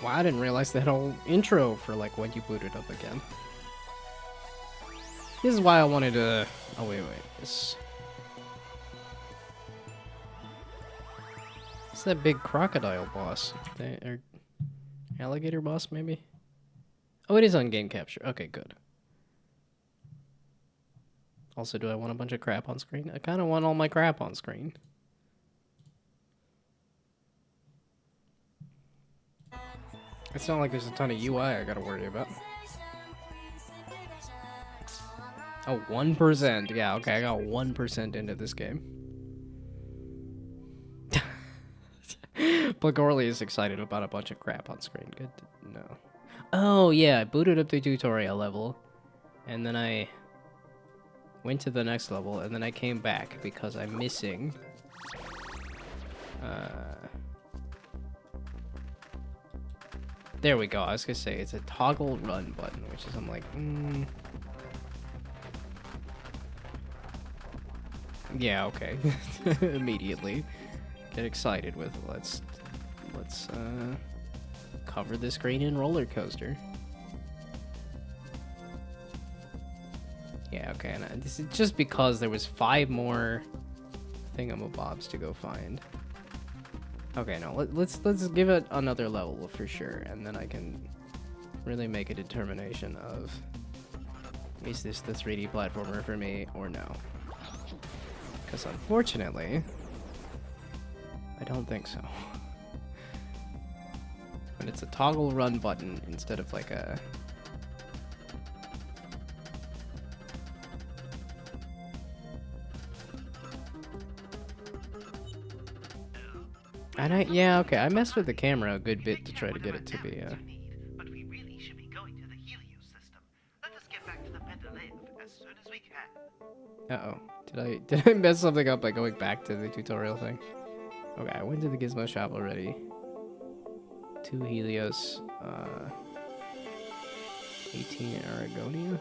Wow, I didn't realize that whole intro for, like, when you boot it up again. This is why I wanted to... Oh, wait. It's that big crocodile boss. Or alligator boss, maybe? Oh, it is on game capture. Okay, good. Also, do I want a bunch of crap on screen? I kind of want all my crap on screen. It's not like there's a ton of UI I gotta worry about. Oh, 1%. Yeah, okay, I got 1% into this game. But Gorley is excited about a bunch of crap on screen. Good to know. Oh, yeah, I booted up the tutorial level. And then I went to the next level, and then I came back because I'm missing... There we go. I was gonna say, it's a toggle run button, which is, I'm like, Yeah, okay. Immediately. Get excited with, let's cover the screen in roller coaster. Yeah, okay, and this is just because there was 5 more thingamabobs to go find. Okay, no, let's give it another level for sure, and then I can really make a determination of, is this the 3D platformer for me or no? Because unfortunately, I don't think so. But it's a toggle run button instead of like a Yeah, okay, I messed with the camera a good bit to try to get it to be, But we really should be going to the Helios system. Let us get back to the Better Live as soon as we can. Uh-oh. Did I mess something up by going back to the tutorial thing? Okay, I went to the Gizmo shop already. 2 Helios, 18 Aragonia?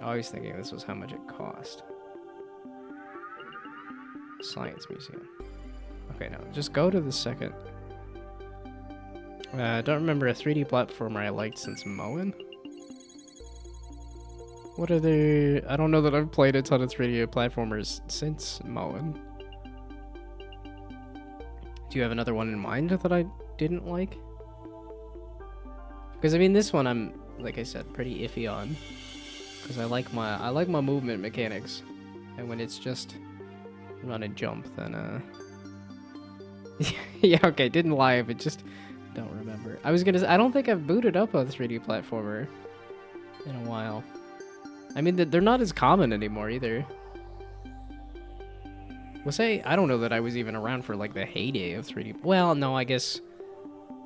Oh, I was thinking this was how much it cost. Science Museum. Okay, no, just go to the second. I don't remember a 3D platformer I liked since Moen. What are the... I don't know that I've played a ton of 3D platformers since Moen. Do you have another one in mind that I didn't like? Because I mean, this one I'm, like I said, pretty iffy on. Because I like my movement mechanics, and when it's just run and jump, then yeah, okay, didn't lie, but just don't remember. I don't think I've booted up a 3D platformer in a while. I mean, they're not as common anymore either. I don't know that I was even around for like the heyday of 3D. Well, no, I guess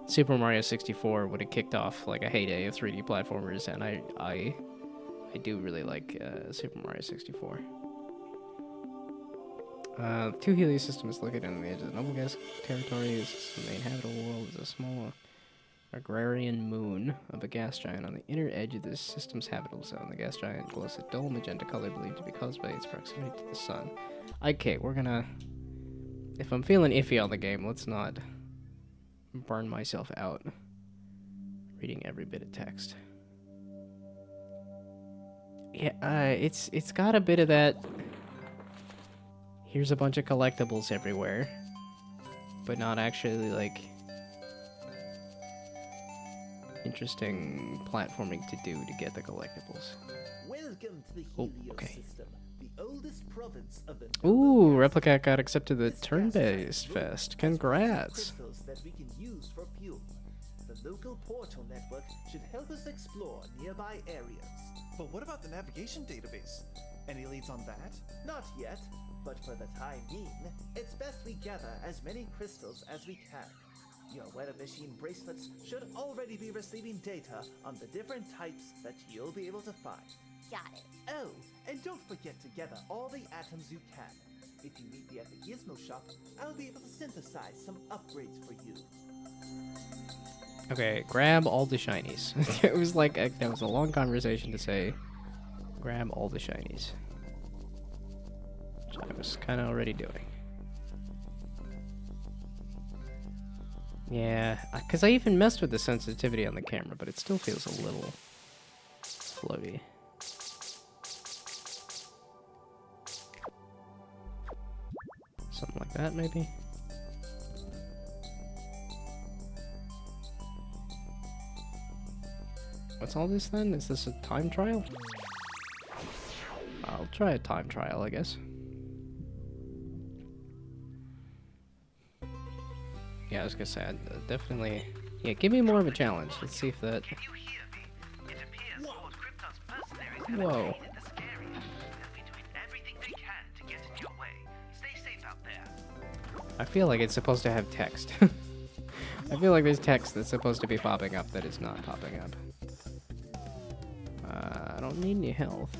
Super Mario 64 would have kicked off like a heyday of 3D platformers, and I do really like Super Mario 64. 2 Helios systems located on the edge of the noble gas territory. This is the main habitable world. Is a small agrarian moon of a gas giant on the inner edge of this system's habitable zone. The gas giant glows a dull magenta color believed to be caused by its proximity to the sun. Okay, we're gonna... If I'm feeling iffy on the game, let's not burn myself out reading every bit of text. Yeah, it's got a bit of that... Here's a bunch of collectibles everywhere, but not actually, like, interesting platforming to do to get the collectibles. Welcome to the Oh, Helios okay. system, the oldest province of the Ooh, Replicat got accepted to the turn-based fest. Congrats! crystals that we can use for fuel. The local portal network should help us explore nearby areas. But what about the navigation database? Any leads on that? Not yet, but for the time being, it's best we gather as many crystals as we can. Your weather machine bracelets should already be receiving data on the different types that you'll be able to find. Got it. Oh, and don't forget to gather all the atoms you can. If you meet me at the Gizmo shop, I'll be able to synthesize some upgrades for you. Okay, grab all the shinies. It was like, that was a long conversation to say, grab all the shinies. Which I was kind of already doing. Yeah, because I even messed with the sensitivity on the camera, but it still feels a little floaty. Something like that, maybe? What's all this then? Is this a time trial? I'll try a time trial, I guess. Yeah, I was gonna say, I'd definitely... Yeah, give me more of a challenge. Let's see if that... Can you hear me? It appears Lord Krypton's mercenaries have Whoa. invaded this area. They'll be doing everything they can to get in your way. Stay safe out there. I feel like it's supposed to have text. I feel like there's text that's supposed to be popping up that is not popping up. I don't need any health.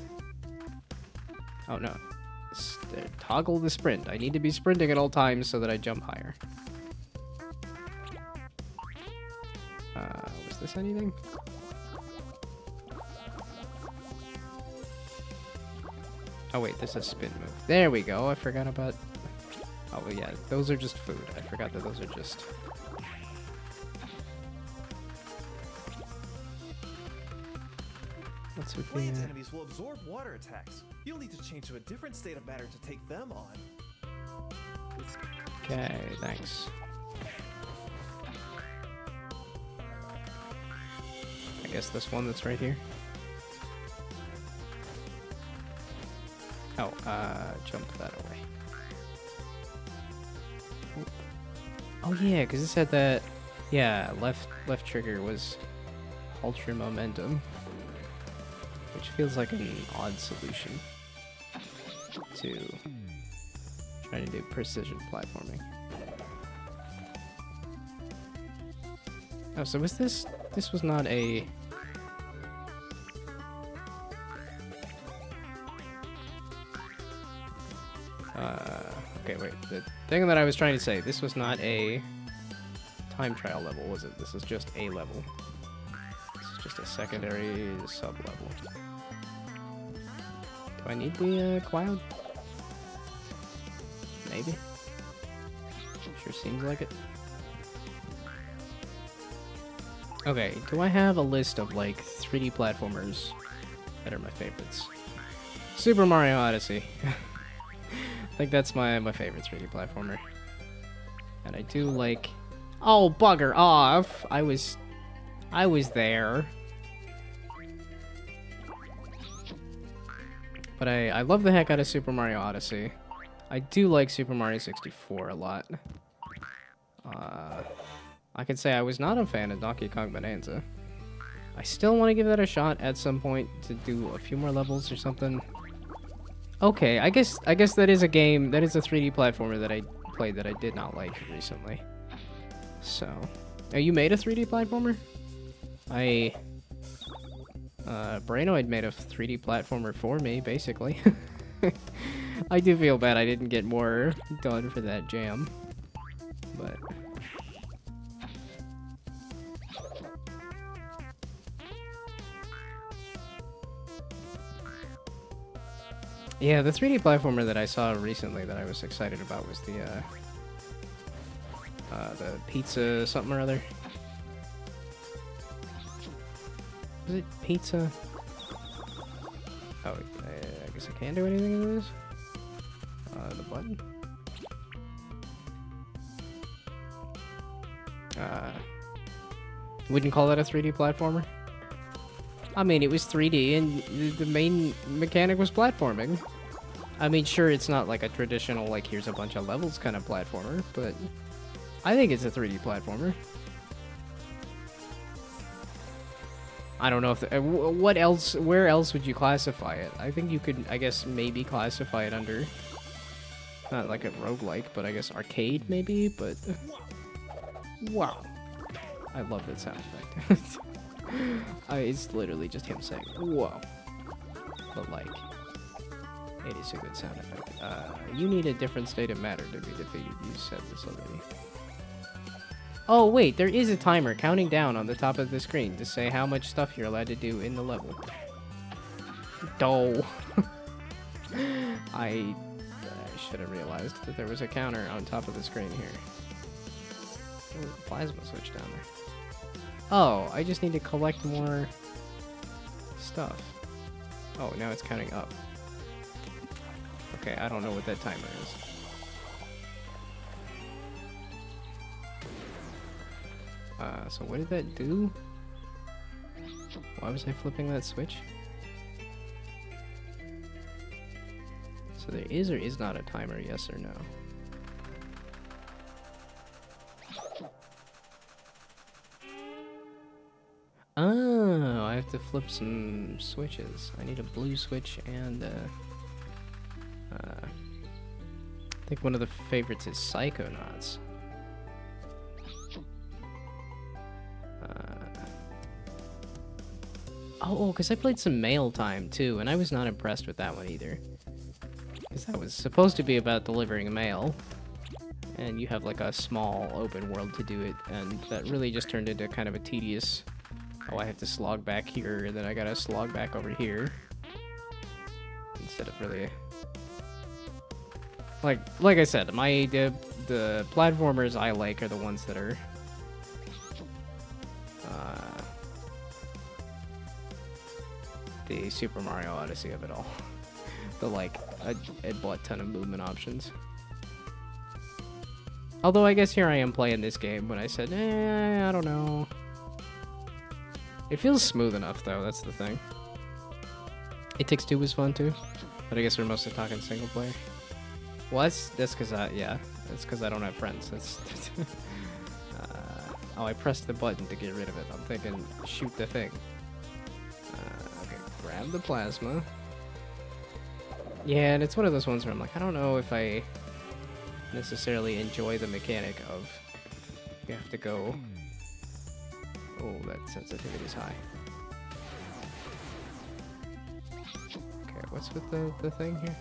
Oh no. Toggle the sprint. I need to be sprinting at all times so that I jump higher. Was this anything? Oh wait, this is spin move. There we go. I forgot about... Oh well, yeah, those are just food. I forgot that those are just... What's with the... Plants enemies will absorb water attacks. You'll need to change to a different state of matter to take them on. Okay, thanks. I guess this one that's right here. Oh, jump that away. Oop. Oh yeah, because it said that, yeah, left trigger was ultra momentum, which feels like an odd solution to trying to do precision platforming. Oh, so was this... This was not a... Okay, wait. The thing that I was trying to say, this was not a time trial level, was it? This is just a level. This is just a secondary sub-level. Do I need the cloud? Maybe. Sure seems like it. Okay, do I have a list of, like, 3D platformers that are my favorites? Super Mario Odyssey. I think that's my favorite 3D platformer. And I do like... Oh, bugger off! I was there. But I love the heck out of Super Mario Odyssey. I do like Super Mario 64 a lot. I can say I was not a fan of Donkey Kong Bonanza. I still want to give that a shot at some point to do a few more levels or something. Okay, I guess that is a game, that is a 3D platformer that I played that I did not like recently. So, you made a 3D platformer? Brainoid made a 3D platformer for me, basically. I do feel bad I didn't get more done for that jam, but... Yeah, the 3D platformer that I saw recently that I was excited about was the pizza something or other. Was it pizza? Oh, I guess I can't do anything with this. The button. Wouldn't call that a 3D platformer? I mean, it was 3D, and the main mechanic was platforming. I mean, sure, it's not like a traditional, like, here's a bunch of levels kind of platformer, but I think it's a 3D platformer. I don't know if... what else... Where else would you classify it? I think you could, I guess, maybe classify it under... Not like a roguelike, but I guess arcade, maybe, but... Wow. I love that sound effect. It's literally just him saying, whoa. But, like, it is a good sound effect. You need a different state of matter to be defeated. You said this already. Oh, wait, there is a timer counting down on the top of the screen to say how much stuff you're allowed to do in the level. Doh. I should have realized that there was a counter on top of the screen here. Oh, there's a plasma switch down there. Oh, I just need to collect more stuff. Oh, now it's counting up. Okay, I don't know what that timer is. So what did that do? Why was I flipping that switch? So there is or is not a timer, yes or no? Oh, I have to flip some switches. I need a blue switch and I think one of the favorites is Psychonauts. Oh, because I played some Mail Time too, and I was not impressed with that one either. Because that was supposed to be about delivering mail, and you have like a small open world to do it, and that really just turned into kind of a tedious... Oh, I have to slog back here, and then I gotta slog back over here. Instead of really... Like I said, the platformers I like are the ones that are... the Super Mario Odyssey of it all. The, like, a butt ton of movement options. Although I guess here I am playing this game when I said, I don't know. It feels smooth enough, though, that's the thing. It Takes Two was fun, too. But I guess we're mostly talking single player. Well, that's because that's because I don't have friends. That's... oh, I pressed the button to get rid of it. I'm thinking, shoot the thing. Okay, grab the plasma. Yeah, and it's one of those ones where I'm like, I don't know if I necessarily enjoy the mechanic of you have to go Oh, that sensitivity's high. Okay, what's with the thing here?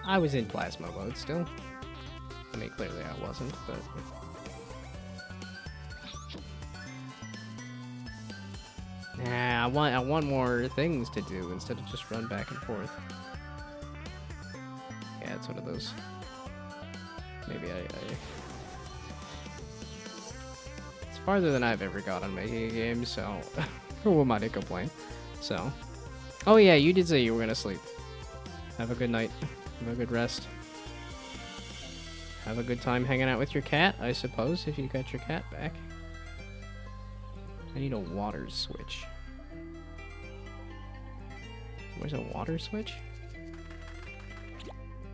I was in plasma mode still. I mean, clearly I wasn't, but... Nah, I want more things to do instead of just run back and forth. Yeah, it's one of those. Maybe it's farther than I've ever got on making a game, so who am I to complain? So, oh yeah, you did say you were gonna sleep. Have a good night. Have a good rest. Have a good time hanging out with your cat, I suppose, if you got your cat back. I need a water switch. Where's a water switch?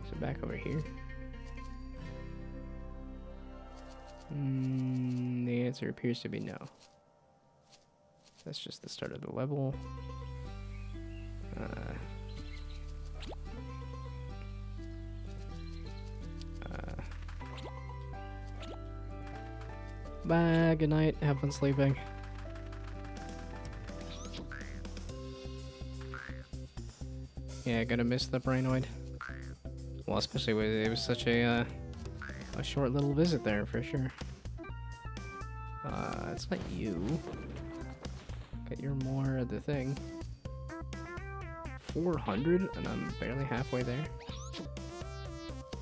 Is it back over here? The answer appears to be no. That's just the start of the level. Bye, good night, have fun sleeping. Yeah, gonna miss the brainoid. Well, especially with it was such a short little visit there for sure. It's not you. Get your more of the thing. 400, and I'm barely halfway there.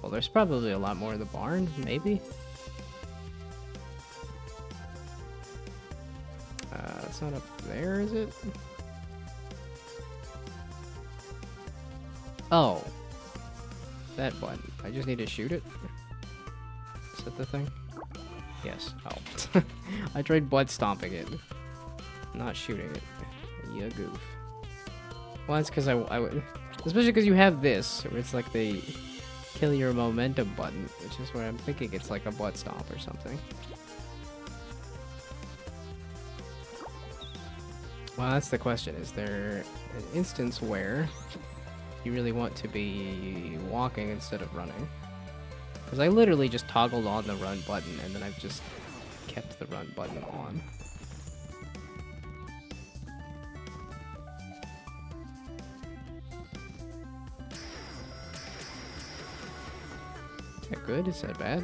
Well, there's probably a lot more in the barn, maybe. It's not up there, is it? Oh. That button. I just need to shoot it. Is that the thing? Yes. Oh. I tried butt stomping it. Not shooting it. You goof. Well, that's because I would... Especially because you have this, where it's like the kill your momentum button, which is where I'm thinking it's like a butt stomp or something. Well, that's the question. Is there an instance where you really want to be walking instead of running? Because I literally just toggled on the run button, and then I've just kept the run button on. Is that good? Is that bad?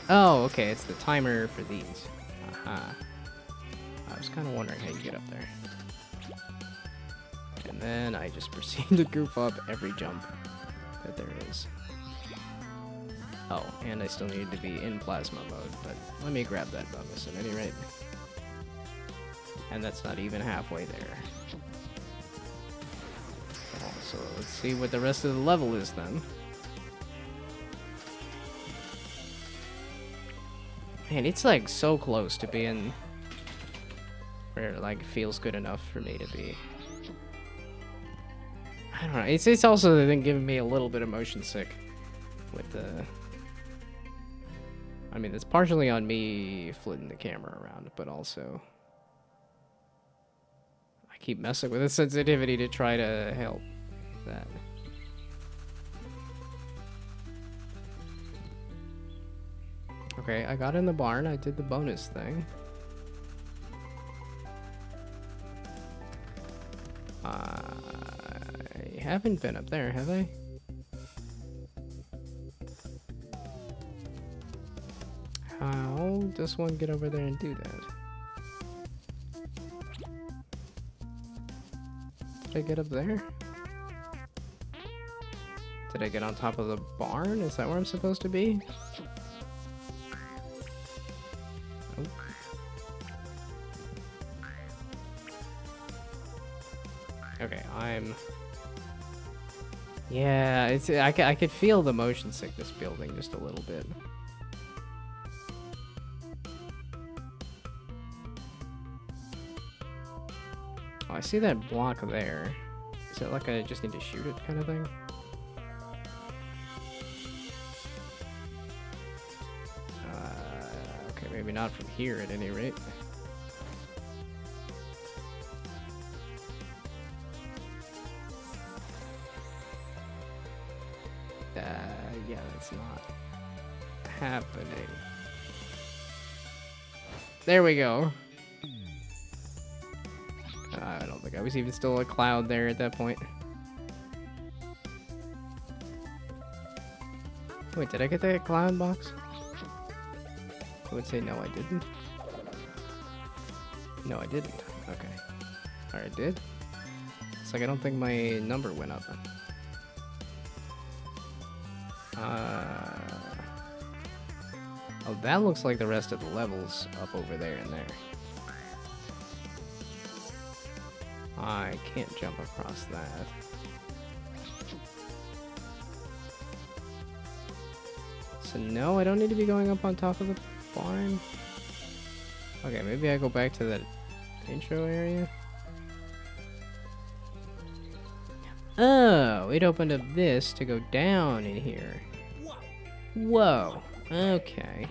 Oh, okay, it's the timer for these. Aha. I was kind of wondering how you get up there. And then I just proceed to goof up every jump that there is. Oh, and I still need to be in plasma mode, but let me grab that bonus at any rate. And that's not even halfway there. Oh, so let's see what the rest of the level is then. Man, it's like so close to being where it like feels good enough for me to be. I don't know. It's also the thing giving me a little bit of motion sick with the. I mean, it's partially on me flitting the camera around, but also I keep messing with the sensitivity to try to help that. Okay, I got in the barn. I did the bonus thing. I haven't been up there, have I? How does one get over there and do that? Did I get up there? Did I get on top of the barn? Is that where I'm supposed to be? Nope. Okay, I'm... Yeah, it's I could feel the motion sickness building just a little bit. Oh, I see that block there. Is it like I just need to shoot it kind of thing? Okay, maybe not from here at any rate. Yeah, that's not happening? There we go. I don't think I was even still a cloud there at that point. Wait, did I get that cloud box? I would say no, I didn't. No, I didn't. Okay. Or I did? It's like I don't think my number went up. Oh, that looks like the rest of the levels up over there and there. I can't jump across that. So no, I don't need to be going up on top of the barn. Okay, maybe I go back to that intro area. Oh, it opened up this to go down in here. Whoa. Okay.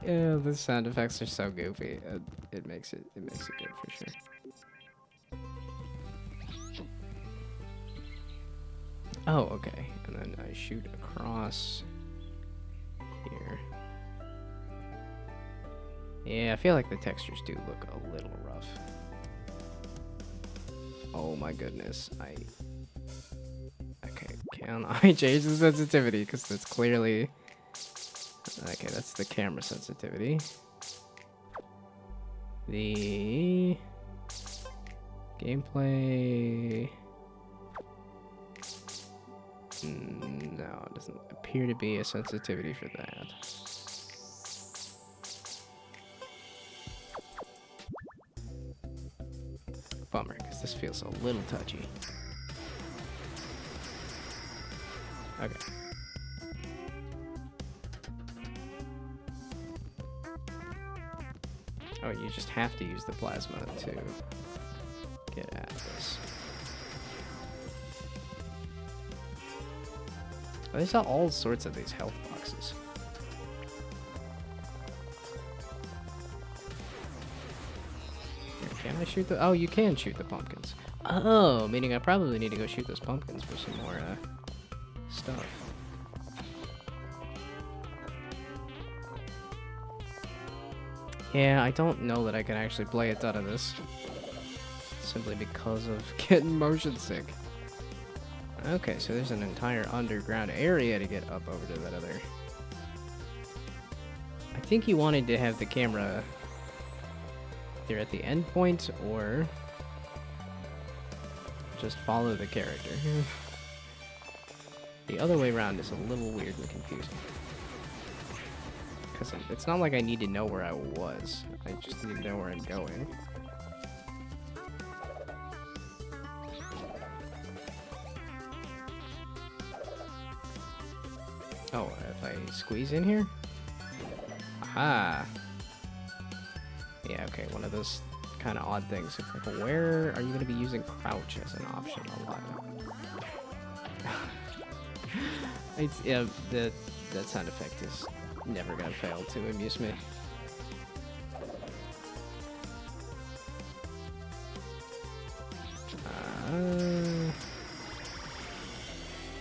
Yeah, the sound effects are so goofy. It makes it good for sure. Oh, okay. And then I shoot across here. Yeah, I feel like the textures do look a little rough. Oh my goodness. Okay, can I change the sensitivity? Because that's clearly... Okay, that's the camera sensitivity. The... gameplay... No, it doesn't appear to be a sensitivity for that. Bummer, because this feels a little touchy. Okay. Oh, you just have to use the plasma to get at this. Oh, there's all sorts of these health boxes. Here, can I shoot the... Oh, you can shoot the pumpkins. Oh, meaning I probably need to go shoot those pumpkins for some more stuff. Yeah, I don't know that I can actually play a ton of this. Simply because of getting motion sick. Okay, so there's an entire underground area to get up over to that other... I think he wanted to have the camera either at the end point or just follow the character. The other way around is a little weird and confusing. Because it's not like I need to know where I was. I just need to know where I'm going. Oh, if I squeeze in here? Aha! Yeah, okay, one of those kind of odd things. It's like, where are you going to be using crouch as an option a lot? It's, yeah, that sound effect is never going to fail to amuse me.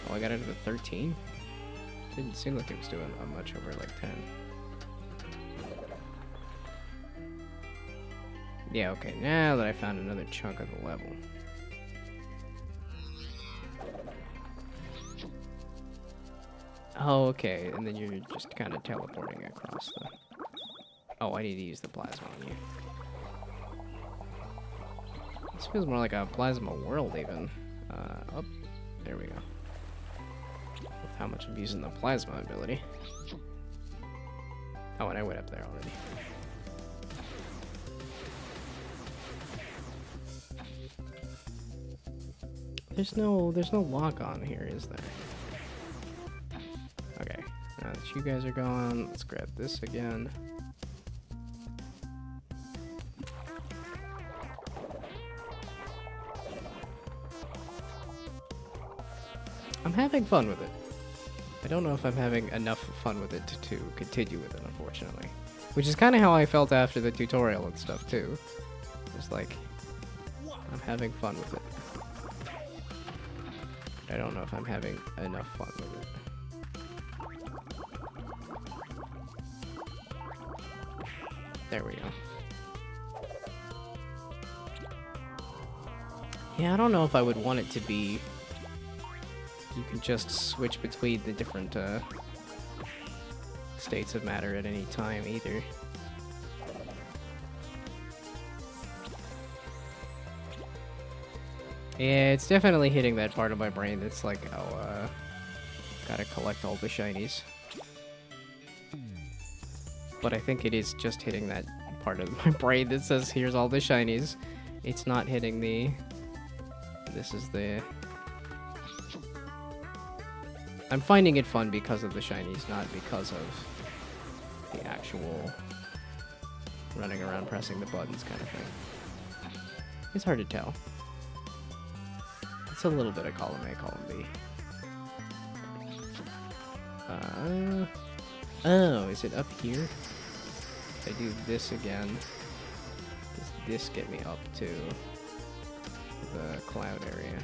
Oh, I got it at a 13? Didn't seem like it was doing much over like 10. Yeah, okay, now that I found another chunk of the level. Oh, okay, and then you're just kind of teleporting across the... Oh, I need to use the plasma on you. This feels more like a plasma world, even. Oh, there we go. With how much I'm using the plasma ability. Oh, and I went up there already. There's no lock on here, is there? Okay, now that you guys are gone, let's grab this again. I'm having fun with it. I don't know if I'm having enough fun with it to continue with it, unfortunately. Which is kind of how I felt after the tutorial and stuff, too. It's like, I'm having fun with it. I don't know if I'm having enough fun with it. There we go. Yeah, I don't know if I would want it to be... You can just switch between the different states of matter at any time either. Yeah, it's definitely hitting that part of my brain that's like, oh, gotta collect all the shinies. But I think it is just hitting that part of my brain that says, here's all the shinies. It's not hitting the... This is the... I'm finding it fun because of the shinies, not because of the actual running around pressing the buttons kind of thing. It's hard to tell. It's a little bit of column A, column B. Oh, is it up here? If I do this again, does this get me up to the cloud area?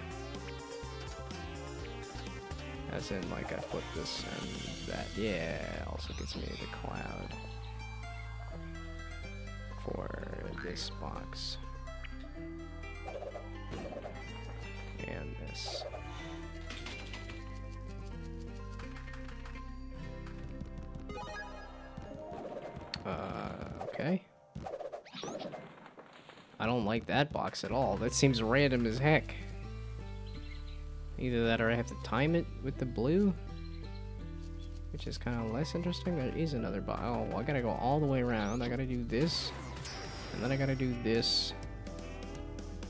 As in, like, I flip this and that. Yeah, also gets me the cloud for this box. And this. Okay. I don't like that box at all. That seems random as heck. Either that or I have to time it with the blue, which is kind of less interesting. There is another box. Oh, I gotta go all the way around. I gotta do this, and then I gotta do this,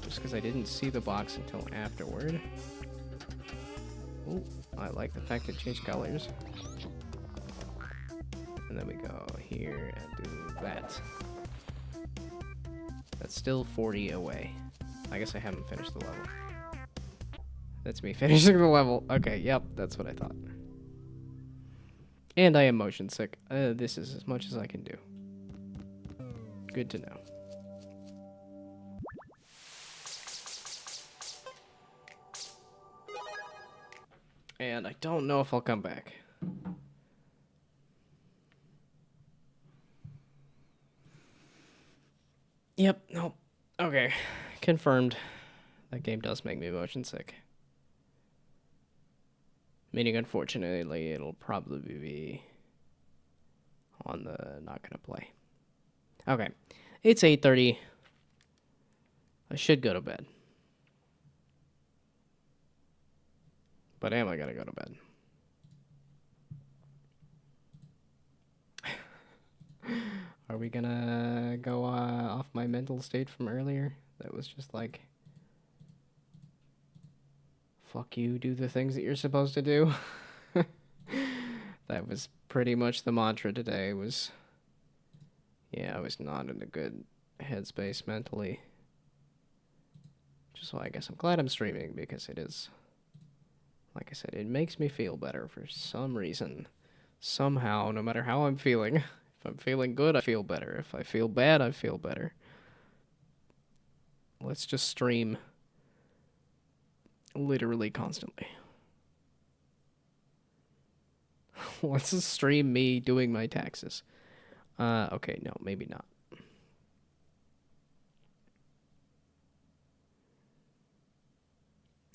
just because I didn't see the box until afterward. Oh, I like the fact it changed colors. And then we go here and do that. That's still 40 away. I guess I haven't finished the level. That's me finishing the level. Okay, yep, that's what I thought. And I am motion sick. This is as much as I can do. Good to know. And I don't know if I'll come back. Yep, nope. Okay, confirmed. That game does make me motion sick. Meaning, unfortunately, it'll probably be on the not gonna play. Okay, it's 8:30. I should go to bed. But am I gonna go to bed? Are we gonna go off my mental state from earlier? That was just like... Fuck you, do the things that you're supposed to do. That was pretty much the mantra today, was... Yeah, I was not in a good headspace mentally. Which is why I guess I'm glad I'm streaming, because it is... Like I said, it makes me feel better for some reason. Somehow, no matter how I'm feeling. If I'm feeling good, I feel better. If I feel bad, I feel better. Let's just stream... literally constantly. Let's just stream me doing my taxes. Okay, no, maybe not.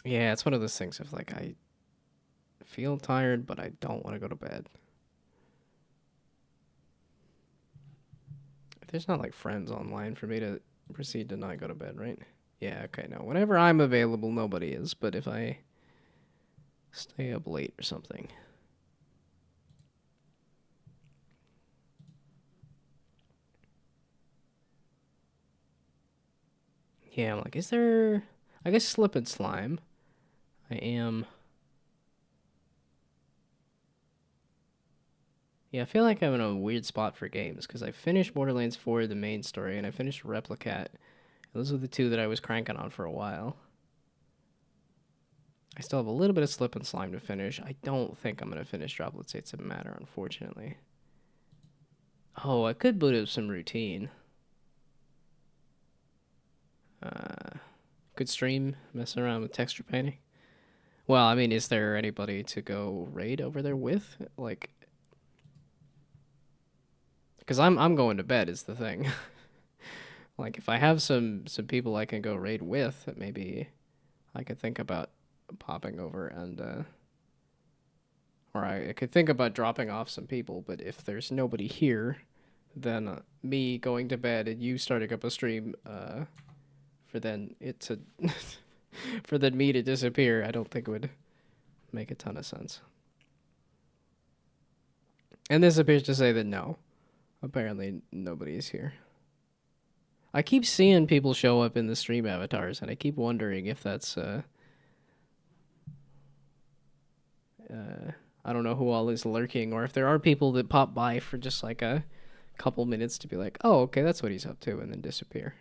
Yeah, it's one of those things of like, I feel tired, but I don't want to go to bed. There's not like friends online for me to proceed to not go to bed, right? Yeah, okay, no. Whenever I'm available, nobody is. But if I stay up late or something. Yeah, I'm like, is there... I guess Slip and Slime. I am... Yeah, I feel like I'm in a weird spot for games, because I finished Borderlands 4, the main story, and I finished Replicat. Those are the two that I was cranking on for a while. I still have a little bit of Slip and Slime to finish. I don't think I'm going to finish Droplet States of Matter, unfortunately. Oh, I could boot up some routine. Could stream, messing around with texture painting. Well, I mean, is there anybody to go raid over there with? Like, because I'm going to bed is the thing. Like, if I have some people I can go raid with, maybe I could think about popping over and or I could think about dropping off some people. But if there's nobody here, then me going to bed and you starting up a stream for then it to for then me to disappear, I don't think would make a ton of sense. And this appears to say that no, apparently nobody is here. I keep seeing people show up in the stream avatars, and I keep wondering if that's I don't know who all is lurking, or if there are people that pop by for just like a couple minutes to be like, oh, okay, that's what he's up to, and then disappear.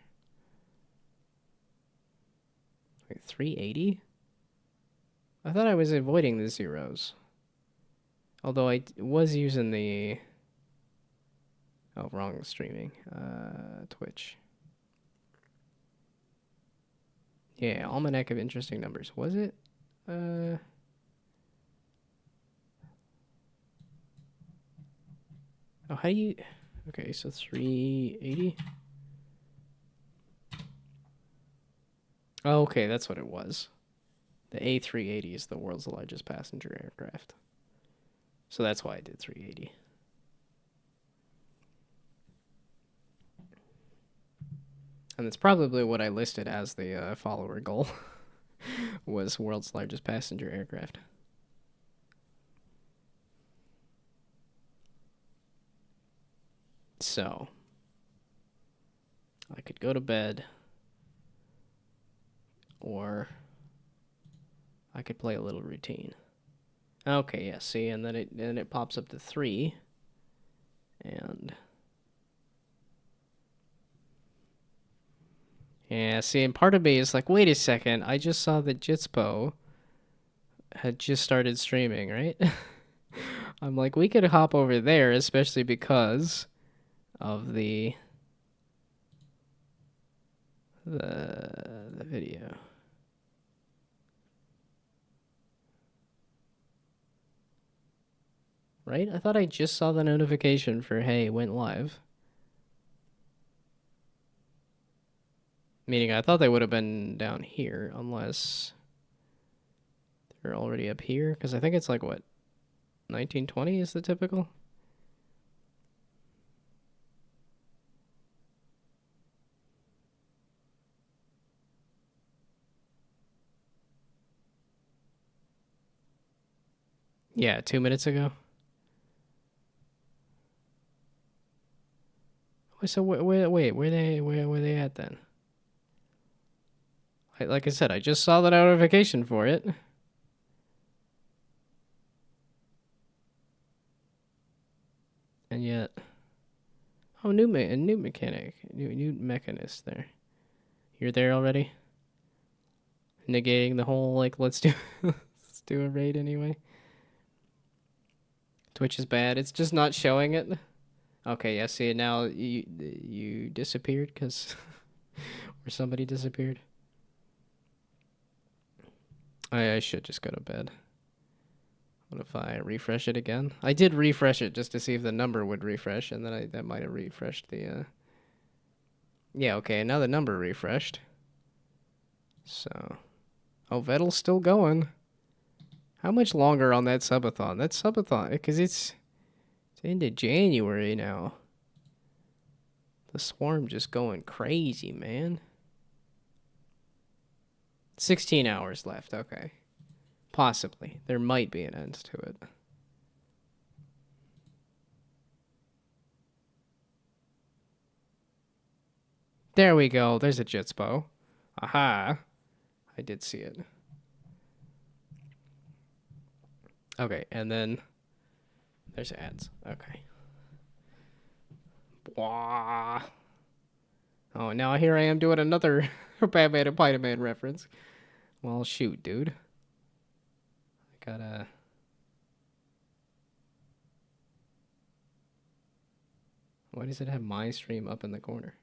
Wait, 380? I thought I was avoiding the zeros. Although I was using the... Oh, wrong streaming. Twitch. Yeah, Almanac of Interesting Numbers. Was it? Oh, how do you... Okay, so 380? Oh, okay, that's what it was. The A380 is the world's largest passenger aircraft. So that's why I did 380. And that's probably what I listed as the follower goal. Was world's largest passenger aircraft. So I could go to bed, or I could play a little routine. Okay, yeah, see, and then it pops up to 3, and yeah, see, and part of me is like, wait a second, I just saw that Jitspo had just started streaming, right? I'm like, we could hop over there, especially because of the video. Right? I thought I just saw the notification for, hey, went live. Meaning I thought they would have been down here, unless they're already up here. Because I think it's like, what, 1920 is the typical? Yeah, 2 minutes ago. So wait, where they at then? Like I said, I just saw the notification for it. And yet, oh, new mechanic, new mechanist there. You're there already? Negating the whole like let's do let's do a raid anyway. Twitch is bad. It's just not showing it. Okay, yeah. See, now you disappeared because or somebody disappeared. I should just go to bed. What if I refresh it again? I did refresh it just to see if the number would refresh, and then that might have refreshed the. Yeah. Okay. Now the number refreshed. So, oh, Vettel's still going. How much longer on that subathon? That subathon, because it's into January now. The swarm just going crazy, man. 16 hours left, okay. Possibly. There might be an end to it. There we go. There's a Jitspo. Aha. I did see it. Okay, and then there's ads. Okay. Blah. Oh, now here I am doing another Batman and Spider-Man reference. Well, shoot, dude. I gotta... Why does it have my stream up in the corner?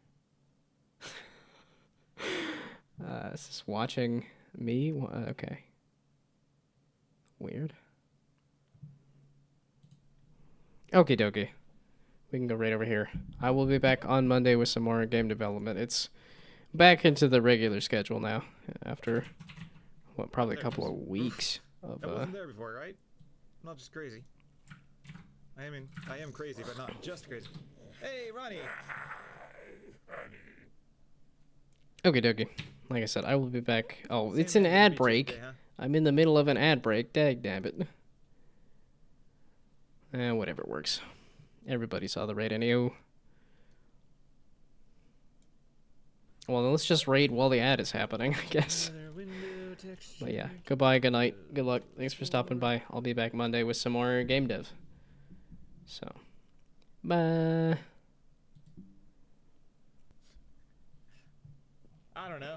Is this watching me? Okay. Weird. Okie dokie. We can go right over here. I will be back on Monday with some more game development. It's back into the regular schedule now after, what, probably a couple of weeks of, That wasn't there before, right? I'm not just crazy. I am crazy, but not just crazy. Hey, Ronnie! Okie dokie. Like I said, I will be back. Oh, Same it's an thing ad beat you break. today, huh? I'm in the middle of an ad break. Dagnabbit. Whatever works. Everybody saw the raid anywho. Well, let's just raid while the ad is happening, I guess. But yeah, goodbye, good night, good luck. Thanks for stopping by. I'll be back Monday with some more game dev. So, bye. I don't know.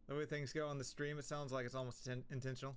The way things go on the stream, it sounds like it's almost intentional.